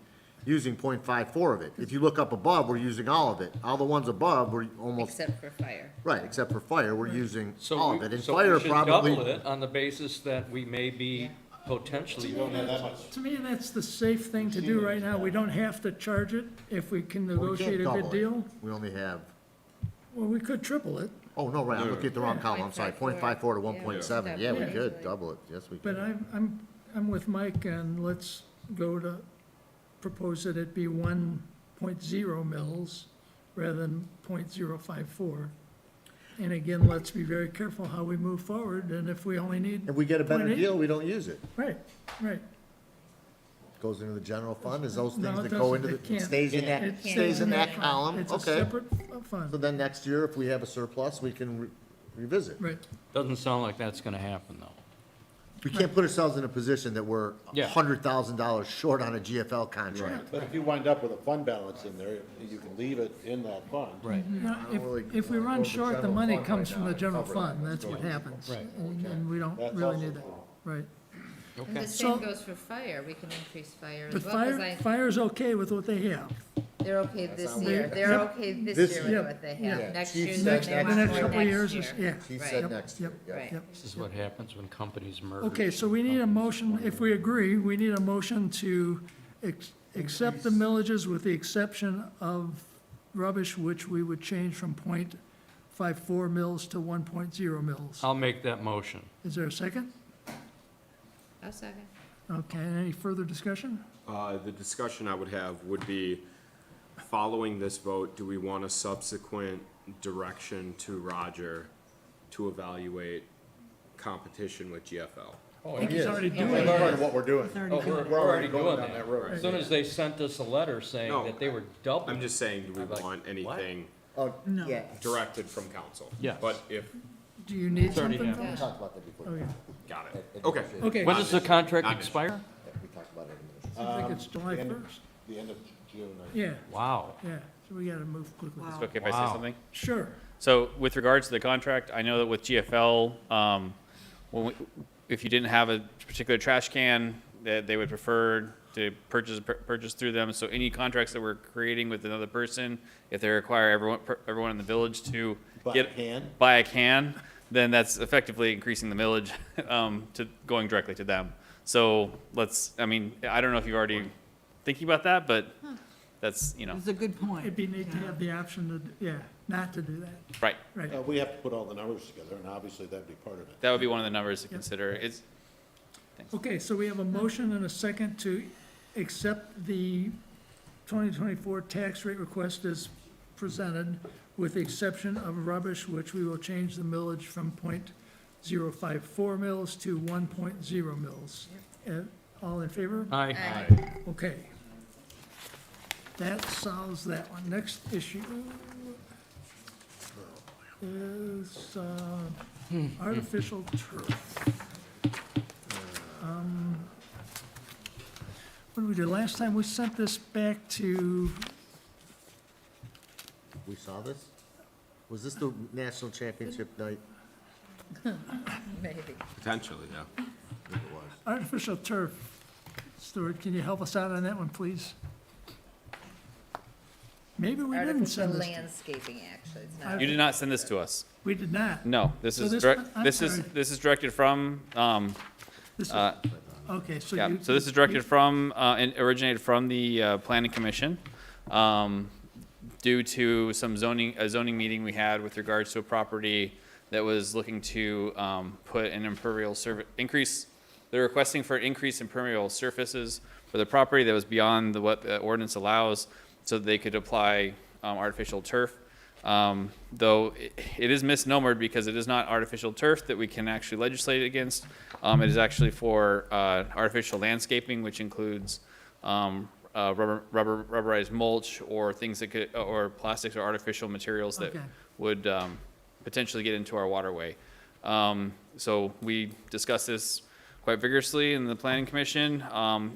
using 0.54 of it. If you look up above, we're using all of it. All the ones above, we're almost, Except for fire. right, except for fire, we're using all of it. And So fire we should probably. double it on the basis that we may be potentially. To me, that's the safe thing to do right now. We don't have to charge it if we can Well, we negotiate can't a good double it. deal. We only have, Well, we could triple it, oh, no, right, I'm looking at the wrong column, I'm sorry, 0.54 to 1.7. Yeah, we Yeah. could double it, yes, we but could. I'm with Mike, and let's go to, propose that it be 1.0 mils rather than 0.054. And again, let's be very careful how we move forward, and if we only need, If we get a better 0.8. deal, we don't use it. right, right. Goes into the general fund, is those No, things it that go into doesn't. It the, can't. stays in that, It stays in that fund. column, It's a okay. separate fund, So then next year, if we have a surplus, we can revisit. right. Doesn't sound like that's gonna happen, though. We can't put ourselves in a position that we're Yeah. $100,000 short on a GFL contract. But if you wind up with a fund balance in there, you can leave it in that fund. Right. No, if we run short, the money comes from the general fund, that's what happens. Right. And we don't That's really also need that, right. And the So- same goes for fire. We can increase fire But as well, 'cause fire's okay with what they have. they're okay this not year. weird. They're Yep. okay this This year year. with what they Yeah. have. Next Chief year, said they next- want The next more couple of years next is, year. yeah. He Right. said next year, Yep. yeah. Right. Yep. This is what happens when companies merge. Okay, so we need a motion, if we agree, we need a motion to accept the millages with the exception of rubbish, which we would change from 0.54 mils to 1.0 mils. I'll make that motion. Is there a second? I'll second. Okay, any further discussion? The discussion I would have would be, following this vote, do we want a subsequent direction to Roger to evaluate competition with GFL? Oh, I think he's already doing That's it. part of what we're doing. Oh, we're already doing down that. that road. As soon as they sent us a letter saying No, that they were doubling. I'm just saying, do we I'm like, want anything Oh, No. yeah, directed from council? Yes. But if, Do you need It's already something? happened. we talked about that before. Okay, got it. Okay. okay. When does the contract Not an expire? Yeah, we talked about it in a minute. I think it's July the end of- 1st. The end of June. Yeah, Wow. yeah, so we gotta move quickly. Wow. Okay, if I say Wow. something? Sure. So with regards to the contract, I know that with GFL, when we, if you didn't have a particular trash can, that they would prefer to purchase through them. So any contracts that we're creating with another person, if they require everyone in the village to buy a can, then that's effectively increasing the millage, to going directly to them. So I mean, I don't know if you're already thinking about that, but that's, you know, It's a good point. It'd be neat to have the option to, not to do that. right. Right. We have to put all the numbers together, and obviously that'd be part of it. That would be one of the numbers to consider. It's, Okay, so we have a motion and a second to accept the 2024 tax rate request as presented, with the exception of rubbish, which we will change the millage from .054 mils to 1.0 mils. All in favor? Aye. Okay. That solves that one. Next issue is artificial turf. What did we do? Last time we sent this back to, We saw this? Was this the national championship night? Maybe. Potentially, yeah. I think it was. artificial turf. Stuart, can you help us out on that one, please? Maybe we didn't Artificial send this. landscaping, actually, it's not. you did not send this to us. We did not. No, this So is this direct, one- I'm this is, sorry. this is directed from, This- uh, Okay, so yeah, you. so this is directed from, and originated from the, planning commission, due to some a zoning meeting we had with regards to a property that was looking to, put an impermeable they're requesting for an increase in permeable surfaces for the property that was beyond what the ordinance allows, so they could apply, artificial turf. Though it is misnomered because it is not artificial turf that we can actually legislate against. It is actually for artificial landscaping, which includes rubberized mulch or things that could, or plastics or artificial materials that Okay. would potentially get into our waterway. So we discussed this quite vigorously in the planning commission,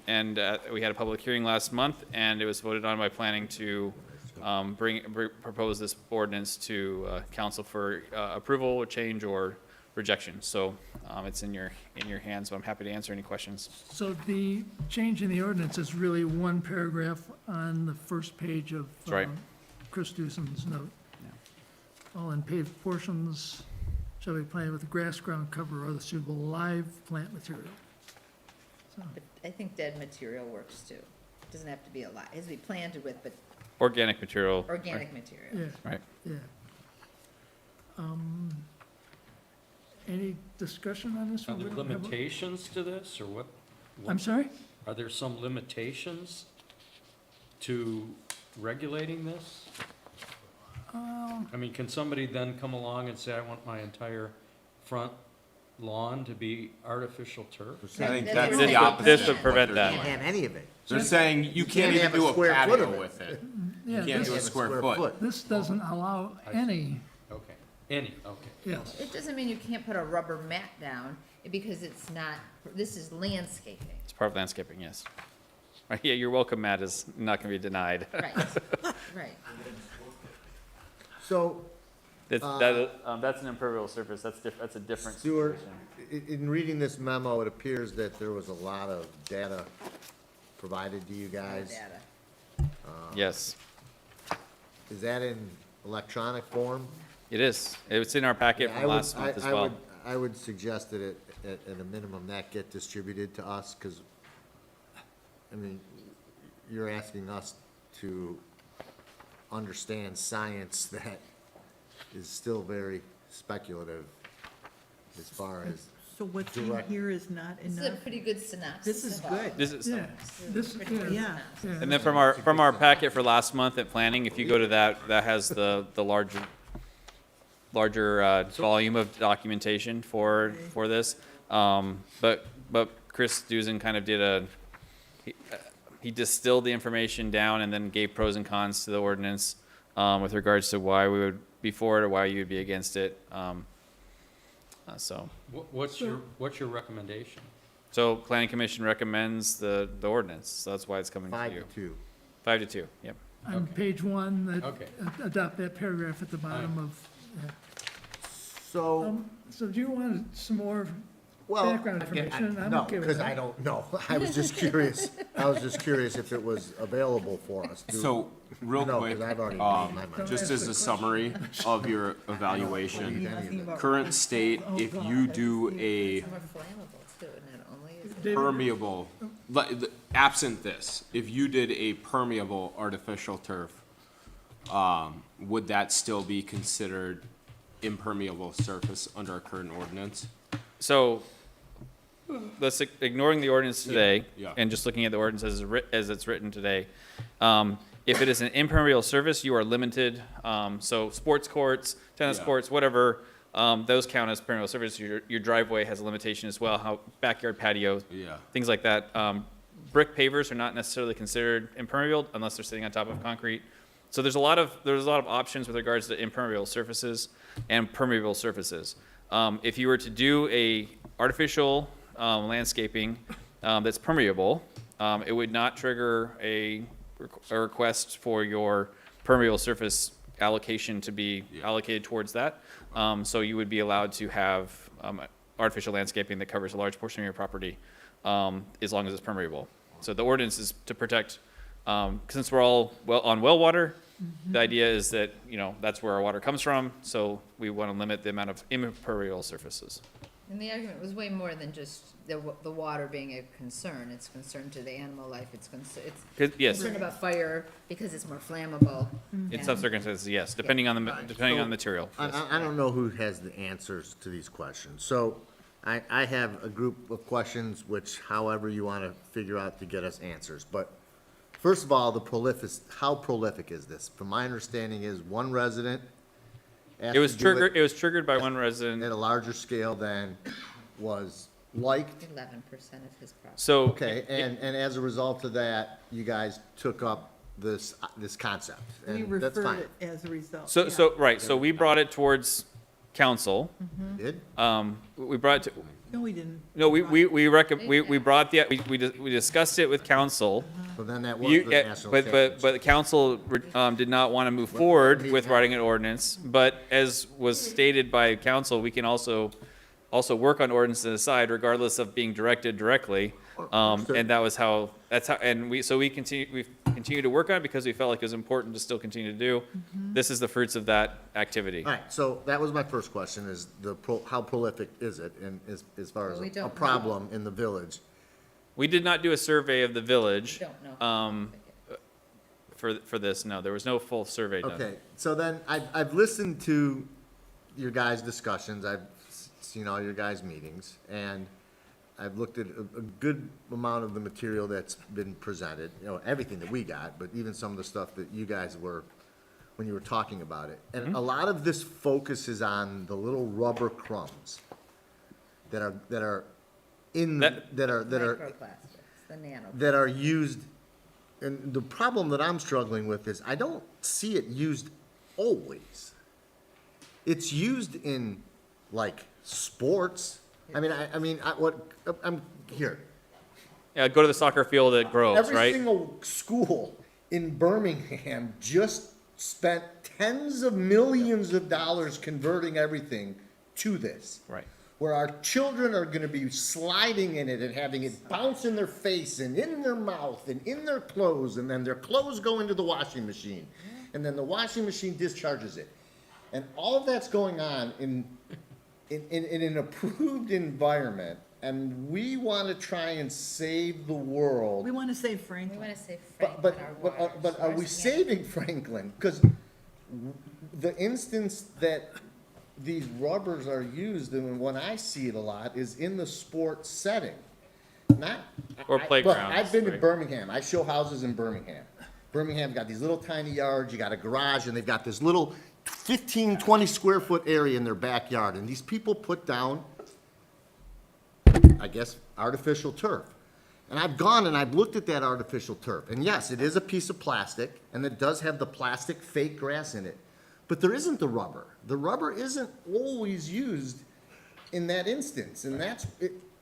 and we had a public hearing last month, and it was voted on by planning to propose this ordinance to council for approval, or change, or rejection. So it's in your hands, so I'm happy to answer any questions. So the change in the ordinance is really one paragraph on the first page of That's right. Chris Dewson's note. All unpaved portions shall be planted with grass, ground cover, or other suitable live plant material. So, But I think dead material works too. It doesn't have to be a lot, it has to be planted with, but Organic material. organic material. yeah, Right. yeah. Any discussion on this Are one? there We don't have a- limitations to this, or what? I'm sorry? Are there some limitations to regulating this? I mean, can somebody then come along and say, I want my entire front lawn to be artificial turf? I think That's that's what the they opposite. This of would what prevent they're that. Can't doing. have any of it. They're saying you can't even have a do a square foot of patio it. with it. Yeah, You can't this- do a square foot. This doesn't allow any, Okay, okay. yes. It doesn't mean you can't put a rubber mat down, because it's not, this is landscaping. It's part of landscaping, yes. Right, yeah, your welcome mat is not gonna be denied. Right, right. So, That's an impermeable surface, that's a different Stuart, situation. in reading this memo, it appears that there was a lot of data provided to you guys. Data. Yes, Is that in electronic form? it is. It's in our packet Yeah, from last month as well. I would suggest that at a minimum, that get distributed to us, because, I mean, you're asking us to understand science that is still very speculative as far as, So what's in Direct. here is not This is a enough? pretty good synopsis. This is of all. good. This is, Yeah, this, Pretty good yeah. synopsis. and then from our packet for last month at planning, if you go to that, that has the larger volume of documentation for this. But Chris Dusen kind of did he distilled the information down and then gave pros and cons to the ordinance with regards to why we would be for it or why you would be against it. So What's your recommendation? planning commission recommends the ordinance, so that's why it's coming to 5 you. to 2. 5-2, yep. On Okay. page one, that, Okay. adopt that paragraph at the bottom of, yeah. So, So do you want some more Well, background information, I'm no, okay with because that. I don't know. I was just curious. I was just curious if it was available for us. So, real No, quick, 'cause I've already made my mind. just as a summary of your evaluation, current state, if you do a More flammable too, not only is it. permeable, absent this, if you did a permeable artificial turf, would that still be considered impermeable surface under our current ordinance? So, let's, ignoring the ordinance today, yeah. and just looking at the ordinance as it's written today, if it is an impermeable surface, you are limited, so sports courts, tennis Yeah. courts, whatever, those count as permeable surface. Your driveway has a limitation as well, how backyard patio, Yeah. things like that. Brick pavers are not necessarily considered impermeable unless they're sitting on top of concrete. So there's a lot of options with regards to impermeable surfaces and permeable surfaces. If you were to do a artificial landscaping that's permeable, it would not trigger a request for your permeable surface allocation to be allocated towards that. So you would be allowed to have artificial landscaping that covers a large portion of your property as long as it's permeable. So the ordinance is to protect, since we're all on well water, the idea is that, that's where our water comes from, so we want to limit the amount of impermeable surfaces. And the argument was way more than just the water being a concern. It's concern to the animal life. It's Yes, concern about fire because it's more flammable. in And- some circumstances, yes, depending on the material. yes. I don't know who has the answers to these questions. So I have a group of questions which however you want to figure out to get us answers. But first of all, how prolific is this? From my understanding is one resident asked It was to do triggered, it was triggered by one resident. at a larger scale than was liked. 11% of his property. So. Okay, and as a result of that, you guys took up this concept, We and that's referred fine. it as a result. So, yeah. so we brought it towards council. Did? We brought it to, No, we didn't. no, we brought we discussed it with council. So then that was You, the national but standards. the council did not want to move forward with writing an ordinance. But as was stated by council, we can also work on ordinances aside, regardless of being directed directly. And that's how, and we've continued to work on it because we felt like it was important to still continue to do. This is the fruits of that activity. All right, so that was my first question, is how prolific is it, and as far as Well, we a don't know. problem in the village? We did not do a survey of the village. Don't know. For this, no, there was no full survey done. Okay, so then I've listened to your guys' discussions, I've seen all your guys' meetings, and I've looked at a good amount of the material that's been presented, everything that we got, but even some of the stuff that you guys were, when you were talking about it. And a lot of this focuses on the little rubber crumbs that are Microplastics, the nano. that are used, and the problem that I'm struggling with is I don't see it used always. It's used in, like, sports. I'm here. Yeah, go to the soccer field at Groves, Every right? single school in Birmingham just spent tens of millions of dollars converting everything to this. Right. Where our children are gonna be sliding in it and having it bounce in their face and in their mouth and in their clothes, and then their clothes go into the washing machine. And then the washing machine discharges it. And all of that's going on in an approved environment, and we wanna try and save the world. We want to save We Franklin. want to say But, Franklin, but are we saving Franklin? Because the instance that these rubbers are used, and when I see it a lot, is in the sports setting. Not. Or Look, playgrounds, I've been to right? Birmingham. I show houses in Birmingham. Birmingham's got these little tiny yards, you got a garage, and they've got this little 15, 20 square foot area in their backyard, and these people put down, I guess, artificial turf. And I've gone and I've looked at that artificial turf, and yes, it is a piece of plastic, and it does have the plastic fake grass in it, but there isn't the rubber. The rubber isn't always used in that instance, and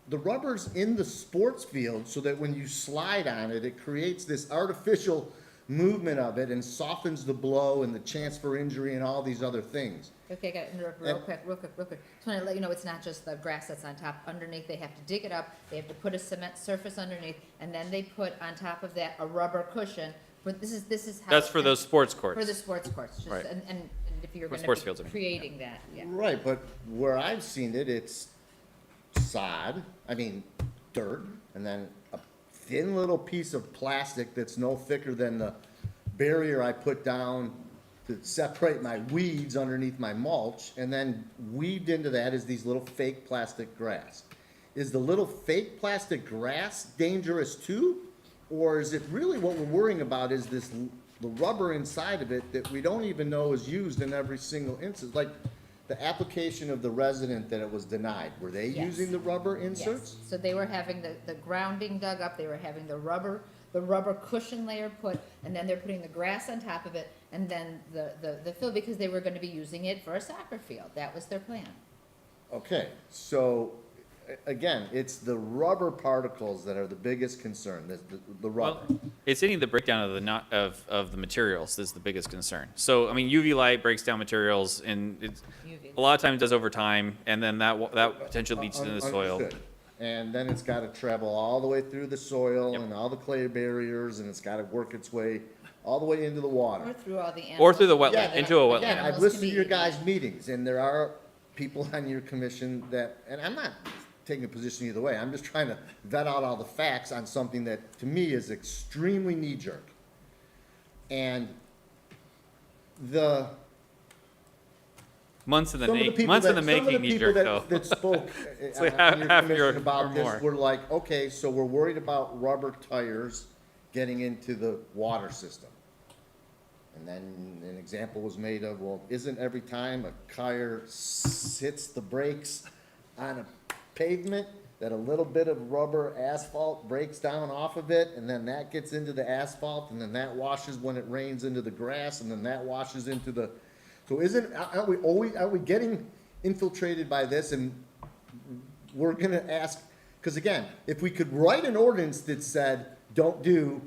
the rubber's in the sports field so that when you slide on it, it creates this artificial movement of it and softens the blow and the chance for injury and all these other things. Okay, I gotta interrupt real quick. Just wanna let you know, it's not just the grass that's on top. Underneath, they have to dig it up, they have to put a cement surface underneath, and then they put on top of that a rubber cushion. But this is how. That's for those sports courts. For the sports courts, just, Right. and if you're For gonna sports be fields, I mean. creating that, yeah. Right, but where I've seen it, it's sod, dirt, and then a thin little piece of plastic that's no thicker than the barrier I put down to separate my weeds underneath my mulch, and then weaved into that is these little fake plastic grass. Is the little fake plastic grass dangerous too? Or is it really what we're worrying about is this, the rubber inside of it that we don't even know is used in every single instance? Like the application of the resident that it was denied, were they Yes. using the rubber inserts? Yes, so they were having the ground being dug up, they were having the rubber cushion layer put, and then they're putting the grass on top of it, and then the fill, because they were gonna be using it for a soccer field. That was their plan. Okay, so, again, it's the rubber particles that are the biggest concern, the rubber. Well, it's hitting the breakdown of the of the materials that's the biggest concern. So, I mean, UV light breaks down materials, and it's, a lot of times does over time, and then that potentially leaches into the soil. Understood. And then it's gotta travel all the way through the soil and all the clay barriers, and it's gotta work its way all the way into the water. Or through all the animals. Or through the wetland, Yeah, into a wetland. Again, I've Animals listened can to your be guys' meetings, and there are people on your commission that, and I'm not taking a position either way, I'm just trying to vet out all the facts on something that, to me, is extremely knee-jerk. And the, Months in the some of the people months in the that, some of the making, knee people jerk though. that spoke It's like on your half your commission about or this more. were like, okay, so we're worried about rubber tires getting into the water system. And then an example was made of, well, isn't every time a car hits the brakes on a pavement, that a little bit of rubber asphalt breaks down off of it, and then that gets into the asphalt, and then that washes when it rains into the grass, and then that washes into the, so aren't we getting infiltrated by this, and we're gonna ask, because again, if we could write an ordinance that said, don't do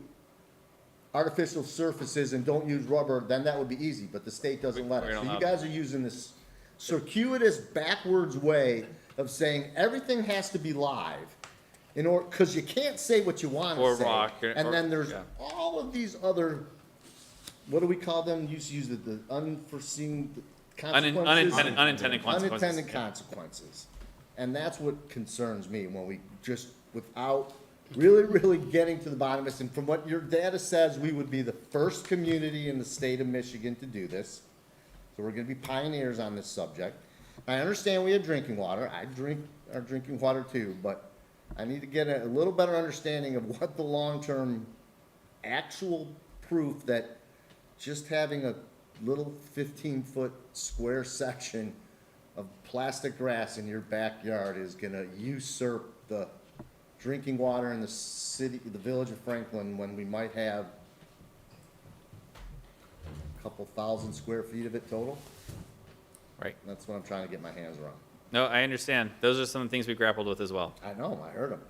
artificial surfaces and don't use rubber, then that would be easy, but the state doesn't let We us. don't So you have- guys are using this circuitous, backwards way of saying everything has to be live in order, because you can't say what you want Or to say. rock, And or- then there's yeah. all of these other, what do we call them? You used to use the unforeseen consequences. Unintended consequences. Unintended consequences. And that's what concerns me, when we just, without really getting to the bottom of this, and from what your data says, we would be the first community in the state of Michigan to do this. So we're gonna be pioneers on this subject. I understand we have drinking water, I drink our drinking water too, but I need to get a little better understanding of what the long-term actual proof that just having a little 15-foot square section of plastic grass in your backyard is gonna usurp the drinking water in the city, the village of Franklin, when we might have a couple thousand square feet of it total. Right. That's what I'm trying to get my hands around. No, I understand. Those are some of the things we grappled with as well. I know, I heard them.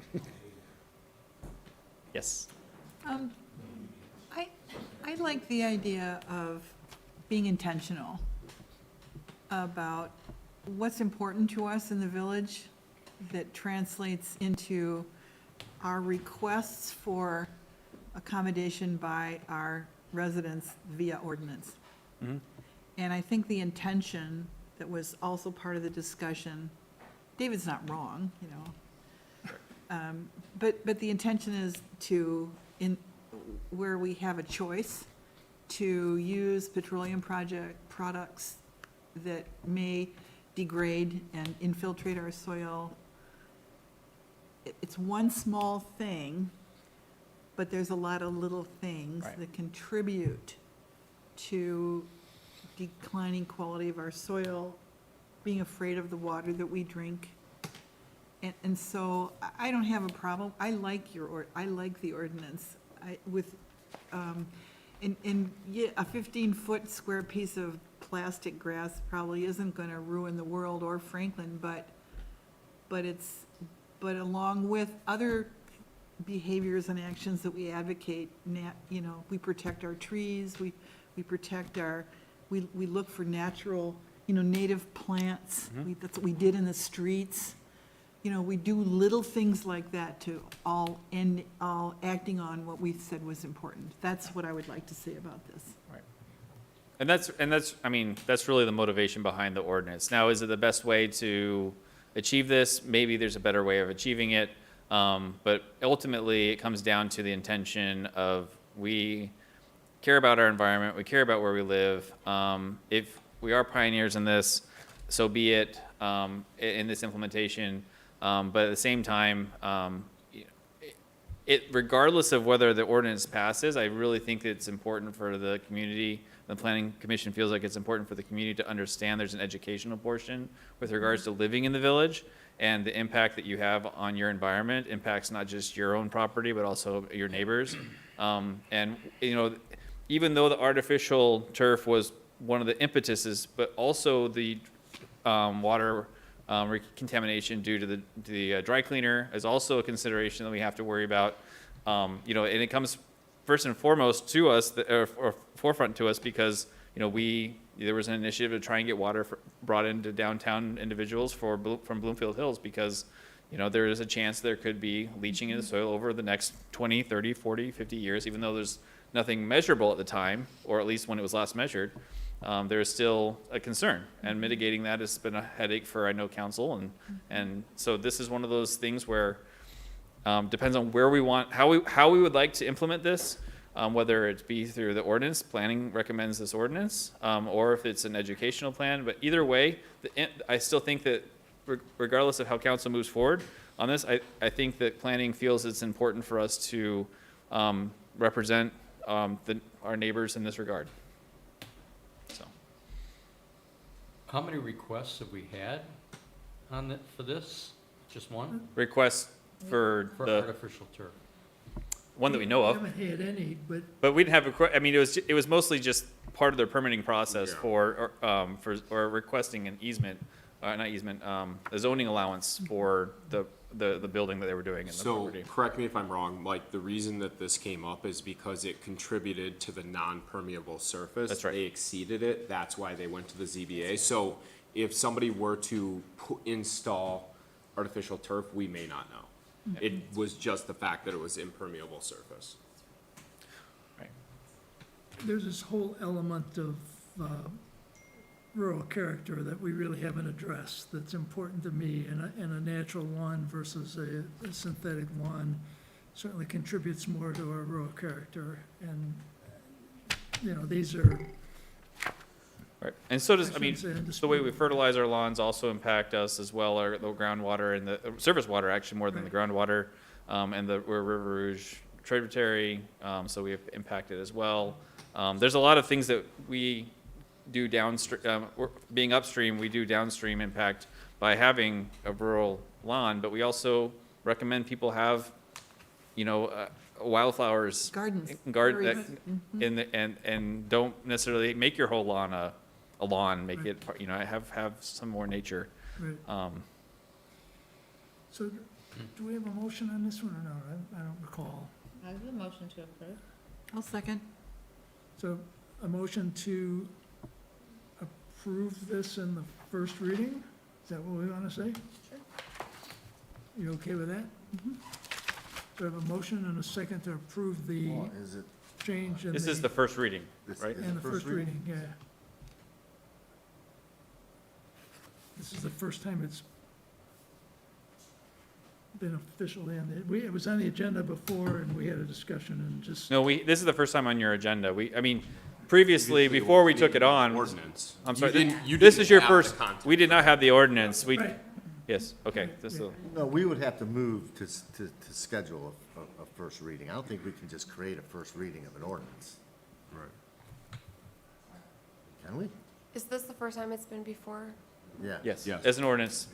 Yes. I like the idea of being intentional about what's important to us in the village that translates into our requests for accommodation by our residents via ordinance. Mhm. And I think the intention that was also part of the discussion, David's not wrong, you know. But the intention is to, where we have a choice, to use petroleum products that may degrade and infiltrate our soil. It's one small thing, but there's a lot of little things Right. that contribute to declining quality of our soil, being afraid of the water that we drink. And so I don't have a problem. I like I like the ordinance. Yeah, a 15-foot square piece of plastic grass probably isn't gonna ruin the world or Franklin, but along with other behaviors and actions that we advocate, you know, we protect our trees, we protect we look for natural, you know, native plants. That's what we did in the streets. You know, we do little things like that to all acting on what we said was important. That's what I would like to say about this. And that's, I mean, that's really the motivation behind the ordinance. Now, is it the best way to achieve this? Maybe there's a better way of achieving it. But ultimately, it comes down to the intention of we care about our environment, we care about where we live. If we are pioneers in this, so be it, in this implementation. But at the same time, regardless of whether the ordinance passes, I really think it's important for the community. The Planning Commission feels like it's important for the community to understand there's an educational portion with regards to living in the village, and the impact that you have on your environment impacts not just your own property, but also your neighbors. And, you know, even though the artificial turf was one of the impetuses, but also the water contamination due to the dry cleaner is also a consideration that we have to worry about. You know, and it comes first and foremost to us, or forefront to us, because, you know, there was an initiative to try and get water brought into downtown individuals from Bloomfield Hills, because, you know, there is a chance there could be leaching in the soil over the next 20, 30, 40, 50 years, even though there's nothing measurable at the time, or at least when it was last measured. There is still a concern, and mitigating that has been a headache for, I know, council, and so this is one of those things where depends on where we want, how we would like to implement this, whether it be through the ordinance, planning recommends this ordinance, or if it's an educational plan. But either way, I still think that regardless of how council moves forward on this, I think that planning feels it's important for us to represent our neighbors in this regard. So, How many requests have we had for this? Just one? request for For the artificial turf? one that we know of. We haven't had any, But we didn't have I mean, it was mostly just part of their permitting process for requesting an easement, not easement, a zoning allowance for the building that they were doing in the So, property. correct me if I'm wrong, Mike, the reason that this came up is because it contributed to the non-permeable surface. That's right. They exceeded it, that's why they went to the ZBA. So if somebody were to install artificial turf, we may not know. It was just the fact that it was impermeable surface. there's this whole element of rural character that we really haven't addressed that's important to me, and a natural lawn versus a synthetic lawn certainly contributes more to our rural character. And, you know, these are, Right, and so does, I mean, shouldn't say the way we fertilize our lawns also impact us as well, the groundwater and the surface water, actually more than the groundwater, and we're River Rouge tributary, so we have impacted as well. There's a lot of things that we do downstream, being upstream, we do downstream impact by having a rural lawn, but we also recommend people have, you know, wildflowers. Gardens. Garden, and don't necessarily make your whole lawn a lawn, make it, you know, have some more nature. right. So, do we have a motion on this one or not? I don't recall. I have a motion to approve. I'll second. So, a motion to approve this in the first reading? Is that what we want to say? Sure. You okay with that? So I have a motion and a second to approve the Well, is it, change in This is the first reading, this right? is in the first reading, yeah. This is the first time it's been officially on the, it was on the agenda before, and we had a discussion and just, No, this is the first time on your agenda. I mean, previously, before we took it on. Ordinance. I'm You sorry, didn't this is your have the first, content. we did not have the ordinance. Right. Yes, okay, this is, no, we would have to move to schedule a first reading. I don't think we can just create a first reading of an ordinance. Right. Can we? Is this the first time it's been before? Yeah. yes, Yes. as an ordinance.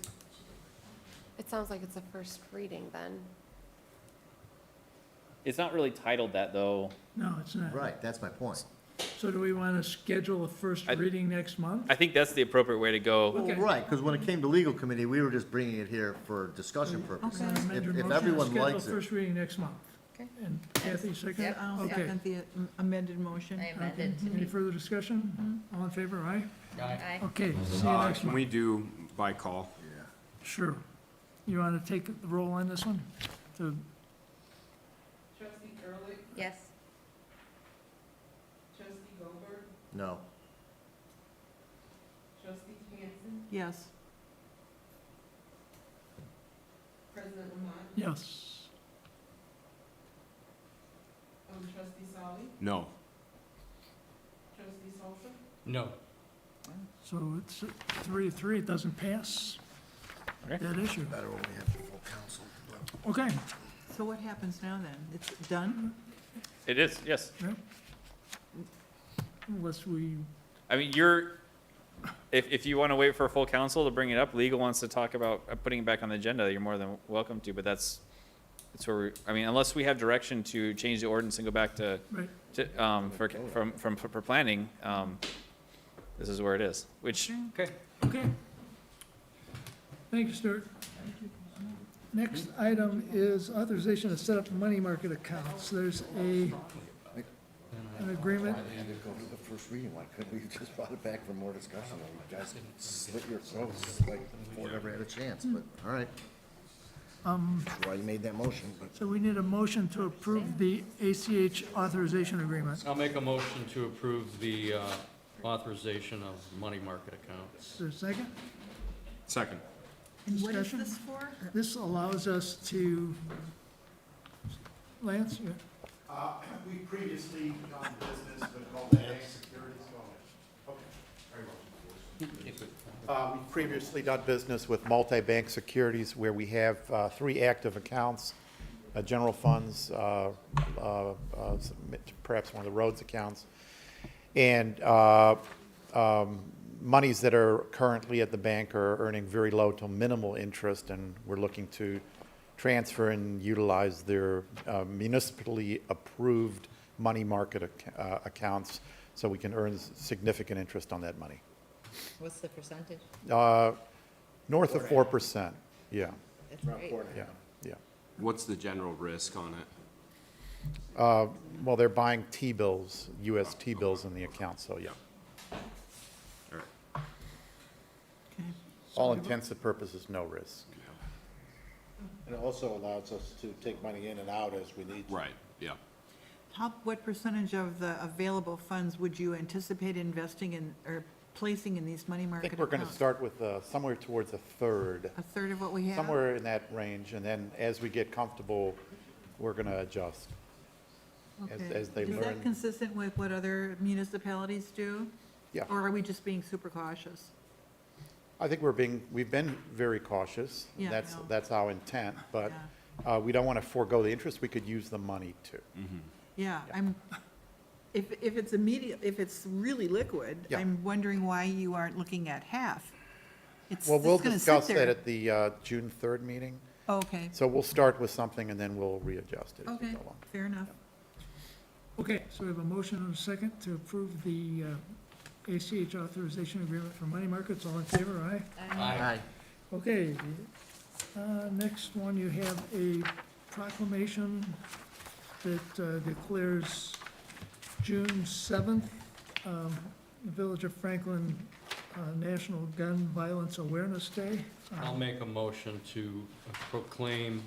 It sounds like it's a first reading then. It's not really titled that, though. no, it's not. Right, that's my point. So do we want to schedule a first reading next month? I think that's the appropriate way to go. Okay. Well, right, because when it came to legal committee, we were just bringing it here for discussion purposes. Amend your If motion to everyone schedule likes it. first reading next month. Okay. And Kathy, second? Yep. I'll Okay. second the amended motion. I amended. Any further discussion? All in favor, aye? Aye. Okay, see you next Can month. we do by call? Sure. You want to take the roll on this one? To- Trustee Ehrlich, Yes. trustee Goldberg, No. trustee Hansen, Yes. president Lamont, Yes. trustee Solly, No. trustee Solsa, No. So it's 3-3, it doesn't pass Okay. that issue. Better when we have the full council. Okay. So what happens now then? It's done? It is, yes. Yep. Unless we, I mean, if you want to wait for a full council to bring it up, legal wants to talk about putting it back on the agenda, you're more than welcome to, but that's where I mean, unless we have direction to change the ordinance and go back to, right, for planning, this is where it is, which, Okay. okay. Thank you, Stuart. Next item is authorization to set up money market accounts. There's an agreement. Why did it go to the first reading? Why couldn't we just brought it back for more discussion? You guys slit your throats like before it ever had a chance, but, all right. That's why you made that motion, but So we need a motion to approve the ACH authorization agreement. I'll make a motion to approve the authorization of money market accounts. Is there a second? Second. And what is Discussion? this for? This allows us to, Lance? you- We previously done business with multi-bank securities. Go ahead. Okay, very well. We've previously done business with multi-bank securities where we have 3 active accounts, general funds, perhaps one of the roads accounts, and monies that are currently at the bank are earning very low to minimal interest, and we're looking to transfer and utilize their municipally approved money market accounts so we can earn significant interest on that money. What's the percentage? North of 4%, yeah, That's great. yeah, yeah. What's the general risk on it? Well, they're buying T-bills, US T-bills in the account, so yeah. All right. Okay. All intents and purposes, no risk. And it also allows us to take money in and out as we need to. Right, yeah. What percentage of the available funds would you anticipate investing in or placing in these money I market think we're going to accounts? start with somewhere towards a third, A third of what we have? somewhere in that range, and then as we get comfortable, we're going to adjust. Okay. as they Is learn. that consistent with what other municipalities do? Yeah. Or are we just being super cautious? I think we've been very cautious. Yeah, I know. That's our intent, but Yeah. we don't want to forego the interest. We could use the money too. Yeah, if it's immediate, if it's really liquid, Yeah. I'm wondering why you aren't looking at half. It's Well, we'll it's gonna sit discuss that there. at the June 3rd meeting. Oh, okay, So we'll start with something and then we'll readjust it as we okay, go along. fair enough. Okay, so we have a motion and a second to approve the ACH authorization agreement for money markets. All in favor, aye? Aye. Okay, next one, you have a proclamation that declares June 7th, the Village of Franklin National Gun Violence Awareness Day. I'll make a motion to proclaim,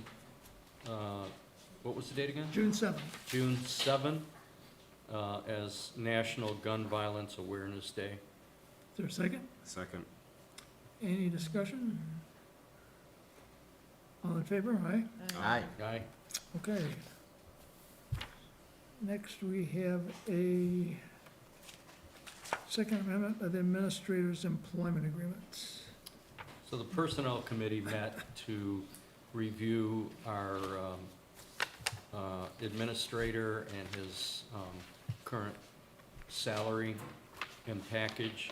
what was the date again? June 7th. June 7th, as National Gun Violence Awareness Day. Is there a second? Second. Any discussion? All in favor, aye? Aye. Aye. Okay. Next, we have a second amendment of the Administrator's Employment Agreements. So the Personnel Committee met to review our administrator and his current salary and package.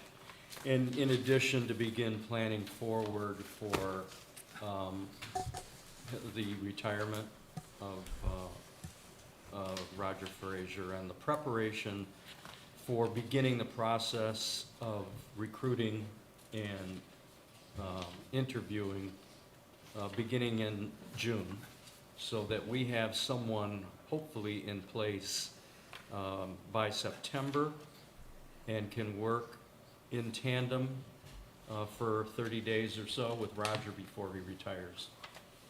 And in addition, to begin planning forward for the retirement of Roger Frazier and the preparation for beginning the process of recruiting and interviewing beginning in June, so that we have someone hopefully in place by September and can work in tandem for 30 days or so with Roger before he retires.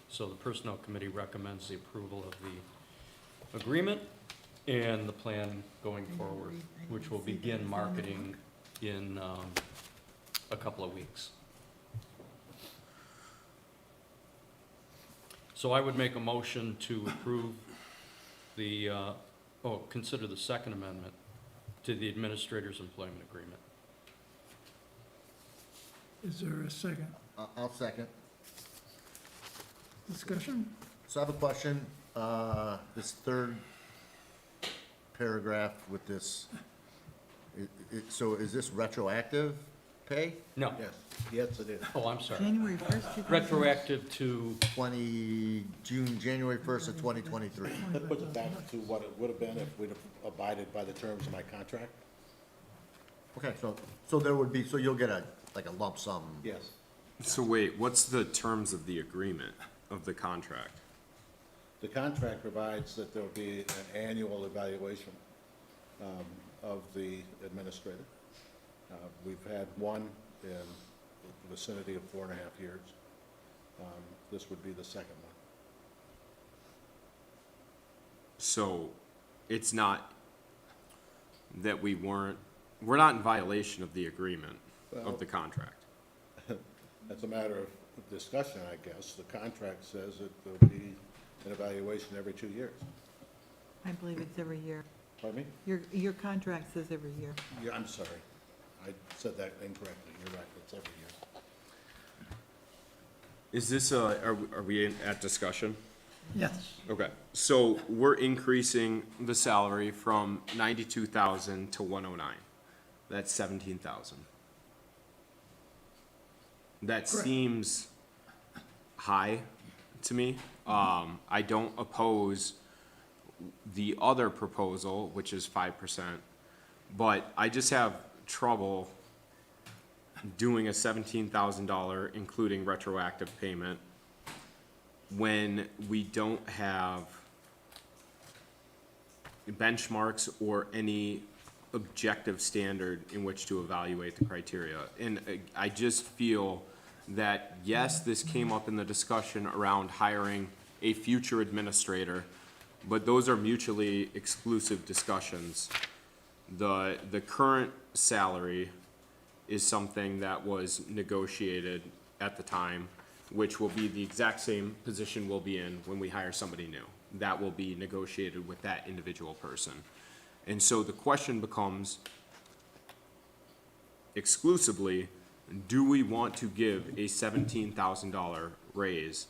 So the Personnel Committee recommends the approval of the agreement and the plan going forward, which will begin marketing in a couple of weeks. So I would make a motion to approve the, consider the second amendment to the administrator's employment agreement. Is there a second? I'll second. Discussion? So I have a question. This third paragraph with this, so is this retroactive pay? No. Yes, yes, it is. Oh, I'm sorry. January 1st, Retroactive to, January 1st of 2023. That puts it back to what it would have been if we'd have abided by the terms of my contract. Okay, so there would be, so you'll get like a lump sum. Yes. So wait, what's the terms of the agreement, of the contract? The contract provides that there will be an annual evaluation of the administrator. We've had one in the vicinity of 4.5 years. This would be the second one. So it's not that we're not in violation of the agreement of the contract. That's a matter of discussion, I guess. The contract says that there'll be an evaluation every 2 years. I believe it's every year. Pardon me? Your contract says every year. Yeah, I'm sorry. I said that incorrectly. You're right, it's every year. Is this are we at discussion? Yes. Okay, so we're increasing the salary from 92,000 to 109. That's 17,000. That seems high to me. I don't oppose the other proposal, which is 5%, but I just have trouble doing a $17,000, including retroactive payment, when we don't have benchmarks or any objective standard in which to evaluate the criteria. And I just feel that, yes, this came up in the discussion around hiring a future administrator, but those are mutually exclusive discussions. The current salary is something that was negotiated at the time, which will be the exact same position we'll be in when we hire somebody new. That will be negotiated with that individual person. And so the question becomes exclusively, do we want to give a $17,000 raise?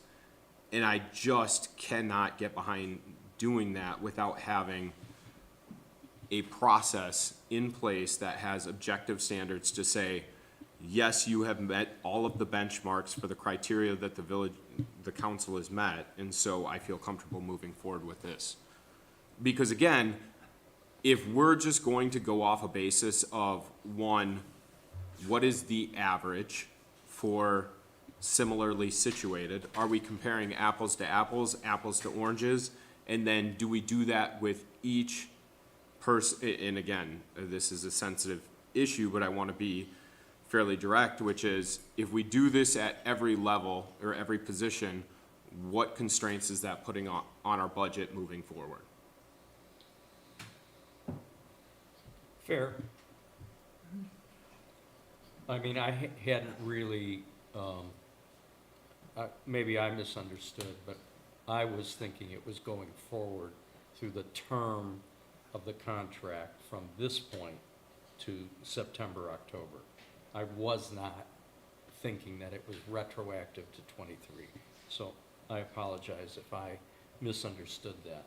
And I just cannot get behind doing that without having a process in place that has objective standards to say, yes, you have met all of the benchmarks for the criteria that the council has met, and so I feel comfortable moving forward with this. Because again, if we're just going to go off a basis of, one, what is the average for similarly situated? Are we comparing apples to apples, apples to oranges? And then do we do that with each person? And again, this is a sensitive issue, but I want to be fairly direct, which is, if we do this at every level or every position, what constraints is that putting on our budget moving forward? fair. I mean, I hadn't really, maybe I misunderstood, but I was thinking it was going forward through the term of the contract from this point to September, October. I was not thinking that it was retroactive to 23. So I apologize if I misunderstood that.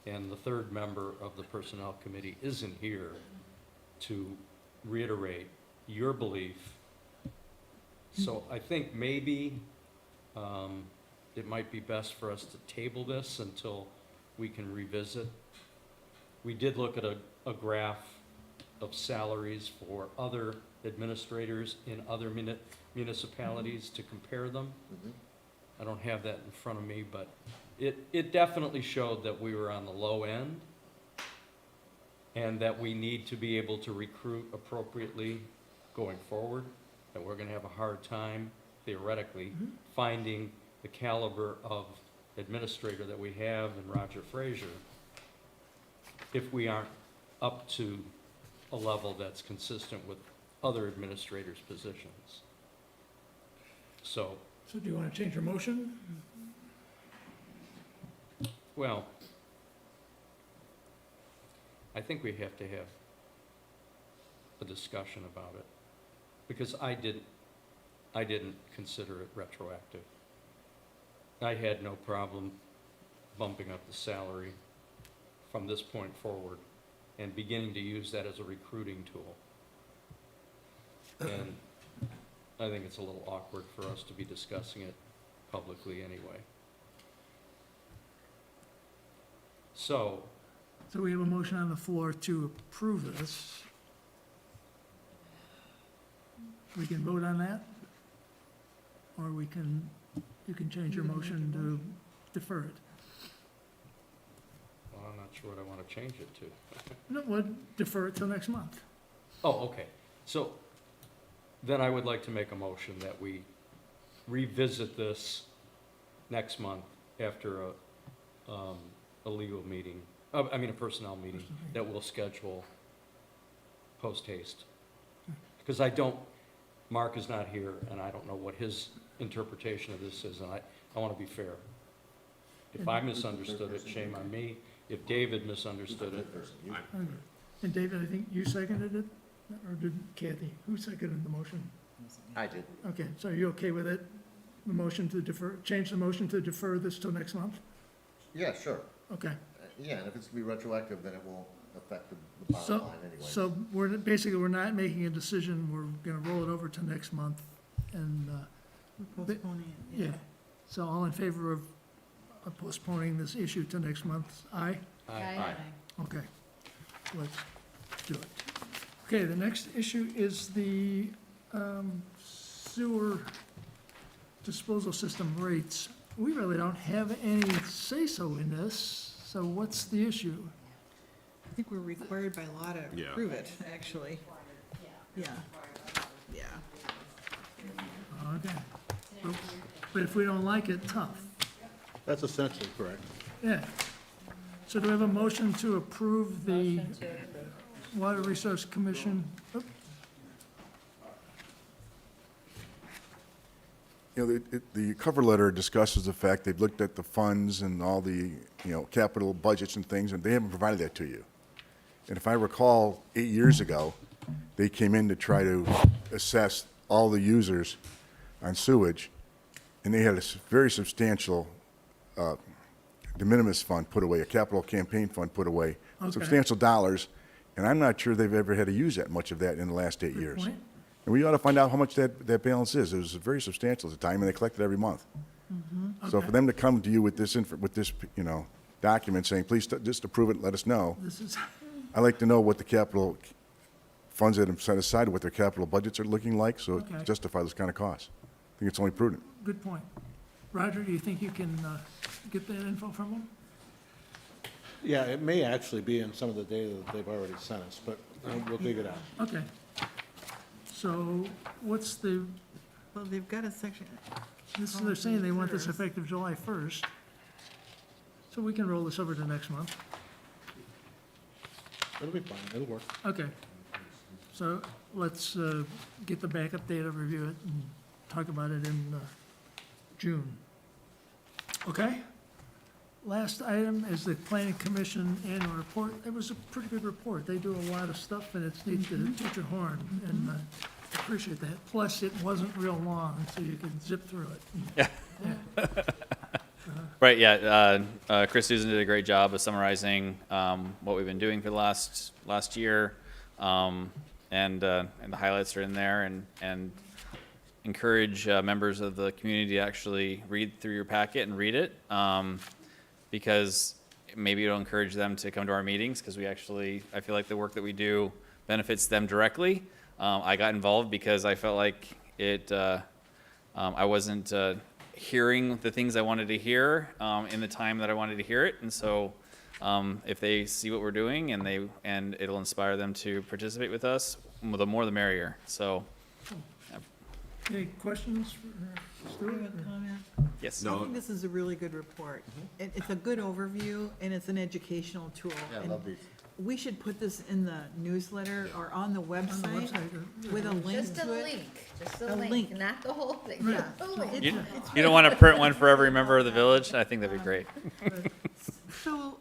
And the third member of the Personnel Committee isn't here to reiterate your belief. So I think maybe it might be best for us to table this until we can revisit. We did look at a graph of salaries for other administrators in other municipalities to compare them. I don't have that in front of me, but it definitely showed that we were on the low end and that we need to be able to recruit appropriately going forward, that we're gonna have a hard time theoretically finding the caliber of administrator that we have in Roger Frazier if we aren't up to a level that's consistent with other administrators' positions. So, So do you want to change your motion? well, I think we have to have a discussion about it, because I didn't consider it retroactive. I had no problem bumping up the salary from this point forward and beginning to use that as a recruiting tool. And I think it's a little awkward for us to be discussing it publicly anyway. So, So we have a motion on the floor to approve this. We can vote on that? Or you can change your motion to defer it. well, I'm not sure what I want to change it to. No, we'll defer it till next month. Oh, okay. So then I would like to make a motion that we revisit this next month after a legal meeting, a personnel meeting that we'll schedule post haste. Because Mark is not here, and I don't know what his interpretation of this is, and I want to be fair. If I misunderstood it, shame on me. If David misunderstood it, And David, I think you seconded it, or did Kathy? Who seconded the motion? I did. Okay, so are you okay with it? The motion to defer, change the motion to defer this till next month? Yeah, sure. Okay. Yeah, and if it's to be retroactive, then it won't affect the bottom So, line anyway. so we're not making a decision, we're gonna roll it over to next month, and, We're postponing it. yeah. So all in favor of postponing this issue to next month, aye? Aye. Okay, let's do it. Okay, the next issue is the sewer disposal system rates. We really don't have any say-so in this, so what's the issue? I think we're required by law to Yeah. approve it, actually. Yeah. Yeah. Okay. But if we don't like it, tough. That's essentially correct. Yeah. So do we have a motion to approve the Motion to approve. Water Resource Commission? Oop. You know, the cover letter discusses the fact they've looked at the funds and all the, capital budgets and things, and they haven't provided that to you. And if I recall, 8 years ago, they came in to try to assess all the users on sewage, and they had a very substantial de minimis fund put away, a capital campaign fund put away, Okay. substantial dollars, and I'm not sure they've ever had to use that much of that in the last 8 years. point. And we ought to find out how much that balance is. It was very substantial at the time, and they collect it every month. So for them to come to you with this, document saying, please just approve it, let us know, This is, I'd like to know what the capital funds that have set aside, what their capital budgets are looking like, so Okay. to justify those kind of costs. I think it's only prudent. good point. Roger, do you think you can get that info from them? Yeah, it may actually be in some of the data that they've already sent us, but we'll dig it out. Okay. So what's the, Well, they've got a section. they're saying they want this effective July 1st. So we can roll this over to next month. It'll be fine, it'll work. Okay. So let's get the backup data, review it, and talk about it in June. Okay? Last item is the Planning Commission annual report. It was a pretty good report. They do a lot of stuff, and it's neat to toot your horn, and I appreciate that. Plus, it wasn't real long, so you can zip through it. Yeah. Right, yeah, Chris Susan did a great job of summarizing what we've been doing for the last year, and the highlights are in there, and encourage members of the community to actually read through your packet and read it, because maybe it'll encourage them to come to our meetings, because I feel like the work that we do benefits them directly. I got involved because I felt like I wasn't hearing the things I wanted to hear in the time that I wanted to hear it, and so if they see what we're doing and it'll inspire them to participate with us, the more the merrier. So, Any questions for I Stuart? have a comment. yes. I think this is a really good report. It's a good overview, and it's an educational tool. Yeah, I And love these. we should put this in the newsletter or on the On the website website, with a link Just a to it. link, just A a link. link, not the whole thing, Yeah. just a link. You don't want to print one for every member of the village? I think that'd be great. So,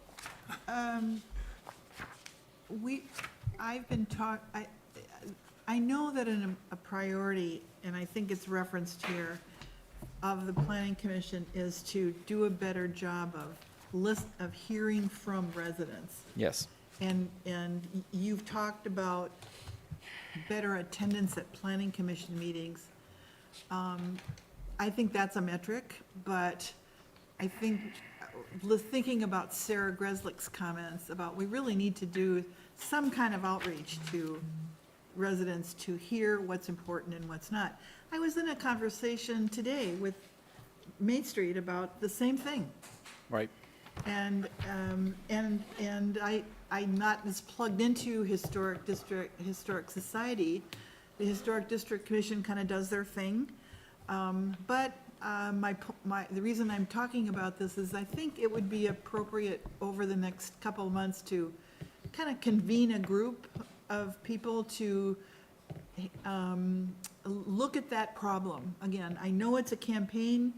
I've been I know that a priority, and I think it's referenced here, of the planning commission is to do a better job of hearing from residents. Yes. And you've talked about better attendance at planning commission meetings. I think that's a metric, but I think, thinking about Sarah Greslick's comments about we really need to do some kind of outreach to residents to hear what's important and what's not. I was in a conversation today with Main Street about the same thing. Right. And I'm not as plugged into Historic Society. The Historic District Commission kind of does their thing. But the reason I'm talking about this is I think it would be appropriate over the next couple of months to kind of convene a group of people to look at that problem. Again, I know it's a campaign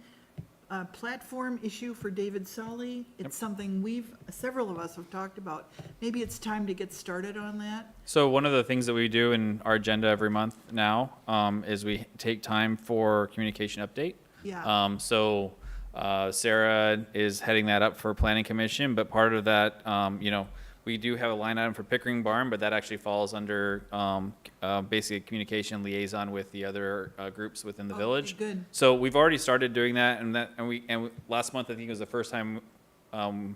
platform issue for David Solly. It's something several of us have talked about. Maybe it's time to get started on that. So one of the things that we do in our agenda every month now is we take time for communication update. Yeah. So Sarah is heading that up for Planning Commission, but part of that, we do have a line item for Pickering Barn, but that actually falls under basically communication liaison with the other groups within the village. Good. So we've already started doing that, and last month I think it was the first time. 2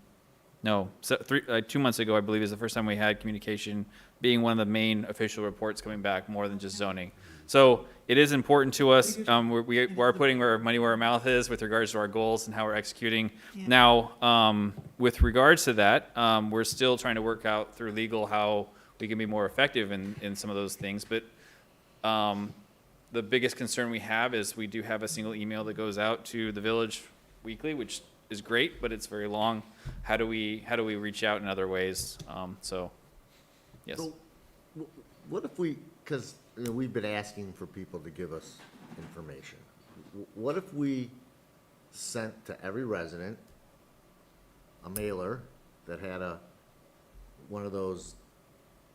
months ago, I believe, is the first time we had communication being one of the main official reports coming back, more than just zoning. So it is important to us. We are putting our money where our mouth is with regards to our goals and how we're executing. Yeah. Now, with regards to that, we're still trying to work out through legal how we can be more effective in some of those things. But the biggest concern we have is we do have a single email that goes out to the village weekly, which is great, but it's very long. How do we reach out in other ways? Yes. So, what if because we've been asking for people to give us information. What if we sent to every resident a mailer that had one of those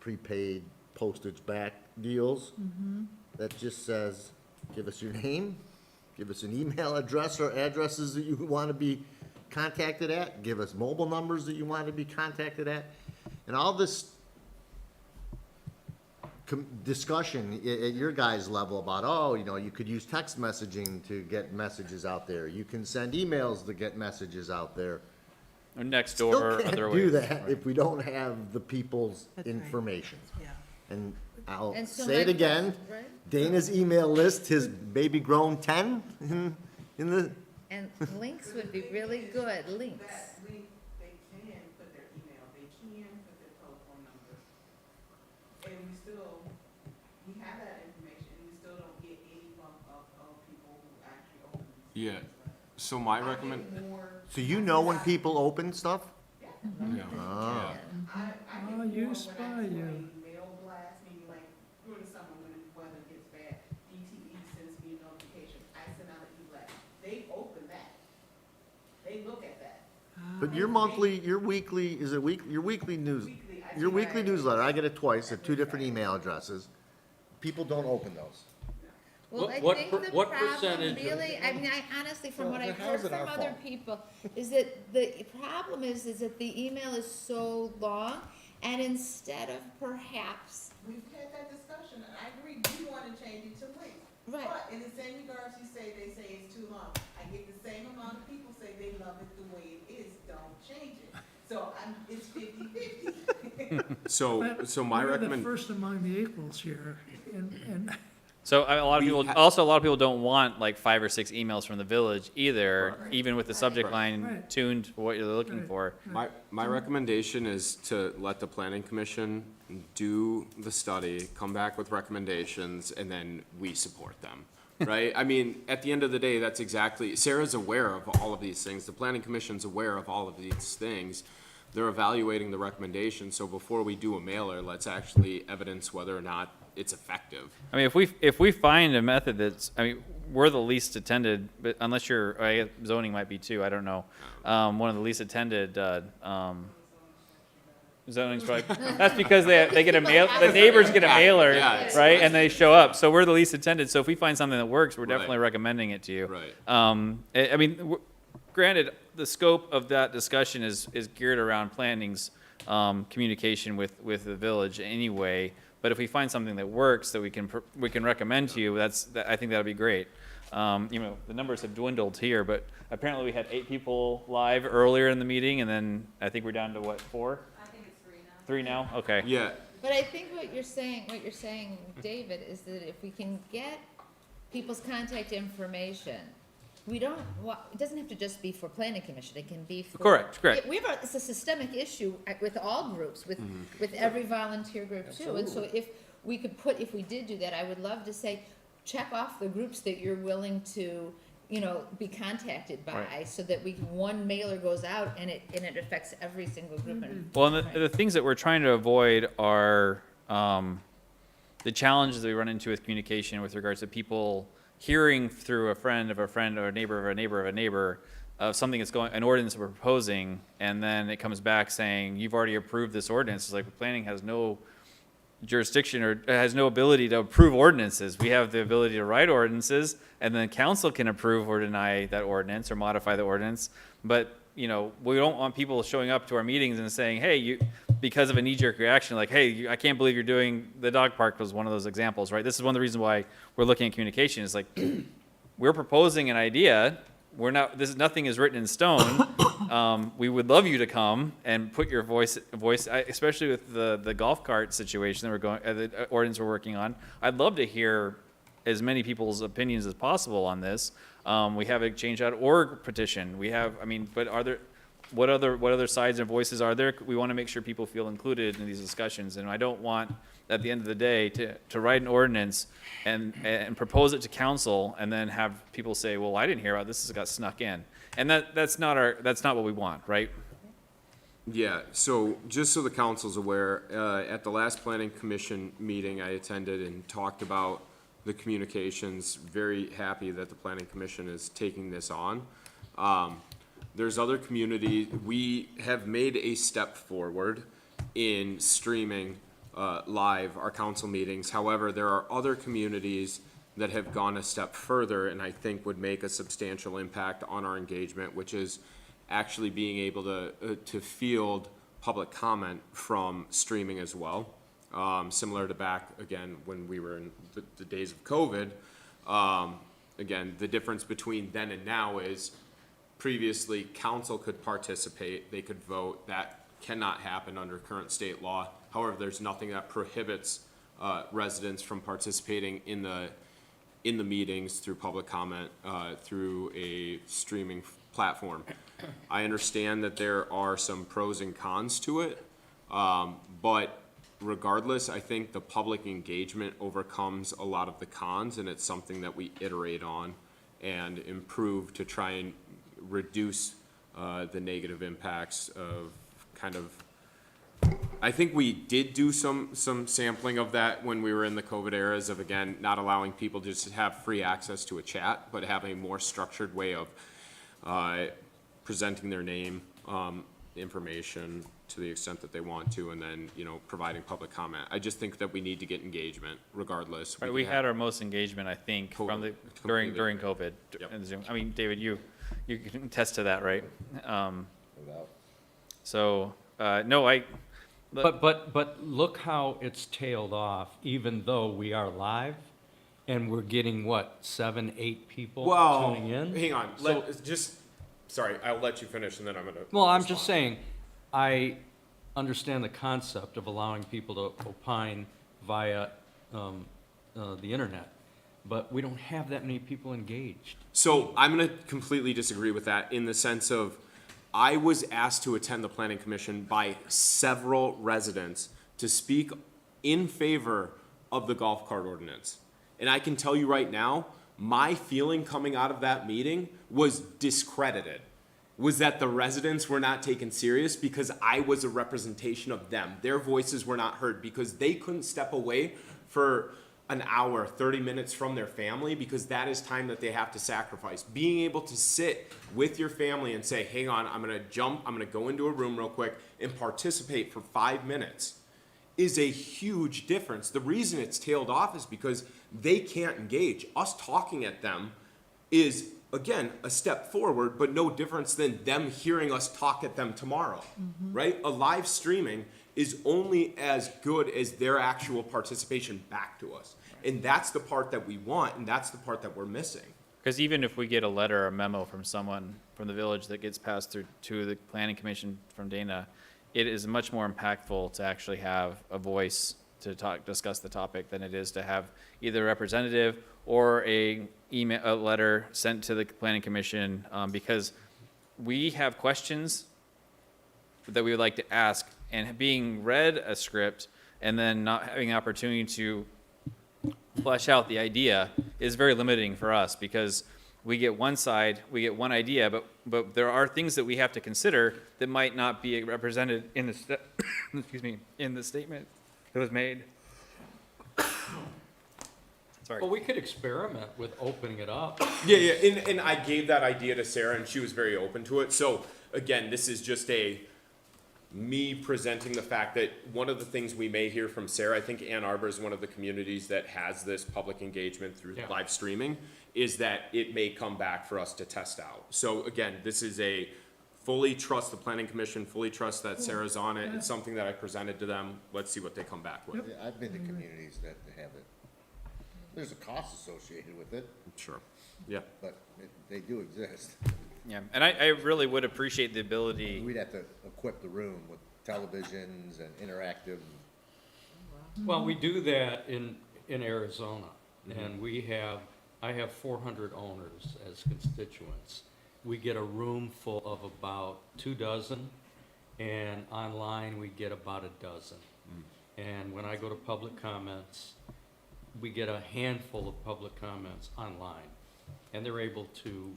prepaid postage back deals that just says, give us your name, give us an email address or addresses that you want to be contacted at, give us mobile numbers that you want to be contacted at, and all this discussion at your guys' level about, you could use text messaging to get messages out there. You can send emails to get messages out there. Or next Still door, can't other do ways. that if we don't have the people's That's right. information. Yeah. And I'll And so say it my- again, right? Dana's email list, his baby grown 10 in the, And links would be really good, links. They can put their email, they can put their telephone number. And we have that information, and we still don't get any bump of people who actually open these. Yeah, so my I recommend, get more. so you know when people open stuff? yeah. Ah. I Oh, get you more when spy, I do you. a mail blast, meaning like during the summer when the weather gets bad, DTE sends me a notification, I send out an e-blast. They open that. They look at that. But your monthly, your weekly, is it your weekly news, Weekly, I your check weekly it. newsletter, I get it twice at 2 different email addresses. People don't open those. Well, I What think per- the what problem percentage of- really, I mean, I honestly, from what Well, I've then heard how's it from our other fault? people, is that the problem is that the email is so long, and instead of perhaps, We've had that discussion, and I agree, we want to change it to links. right, But in the same regards, they say it's too long. I get the same amount of people say they love it the way it is, don't change it. So it's 50-50. So my We're the recommend, first among the equals here, and So a lot of We people, ha- also a lot of people don't want like 5 or 6 emails from the village either, even with the subject line Right. tuned to what you're looking Right. for. my recommendation is to let the planning commission do the study, come back with recommendations, and then we support them. Right? I mean, at the end of the day, that's exactly, Sarah's aware of all of these things. The planning commission's aware of all of these things. They're evaluating the recommendation, so before we do a mailer, let's actually evidence whether or not it's effective. I mean, if we find a method that's, I mean, we're the least attended, but unless you're, I guess zoning might be too, I don't know. One of the least attended, zoning's probably, that's because they get a mail, the neighbors get a mailer, Yeah, it's- right? And they show up. So we're the least attended. So if we find something that works, we're Right. definitely recommending it to you. Right. I mean, granted, the scope of that discussion is geared around planning's communication with the village anyway. But if we find something that works that we can recommend to you, I think that'd be great. You know, the numbers have dwindled here, but apparently we had 8 people live earlier in the meeting, and then I think we're down to what, 4? I think it's 3 now. 3 now? Okay. Yeah, But I think what you're saying, David, is that if we can get people's contact information, we don't, it doesn't have to just be for planning commission, it can be for. Correct. It's a systemic issue with all groups, with every volunteer group too. And so if we did do that, I would love to say, check off the groups that you're willing to, you know, be contacted by, Right. so that one mailer goes out and it affects every single group. Well, and the things that we're trying to avoid are the challenges that we run into with communication with regards to people hearing through a friend of a friend or a neighbor of a neighbor of a neighbor of something that's an ordinance that we're proposing, and then it comes back saying, you've already approved this ordinance. It's like planning has no jurisdiction or has no ability to approve ordinances. We have the ability to write ordinances, and then council can approve or deny that ordinance or modify the ordinance. But, you know, we don't want people showing up to our meetings and saying, hey, because of a knee-jerk reaction, like, hey, I can't believe you're doing, the dog park was one of those examples, right? This is one of the reasons why we're looking at communication. It's like, we're proposing an idea. Nothing is written in stone. We would love you to come and put your voice, especially with the golf cart situation that the ordinance we're working on. I'd love to hear as many people's opinions as possible on this. We have a change.org petition. We have, but what other sides and voices are there? We want to make sure people feel included in these discussions, and I don't want, at the end of the day, to write an ordinance and propose it to council and then have people say, well, I didn't hear about this, this got snuck in. And that's not what we want, right? yeah, so just so the council's aware, at the last planning commission meeting I attended and talked about the communications, very happy that the planning commission is taking this on. There's other communities, we have made a step forward in streaming live our council meetings. However, there are other communities that have gone a step further and I think would make a substantial impact on our engagement, which is actually being able to field public comment from streaming as well. Similar to back, again, when we were in the days of COVID. Again, the difference between then and now is previously council could participate, they could vote. That cannot happen under current state law. However, there's nothing that prohibits residents from participating in the meetings through public comment through a streaming platform. I understand that there are some pros and cons to it, but regardless, I think the public engagement overcomes a lot of the cons, and it's something that we iterate on and improve to try and reduce the negative impacts of I think we did do some sampling of that when we were in the COVID eras of, again, not allowing people to just have free access to a chat, but having a more structured way of presenting their name, information to the extent that they want to, and then, providing public comment. I just think that we need to get engagement regardless. Right, we had our most engagement, I think, during COVID in Zoom. David, you can attest to that, right? But look how it's tailed off, even though we are live, and we're getting, what, 7, 8 people tuning in? Hang on, sorry, I'll let you finish and then I'm gonna. Well, I'm just saying, understand the concept of allowing people to opine via the internet, but we don't have that many people engaged. So I'm going to completely disagree with that in the sense of I was asked to attend the planning commission by several residents to speak in favor of the golf cart ordinance. And I can tell you right now, my feeling coming out of that meeting was discredited. Was that the residents were not taken serious because I was a representation of them. Their voices were not heard because they couldn't step away for an hour, 30 minutes from their family because that is time that they have to sacrifice. Being able to sit with your family and say, hang on, I'm gonna go into a room real quick and participate for 5 minutes is a huge difference. The reason it's tailed off is because they can't engage. Us talking at them is, again, a step forward, but no difference than them hearing us talk at them tomorrow, right? A live streaming is only as good as their actual participation back to us. And that's the part that we want, and that's the part that we're missing. Because even if we get a letter or a memo from someone from the village that gets passed through to the planning commission from Dana, it is much more impactful to actually have a voice to discuss the topic than it is to have either a representative or a letter sent to the planning commission, because we have questions that we would like to ask, and being read a script and then not having an opportunity to flesh out the idea is very limiting for us, because we get one side, we get one idea, but there are things that we have to consider that might not be represented in the excuse me, in the statement that was made. Sorry. Well, we could experiment with opening it up. Yeah, and I gave that idea to Sarah, and she was very open to it. So, again, this is just me presenting the fact that one of the things we may hear from Sarah, I think Ann Arbor is one of the communities that has this public engagement through live streaming, is that it may come back for us to test out. So again, this is a fully trust the planning commission, fully trust that Sarah's on it. It's something that I presented to them. Let's see what they come back with. Yeah, I've been to communities that have it. There's a cost associated with it, Sure. Yeah. but they do exist. Yeah, and I really would appreciate the ability. We'd have to equip the room with televisions and interactive. Well, we do that in Arizona, and I have 400 owners as constituents. We get a room full of about 24, and online we get about a dozen. And when I go to public comments, we get a handful of public comments online, and they're able to,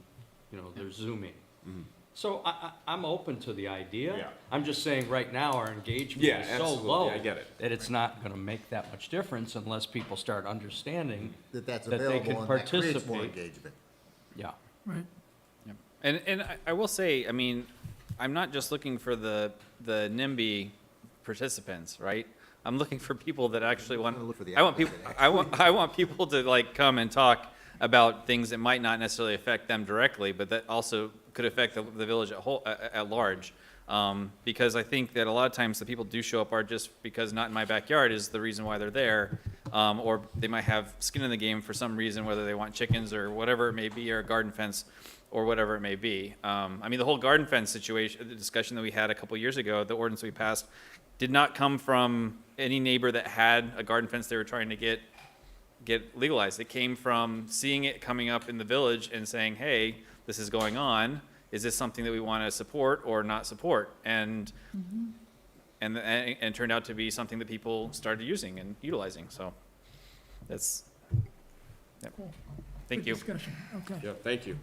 they're Zooming. So I'm open to the idea. Yeah. I'm just saying right now our engagement Yeah, is so absolutely. low I get it. that it's not going to make that much difference unless people start understanding That's that they available can and that creates more participate. engagement. Yeah. Right. And I will say, I mean, I'm not just looking for the NIMBY participants, right? I'm looking for people that actually want. Look for the I want people. applicant, I want people to like come and talk about things that might not necessarily affect them directly, but that also could affect the village at large. Because I think that a lot of times the people do show up are just because not in my backyard is the reason why they're there, or they might have skin in the game for some reason, whether they want chickens or whatever it may be, or a garden fence, or whatever it may be. I mean, the whole garden fence situation, the discussion that we had a couple years ago, the ordinance we passed, did not come from any neighbor that had a garden fence they were trying to get legalized. It came from seeing it coming up in the village and saying, hey, this is going on. Is this something that we want to support or not support? And turned out to be something that people started using and utilizing. So that's, yeah. Thank Good you. discussion, okay. Yeah, thank you.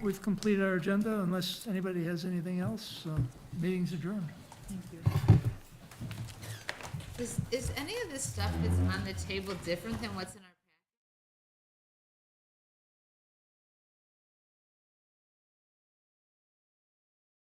We've completed our agenda unless anybody has anything else. Meeting's adjourned. Thank you. Is any of this stuff that's on the table different than what's in our